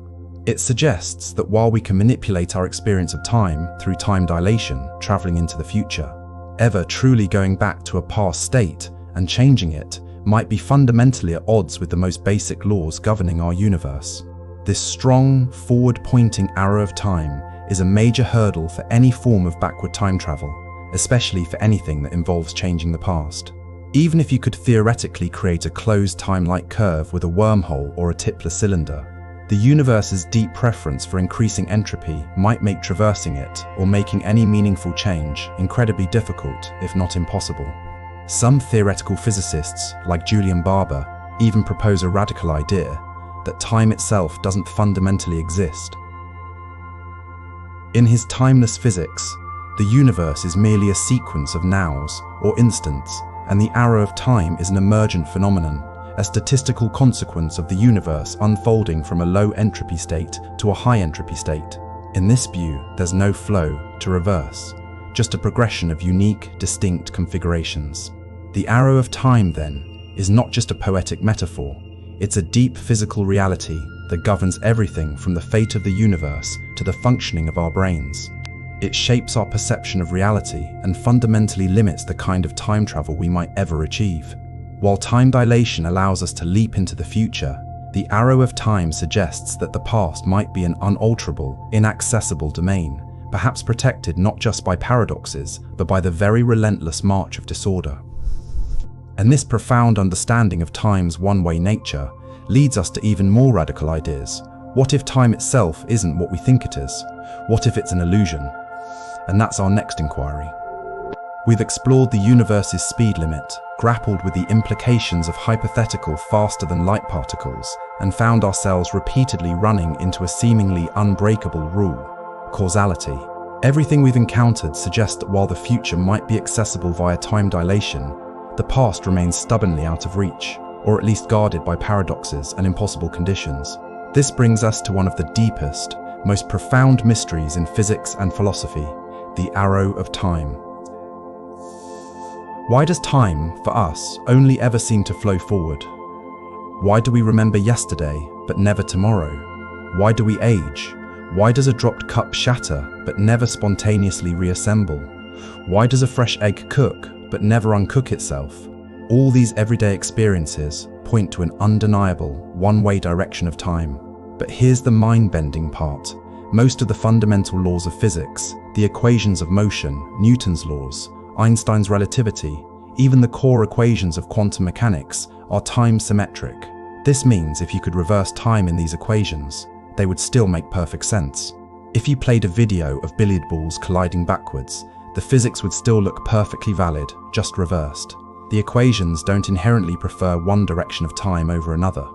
It suggests that while we can manipulate our experience of time through time dilation, traveling into the future, ever truly going back to a past state and changing it might be fundamentally at odds with the most basic laws governing our universe. This strong, forward-pointing arrow of time is a major hurdle for any form of backward time travel, especially for anything that involves changing the past. Even if you could theoretically create a closed time-like curve with a wormhole or a tippler cylinder, the universe's deep preference for increasing entropy might make traversing it or making any meaningful change incredibly difficult, if not impossible. Some theoretical physicists, like Julian Barber, even propose a radical idea that time itself doesn't fundamentally exist. In his timeless physics, the universe is merely a sequence of nows, or instants, and the arrow of time is an emergent phenomenon, a statistical consequence of the universe unfolding from a low entropy state to a high entropy state. In this view, there's no flow to reverse, just a progression of unique, distinct configurations. The arrow of time, then, is not just a poetic metaphor, it's a deep physical reality that governs everything from the fate of the universe to the functioning of our brains. It shapes our perception of reality and fundamentally limits the kind of time travel we might ever achieve. While time dilation allows us to leap into the future, the arrow of time suggests that the past might be an unalterable, inaccessible domain, perhaps protected not just by paradoxes, but by the very relentless march of disorder. And this profound understanding of time's one-way nature leads us to even more radical ideas. What if time itself isn't what we think it is? What if it's an illusion? And that's our next inquiry. We've explored the universe's speed limit, grappled with the implications of hypothetical faster-than-light particles, and found ourselves repeatedly running into a seemingly unbreakable rule: causality. Everything we've encountered suggests that while the future might be accessible via time dilation, the past remains stubbornly out of reach, or at least guarded by paradoxes and impossible conditions. This brings us to one of the deepest, most profound mysteries in physics and philosophy: the arrow of time. Why does time, for us, only ever seem to flow forward? Why do we remember yesterday, but never tomorrow? Why do we age? Why does a dropped cup shatter, but never spontaneously reassemble? Why does a fresh egg cook, but never uncook itself? All these everyday experiences point to an undeniable, one-way direction of time. But here's the mind-bending part. Most of the fundamental laws of physics, the equations of motion, Newton's laws, Einstein's relativity, even the core equations of quantum mechanics, are time-symmetric. This means if you could reverse time in these equations, they would still make perfect sense. If you played a video of billiard balls colliding backwards, the physics would still look perfectly valid, just reversed. The equations don't inherently prefer one direction of time over another.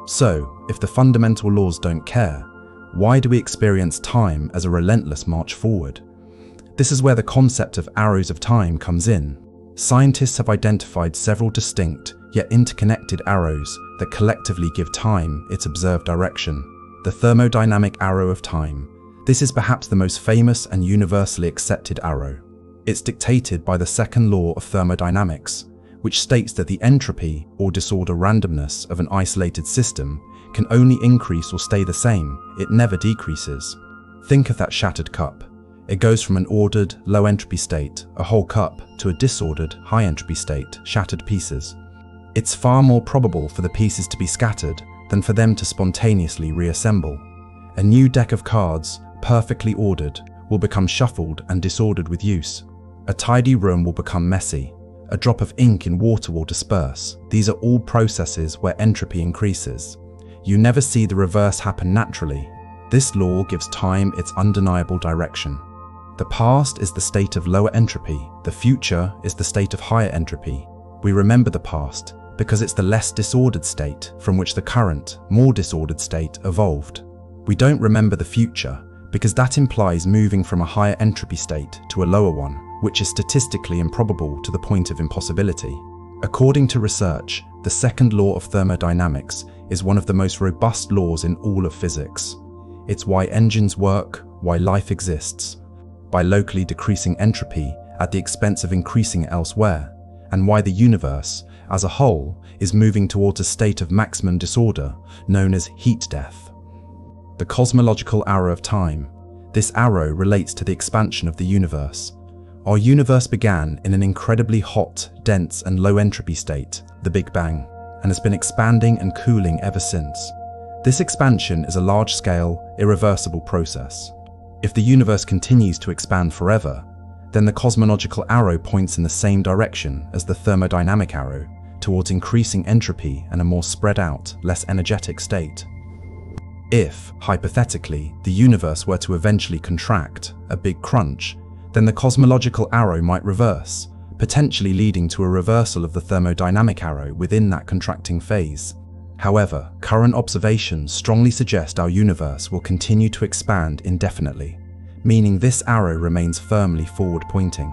So, if the fundamental laws don't care, why do we experience time as a relentless march forward? This is where the concept of arrows of time comes in. Scientists have identified several distinct, yet interconnected arrows that collectively give time its observed direction. The thermodynamic arrow of time. This is perhaps the most famous and universally accepted arrow. It's dictated by the second law of thermodynamics, which states that the entropy or disorder randomness of an isolated system can only increase or stay the same, it never decreases. Think of that shattered cup. It goes from an ordered, low-entropy state, a whole cup, to a disordered, high-entropy state, shattered pieces. It's far more probable for the pieces to be scattered than for them to spontaneously reassemble. A new deck of cards, perfectly ordered, will become shuffled and disordered with use. A tidy room will become messy. A drop of ink in water will disperse. These are all processes where entropy increases. You never see the reverse happen naturally. This law gives time its undeniable direction. The past is the state of lower entropy. The future is the state of higher entropy. We remember the past because it's the less disordered state from which the current, more disordered state evolved. We don't remember the future because that implies moving from a higher entropy state to a lower one, which is statistically improbable to the point of impossibility. According to research, the second law of thermodynamics is one of the most robust laws in all of physics. It's why engines work, why life exists, by locally decreasing entropy at the expense of increasing it elsewhere, and why the universe, as a whole, is moving towards a state of maximum disorder known as heat death. The cosmological arrow of time. This arrow relates to the expansion of the universe. Our universe began in an incredibly hot, dense, and low-entropy state, the Big Bang, and has been expanding and cooling ever since. This expansion is a large-scale, irreversible process. If the universe continues to expand forever, then the cosmological arrow points in the same direction as the thermodynamic arrow, towards increasing entropy and a more spread out, less energetic state. If, hypothetically, the universe were to eventually contract, a big crunch, then the cosmological arrow might reverse, potentially leading to a reversal of the thermodynamic arrow within that contracting phase. However, current observations strongly suggest our universe will continue to expand indefinitely, meaning this arrow remains firmly forward-pointing.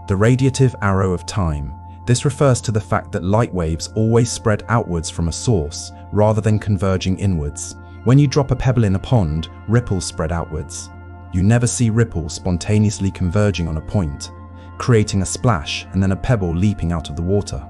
The radiative arrow of time. This refers to the fact that light waves always spread outwards from a source, rather than converging inwards. When you drop a pebble in a pond, ripples spread outwards. You never see ripples spontaneously converging on a point, creating a splash and then a pebble leaping out of the water.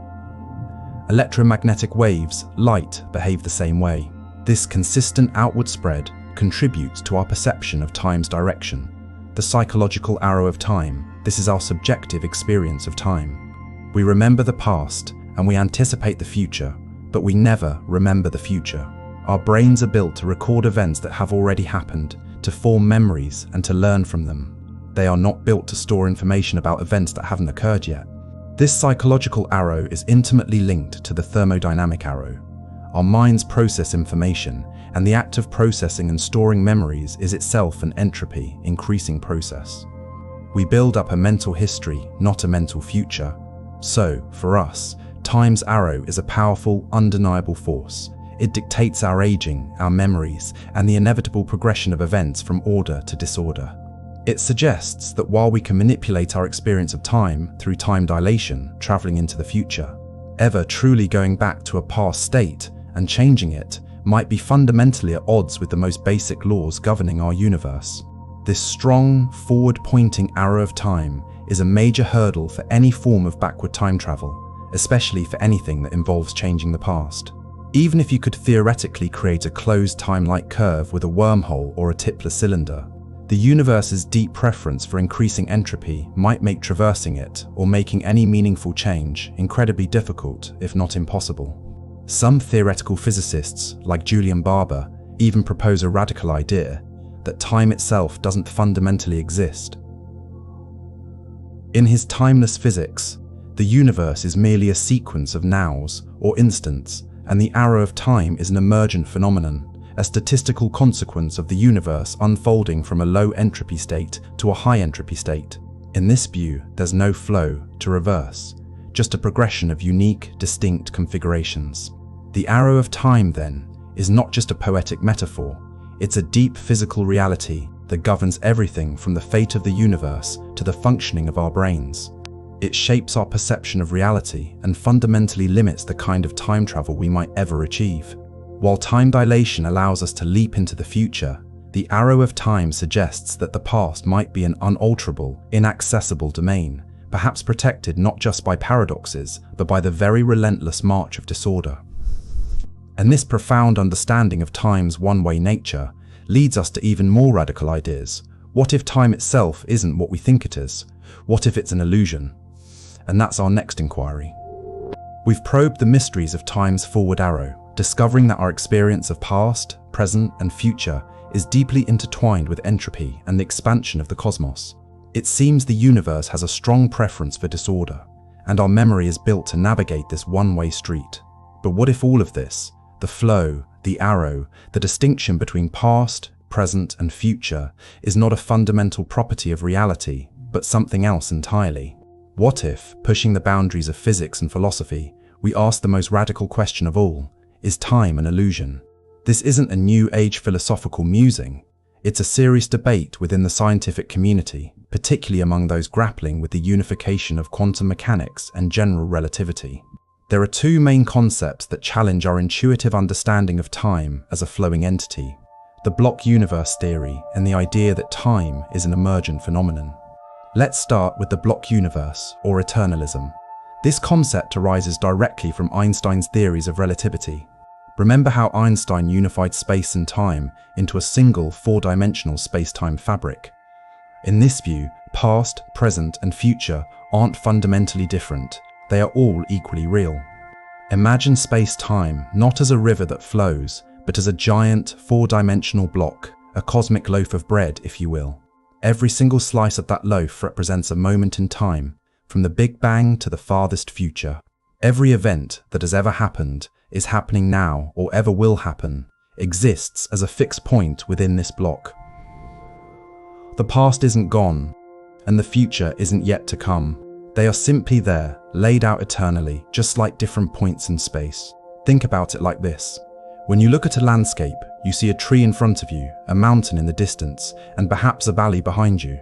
Electromagnetic waves, light, behave the same way. This consistent outward spread contributes to our perception of time's direction. The psychological arrow of time. This is our subjective experience of time. We remember the past and we anticipate the future, but we never remember the future. Our brains are built to record events that have already happened, to form memories and to learn from them. They are not built to store information about events that haven't occurred yet. This psychological arrow is intimately linked to the thermodynamic arrow. Our minds process information, and the act of processing and storing memories is itself an entropy increasing process. We build up a mental history, not a mental future. So, for us, time's arrow is a powerful, undeniable force. It dictates our aging, our memories, and the inevitable progression of events from order to disorder. It suggests that while we can manipulate our experience of time through time dilation, traveling into the future, ever truly going back to a past state and changing it might be fundamentally at odds with the most basic laws governing our universe. This strong, forward-pointing arrow of time is a major hurdle for any form of backward time travel, especially for anything that involves changing the past. Even if you could theoretically create a closed time-like curve with a wormhole or a tippler cylinder, the universe's deep preference for increasing entropy might make traversing it or making any meaningful change incredibly difficult, if not impossible. Some theoretical physicists, like Julian Barber, even propose a radical idea that time itself doesn't fundamentally exist. In his timeless physics, the universe is merely a sequence of nows or instants, and the arrow of time is an emergent phenomenon, a statistical consequence of the universe unfolding from a low entropy state to a high entropy state. In this view, there's no flow to reverse, just a progression of unique, distinct configurations. The arrow of time, then, is not just a poetic metaphor, it's a deep physical reality that governs everything from the fate of the universe to the functioning of our brains. It shapes our perception of reality and fundamentally limits the kind of time travel we might ever achieve. While time dilation allows us to leap into the future, the arrow of time suggests that the past might be an unalterable, inaccessible domain, perhaps protected not just by paradoxes, but by the very relentless march of disorder. And this profound understanding of time's one-way nature leads us to even more radical ideas. What if time itself isn't what we think it is? What if it's an illusion? And that's our next inquiry. We've probed the mysteries of time's forward arrow, discovering that our experience of past, present, and future is deeply intertwined with entropy and the expansion of the cosmos. It seems the universe has a strong preference for disorder, and our memory is built to navigate this one-way street. But what if all of this, the flow, the arrow, the distinction between past, present, and future, is not a fundamental property of reality, but something else entirely? What if, pushing the boundaries of physics and philosophy, we ask the most radical question of all: is time an illusion? This isn't a new age philosophical musing. It's a serious debate within the scientific community, particularly among those grappling with the unification of quantum mechanics and general relativity. There are two main concepts that challenge our intuitive understanding of time as a flowing entity: the block universe theory and the idea that time is an emergent phenomenon. Let's start with the block universe, or eternalism. This concept arises directly from Einstein's theories of relativity. Remember how Einstein unified space and time into a single four-dimensional space-time fabric? In this view, past, present, and future aren't fundamentally different. They are all equally real. Imagine space-time not as a river that flows, but as a giant, four-dimensional block, a cosmic loaf of bread, if you will. Every single slice of that loaf represents a moment in time, from the Big Bang to the farthest future. Every event that has ever happened, is happening now, or ever will happen, exists as a fixed point within this block. The past isn't gone, and the future isn't yet to come. They are simply there, laid out eternally, just like different points in space. Think about it like this. When you look at a landscape, you see a tree in front of you, a mountain in the distance, and perhaps a valley behind you.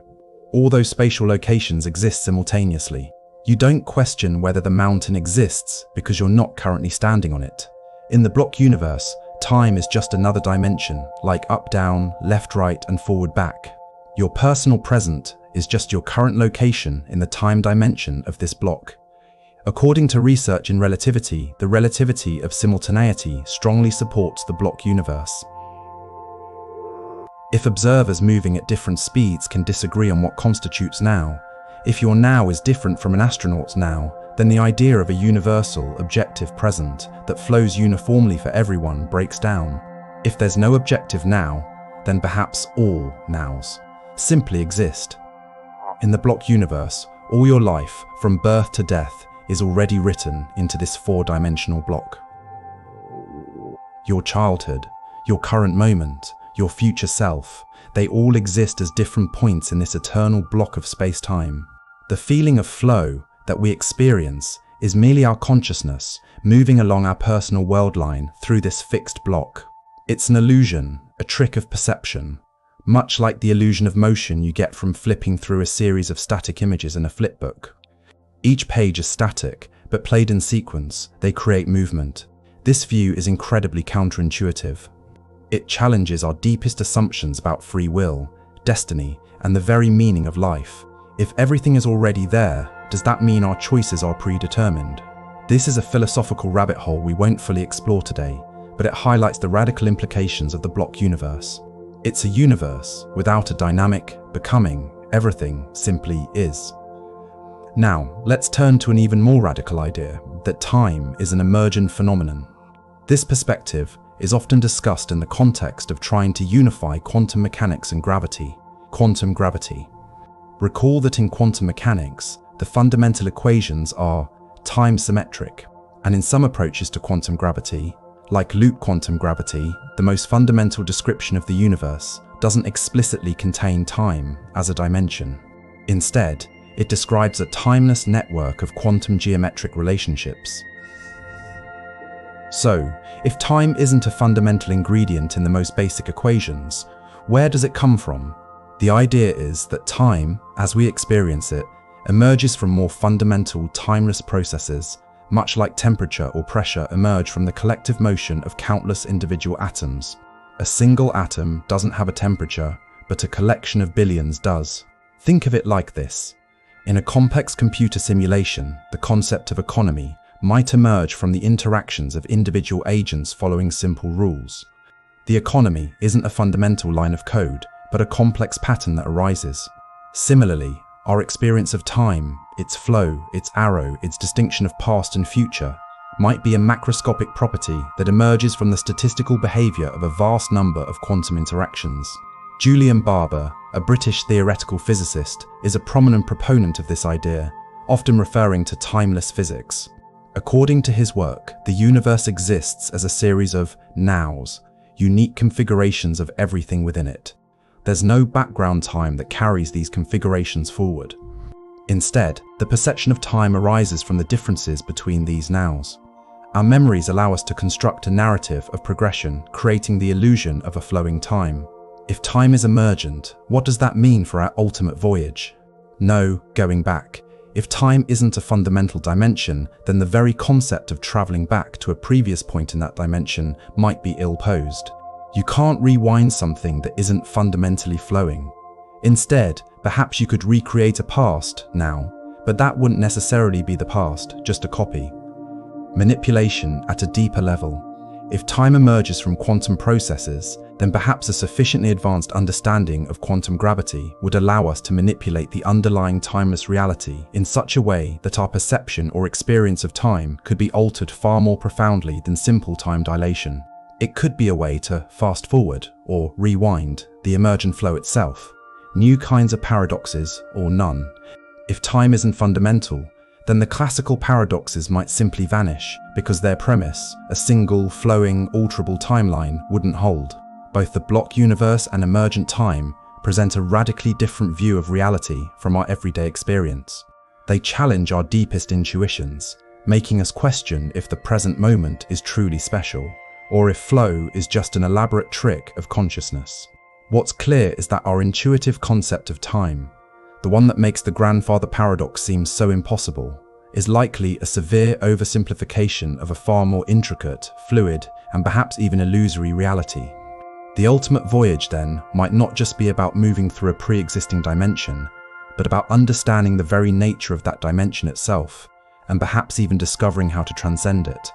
All those spatial locations exist simultaneously. You don't question whether the mountain exists because you're not currently standing on it. In the block universe, time is just another dimension, like up, down, left, right, and forward, back. Your personal present is just your current location in the time dimension of this block. According to research in relativity, the relativity of simultaneity strongly supports the block universe. If observers moving at different speeds can disagree on what constitutes now, if your now is different from an astronaut's now, then the idea of a universal, objective present that flows uniformly for everyone breaks down. If there's no objective now, then perhaps all nows simply exist. In the block universe, all your life, from birth to death, is already written into this four-dimensional block. Your childhood, your current moment, your future self, they all exist as different points in this eternal block of space-time. The feeling of flow that we experience is merely our consciousness moving along our personal world line through this fixed block. It's an illusion, a trick of perception, much like the illusion of motion you get from flipping through a series of static images in a flipbook. Each page is static, but played in sequence, they create movement. This view is incredibly counterintuitive. It challenges our deepest assumptions about free will, destiny, and the very meaning of life. If everything is already there, does that mean our choices are predetermined? This is a philosophical rabbit hole we won't fully explore today, but it highlights the radical implications of the block universe. It's a universe without a dynamic, becoming, everything simply is. Now, let's turn to an even more radical idea, that time is an emergent phenomenon. This perspective is often discussed in the context of trying to unify quantum mechanics and gravity, quantum gravity. Recall that in quantum mechanics, the fundamental equations are time-symmetric, and in some approaches to quantum gravity, like loop quantum gravity, the most fundamental description of the universe doesn't explicitly contain time as a dimension. Instead, it describes a timeless network of quantum geometric relationships. So, if time isn't a fundamental ingredient in the most basic equations, where does it come from? The idea is that time, as we experience it, emerges from more fundamental, timeless processes, much like temperature or pressure emerge from the collective motion of countless individual atoms. A single atom doesn't have a temperature, but a collection of billions does. Think of it like this. In a complex computer simulation, the concept of economy might emerge from the interactions of individual agents following simple rules. The economy isn't a fundamental line of code, but a complex pattern that arises. Similarly, our experience of time, its flow, its arrow, its distinction of past and future, might be a macroscopic property that emerges from the statistical behavior of a vast number of quantum interactions. Julian Barbour, a British theoretical physicist, is a prominent proponent of this idea, often referring to timeless physics. According to his work, the universe exists as a series of nows, unique configurations of everything within it. There's no background time that carries these configurations forward. Instead, the perception of time arises from the differences between these nows. Our memories allow us to construct a narrative of progression, creating the illusion of a flowing time. If time is emergent, what does that mean for our ultimate voyage? No going back. If time isn't a fundamental dimension, then the very concept of traveling back to a previous point in that dimension might be ill-posed. You can't rewind something that isn't fundamentally flowing. Instead, perhaps you could recreate a past now, but that wouldn't necessarily be the past, just a copy. Manipulation at a deeper level. If time emerges from quantum processes, then perhaps a sufficiently advanced understanding of quantum gravity would allow us to manipulate the underlying timeless reality in such a way that our perception or experience of time could be altered far more profoundly than simple time dilation. It could be a way to fast forward or rewind the emergent flow itself, new kinds of paradoxes or none. If time isn't fundamental, then the classical paradoxes might simply vanish because their premise, a single, flowing, alterable timeline, wouldn't hold. Both the block universe and emergent time present a radically different view of reality from our everyday experience. They challenge our deepest intuitions, making us question if the present moment is truly special, or if flow is just an elaborate trick of consciousness. What's clear is that our intuitive concept of time, the one that makes the grandfather paradox seem so impossible, is likely a severe oversimplification of a far more intricate, fluid, and perhaps even illusory reality. The ultimate voyage, then, might not just be about moving through a pre-existing dimension, but about understanding the very nature of that dimension itself, and perhaps even discovering how to transcend it.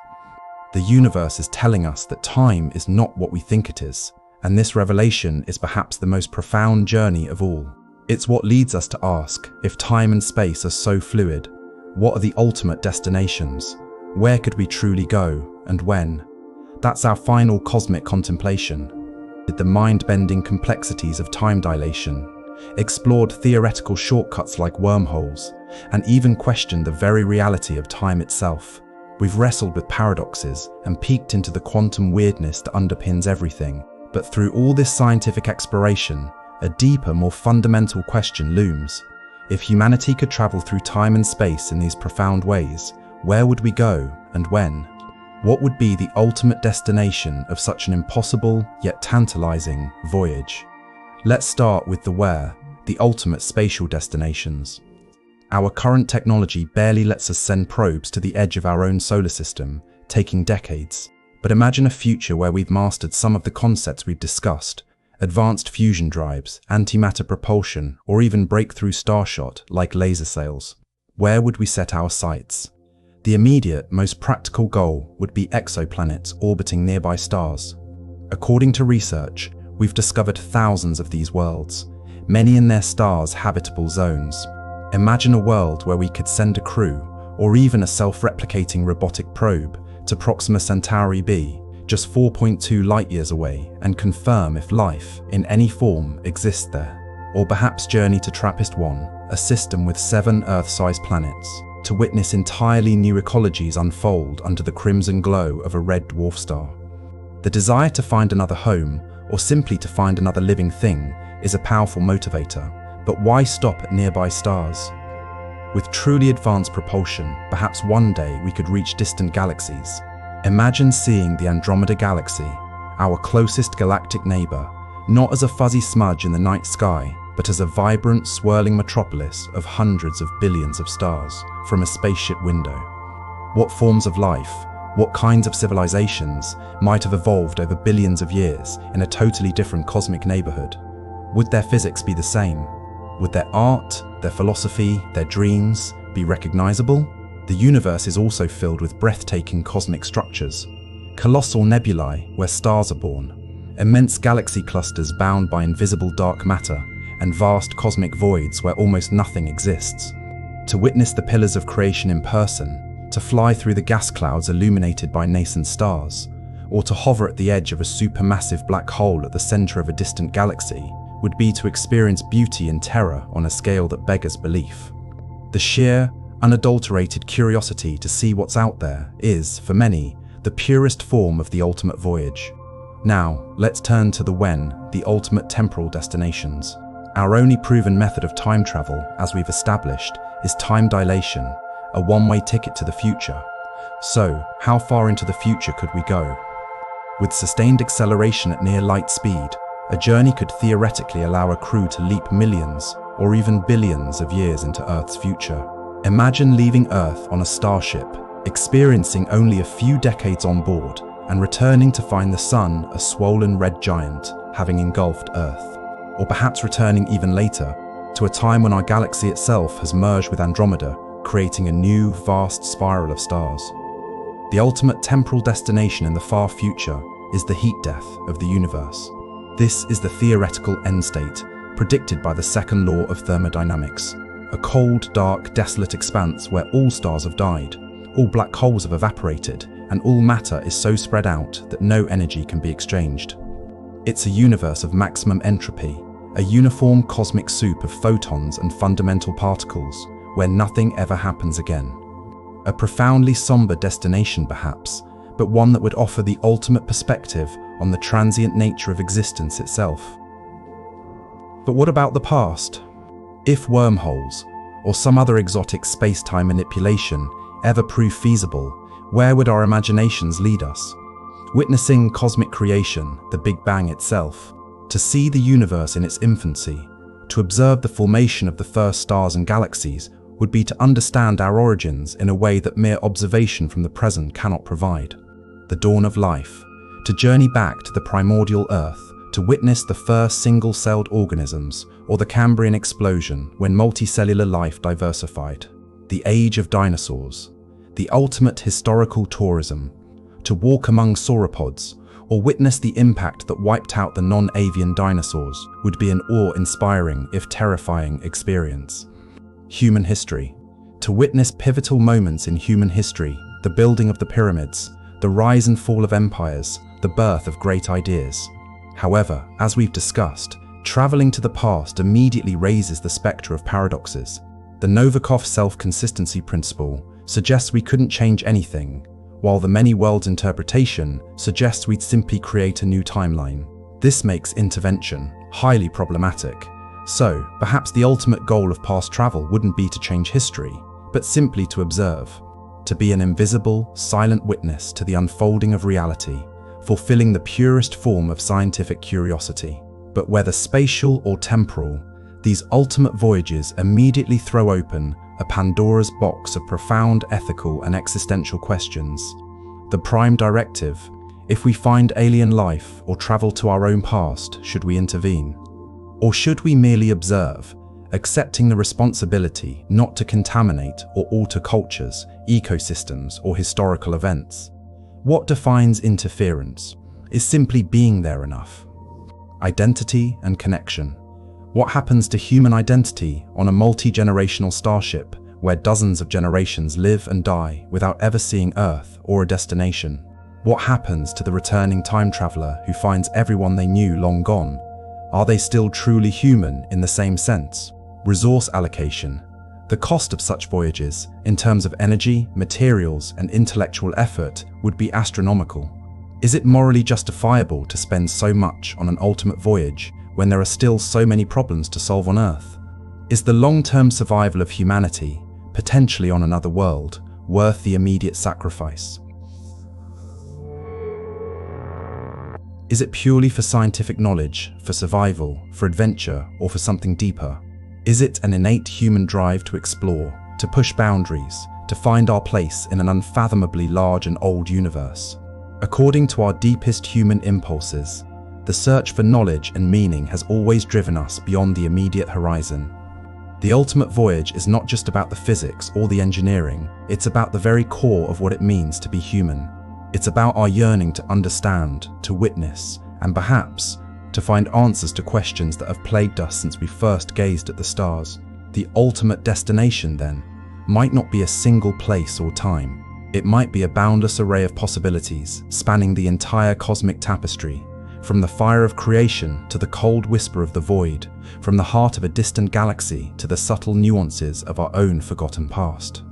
The universe is telling us that time is not what we think it is, and this revelation is perhaps the most profound journey of all. It's what leads us to ask, if time and space are so fluid, what are the ultimate destinations? Where could we truly go, and when? That's our final cosmic contemplation. The mind-bending complexities of time dilation, explored theoretical shortcuts like wormholes, and even questioned the very reality of time itself. We've wrestled with paradoxes and peeked into the quantum weirdness that underpins everything. But through all this scientific exploration, a deeper, more fundamental question looms. If humanity could travel through time and space in these profound ways, where would we go and when? What would be the ultimate destination of such an impossible yet tantalizing voyage? Let's start with the where, the ultimate spatial destinations. Our current technology barely lets us send probes to the edge of our own solar system, taking decades. But imagine a future where we've mastered some of the concepts we've discussed: advanced fusion drives, antimatter propulsion, or even breakthrough starshot like laser sails. Where would we set our sights? The immediate, most practical goal would be exoplanets orbiting nearby stars. According to research, we've discovered thousands of these worlds, many in their stars' habitable zones. Imagine a world where we could send a crew, or even a self-replicating robotic probe, to Proxima Centauri b, just 4.2 light-years away, and confirm if life, in any form, exists there. Or perhaps journey to TRAPPIST-1, a system with 7 Earth-sized planets, to witness entirely new ecologies unfold under the crimson glow of a red dwarf star. The desire to find another home, or simply to find another living thing, is a powerful motivator. But why stop at nearby stars? With truly advanced propulsion, perhaps one day we could reach distant galaxies. Imagine seeing the Andromeda Galaxy, our closest galactic neighbor, not as a fuzzy smudge in the night sky, but as a vibrant, swirling metropolis of hundreds of billions of stars from a spaceship window. What forms of life, what kinds of civilizations might have evolved over billions of years in a totally different cosmic neighborhood? Would their physics be the same? Would their art, their philosophy, their dreams be recognizable? The universe is also filled with breathtaking cosmic structures. Colossal nebulae where stars are born, immense galaxy clusters bound by invisible dark matter, and vast cosmic voids where almost nothing exists. To witness the pillars of creation in person, to fly through the gas clouds illuminated by nascent stars, or to hover at the edge of a supermassive black hole at the center of a distant galaxy, would be to experience beauty and terror on a scale that beggars belief. The sheer, unadulterated curiosity to see what's out there is, for many, the purest form of the ultimate voyage. Now, let's turn to the when, the ultimate temporal destinations. Our only proven method of time travel, as we've established, is time dilation, a one-way ticket to the future. So, how far into the future could we go? With sustained acceleration at near light speed, a journey could theoretically allow a crew to leap millions, or even billions of years into Earth's future. Imagine leaving Earth on a starship, experiencing only a few decades on board, and returning to find the Sun a swollen red giant, having engulfed Earth. Or perhaps returning even later, to a time when our galaxy itself has merged with Andromeda, creating a new, vast spiral of stars. The ultimate temporal destination in the far future is the heat death of the universe. This is the theoretical end state, predicted by the second law of thermodynamics. A cold, dark, desolate expanse where all stars have died, all black holes have evaporated, and all matter is so spread out that no energy can be exchanged. It's a universe of maximum entropy, a uniform cosmic soup of photons and fundamental particles, where nothing ever happens again. A profoundly somber destination perhaps, but one that would offer the ultimate perspective on the transient nature of existence itself. But what about the past? If wormholes, or some other exotic space-time manipulation, ever prove feasible, where would our imaginations lead us? Witnessing cosmic creation, the Big Bang itself, to see the universe in its infancy, to observe the formation of the first stars and galaxies, would be to understand our origins in a way that mere observation from the present cannot provide. The dawn of life, to journey back to the primordial Earth, to witness the first single-celled organisms, or the Cambrian explosion when multicellular life diversified. The age of dinosaurs, the ultimate historical tourism, to walk among sauropods, or witness the impact that wiped out the non-avian dinosaurs would be an awe-inspiring, if terrifying, experience. Human history, to witness pivotal moments in human history, the building of the pyramids, the rise and fall of empires, the birth of great ideas. However, as we've discussed, traveling to the past immediately raises the spectre of paradoxes. The Novikov self-consistency principle suggests we couldn't change anything, while the many worlds interpretation suggests we'd simply create a new timeline. This makes intervention, highly problematic. So, perhaps the ultimate goal of past travel wouldn't be to change history, but simply to observe, to be an invisible, silent witness to the unfolding of reality, fulfilling the purest form of scientific curiosity. But whether spatial or temporal, these ultimate voyages immediately throw open a Pandora's box of profound ethical and existential questions. The prime directive: if we find alien life or travel to our own past, should we intervene? Or should we merely observe, accepting the responsibility not to contaminate or alter cultures, ecosystems, or historical events? What defines interference? Is simply being there enough? Identity and connection. What happens to human identity on a multi-generational starship where dozens of generations live and die without ever seeing Earth or a destination? What happens to the returning time traveler who finds everyone they knew long gone? Are they still truly human in the same sense? Resource allocation. The cost of such voyages, in terms of energy, materials, and intellectual effort, would be astronomical. Is it morally justifiable to spend so much on an ultimate voyage when there are still so many problems to solve on Earth? Is the long-term survival of humanity, potentially on another world, worth the immediate sacrifice? Is it purely for scientific knowledge, for survival, for adventure, or for something deeper? Is it an innate human drive to explore, to push boundaries, to find our place in an unfathomably large and old universe? According to our deepest human impulses, the search for knowledge and meaning has always driven us beyond the immediate horizon. The ultimate voyage is not just about the physics or the engineering, it's about the very core of what it means to be human. It's about our yearning to understand, to witness, and perhaps to find answers to questions that have plagued us since we first gazed at the stars. The ultimate destination, then, might not be a single place or time. It might be a boundless array of possibilities, spanning the entire cosmic tapestry, from the fire of creation to the cold whisper of the void, from the heart of a distant galaxy to the subtle nuances of our own forgotten past.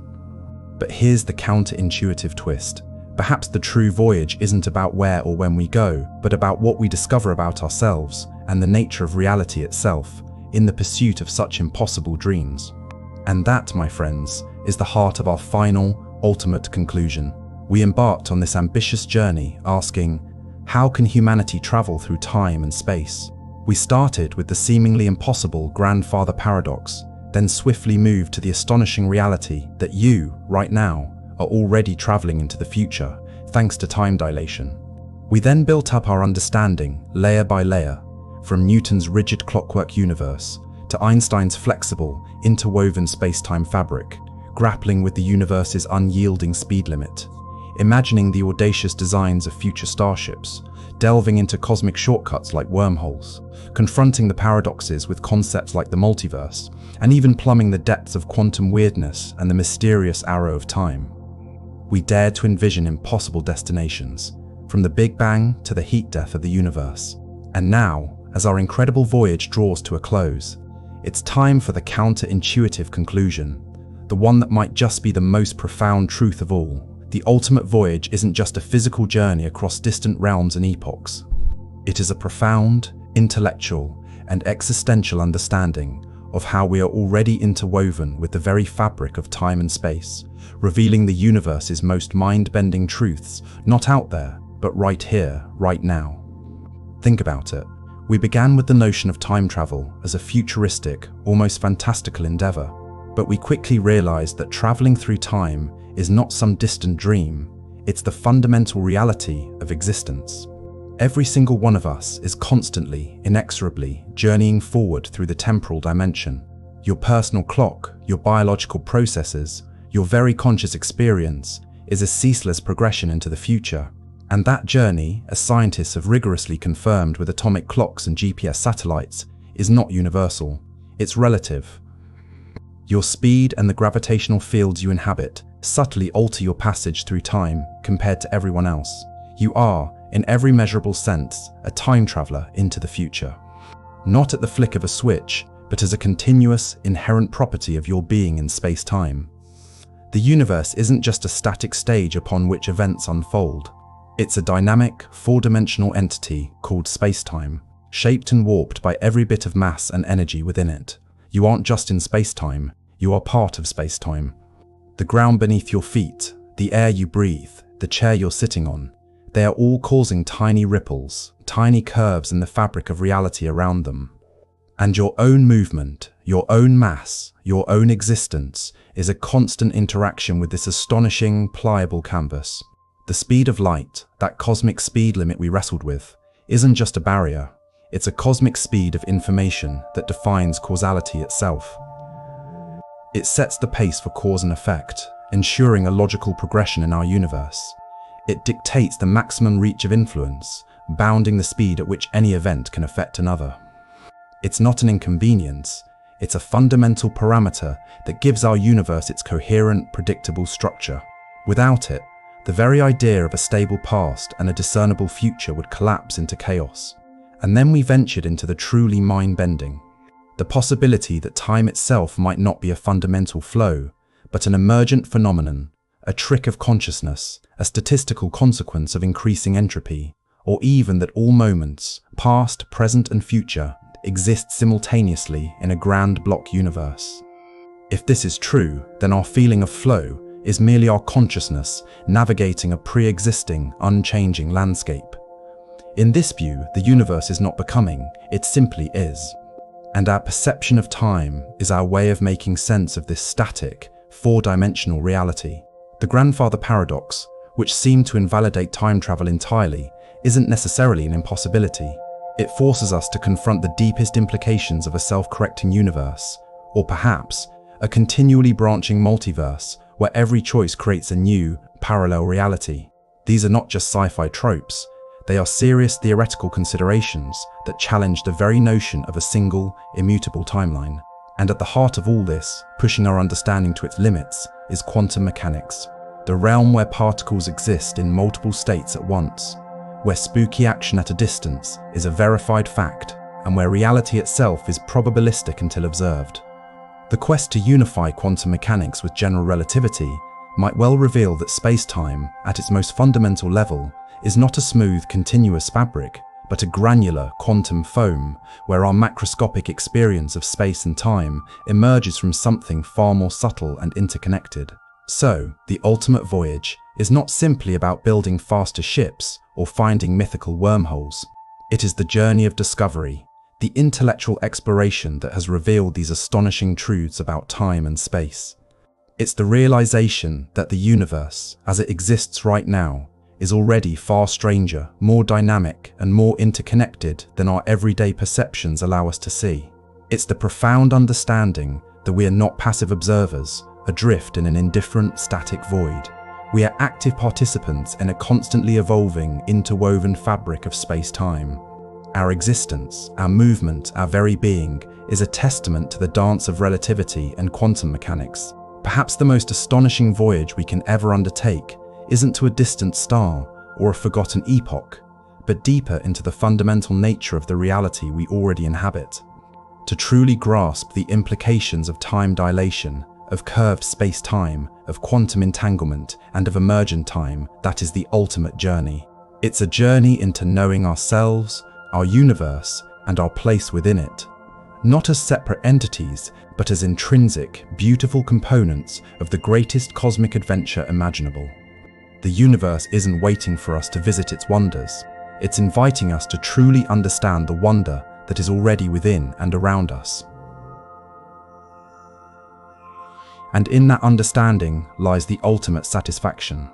But here's the counterintuitive twist. Perhaps the true voyage isn't about where or when we go, but about what we discover about ourselves and the nature of reality itself in the pursuit of such impossible dreams. And that, my friends, is the heart of our final, ultimate conclusion. We embarked on this ambitious journey asking, how can humanity travel through time and space? We started with the seemingly impossible grandfather paradox, then swiftly moved to the astonishing reality that you, right now, are already traveling into the future, thanks to time dilation. We then built up our understanding, layer by layer, from Newton's rigid clockwork universe to Einstein's flexible, interwoven space-time fabric, grappling with the universe's unyielding speed limit, imagining the audacious designs of future starships, delving into cosmic shortcuts like wormholes, confronting the paradoxes with concepts like the multiverse, and even plumbing the depths of quantum weirdness and the mysterious arrow of time. We dared to envision impossible destinations, from the Big Bang to the heat death of the universe. And now, as our incredible voyage draws to a close, it's time for the counterintuitive conclusion, the one that might just be the most profound truth of all. The ultimate voyage isn't just a physical journey across distant realms and epochs. It is a profound, intellectual, and existential understanding of how we are already interwoven with the very fabric of time and space, revealing the universe's most mind-bending truths, not out there, but right here, right now. Think about it. We began with the notion of time travel as a futuristic, almost fantastical endeavor, but we quickly realized that traveling through time is not some distant dream, it's the fundamental reality of existence. Every single one of us is constantly, inexorably journeying forward through the temporal dimension. Your personal clock, your biological processes, your very conscious experience is a ceaseless progression into the future. And that journey, as scientists have rigorously confirmed with atomic clocks and GPS satellites, is not universal. It's relative. Your speed and the gravitational fields you inhabit subtly alter your passage through time compared to everyone else. You are, in every measurable sense, a time traveler into the future. Not at the flick of a switch, but as a continuous, inherent property of your being in space-time. The universe isn't just a static stage upon which events unfold. It's a dynamic, four-dimensional entity called space-time, shaped and warped by every bit of mass and energy within it. You aren't just in space-time, you are part of space-time. The ground beneath your feet, the air you breathe, the chair you're sitting on, they are all causing tiny ripples, tiny curves in the fabric of reality around them. And your own movement, your own mass, your own existence is a constant interaction with this astonishing, pliable canvas. The speed of light, that cosmic speed limit we wrestled with, isn't just a barrier. It's a cosmic speed of information that defines causality itself. It sets the pace for cause and effect, ensuring a logical progression in our universe. It dictates the maximum reach of influence, bounding the speed at which any event can affect another. It's not an inconvenience, it's a fundamental parameter that gives our universe its coherent, predictable structure. Without it, the very idea of a stable past and a discernible future would collapse into chaos. And then we ventured into the truly mind-bending. The possibility that time itself might not be a fundamental flow, but an emergent phenomenon, a trick of consciousness, a statistical consequence of increasing entropy, or even that all moments, past, present and future, exist simultaneously in a grand block universe. If this is true, then our feeling of flow is merely our consciousness navigating a pre-existing, unchanging landscape. In this view, the universe is not becoming, it simply is. And our perception of time is our way of making sense of this static, four-dimensional reality. The grandfather paradox, which seemed to invalidate time travel entirely, isn't necessarily an impossibility. It forces us to confront the deepest implications of a self-correcting universe, or perhaps a continually branching multiverse where every choice creates a new, parallel reality. These are not just sci-fi tropes. They are serious theoretical considerations that challenge the very notion of a single, immutable timeline. And at the heart of all this, pushing our understanding to its limits, is quantum mechanics, the realm where particles exist in multiple states at once, where spooky action at a distance is a verified fact, and where reality itself is probabilistic until observed. The quest to unify quantum mechanics with general relativity might well reveal that space-time, at its most fundamental level, is not a smooth, continuous fabric, but a granular quantum foam where our macroscopic experience of space and time emerges from something far more subtle and interconnected. So, the ultimate voyage is not simply about building faster ships or finding mythical wormholes. It is the journey of discovery, the intellectual exploration that has revealed these astonishing truths about time and space. It's the realization that the universe, as it exists right now, is already far stranger, more dynamic, and more interconnected than our everyday perceptions allow us to see. It's the profound understanding that we are not passive observers, adrift in an indifferent, static void. We are active participants in a constantly evolving, interwoven fabric of space-time. Our existence, our movement, our very being is a testament to the dance of relativity and quantum mechanics. Perhaps the most astonishing voyage we can ever undertake isn't to a distant star or a forgotten epoch, but deeper into the fundamental nature of the reality we already inhabit. To truly grasp the implications of time dilation, of curved space-time, of quantum entanglement, and of emergent time, that is the ultimate journey. It's a journey into knowing ourselves, our universe, and our place within it, not as separate entities, but as intrinsic, beautiful components of the greatest cosmic adventure imaginable. The universe isn't waiting for us to visit its wonders. It's inviting us to truly understand the wonder that is already within and around us. And in that understanding lies the ultimate satisfaction.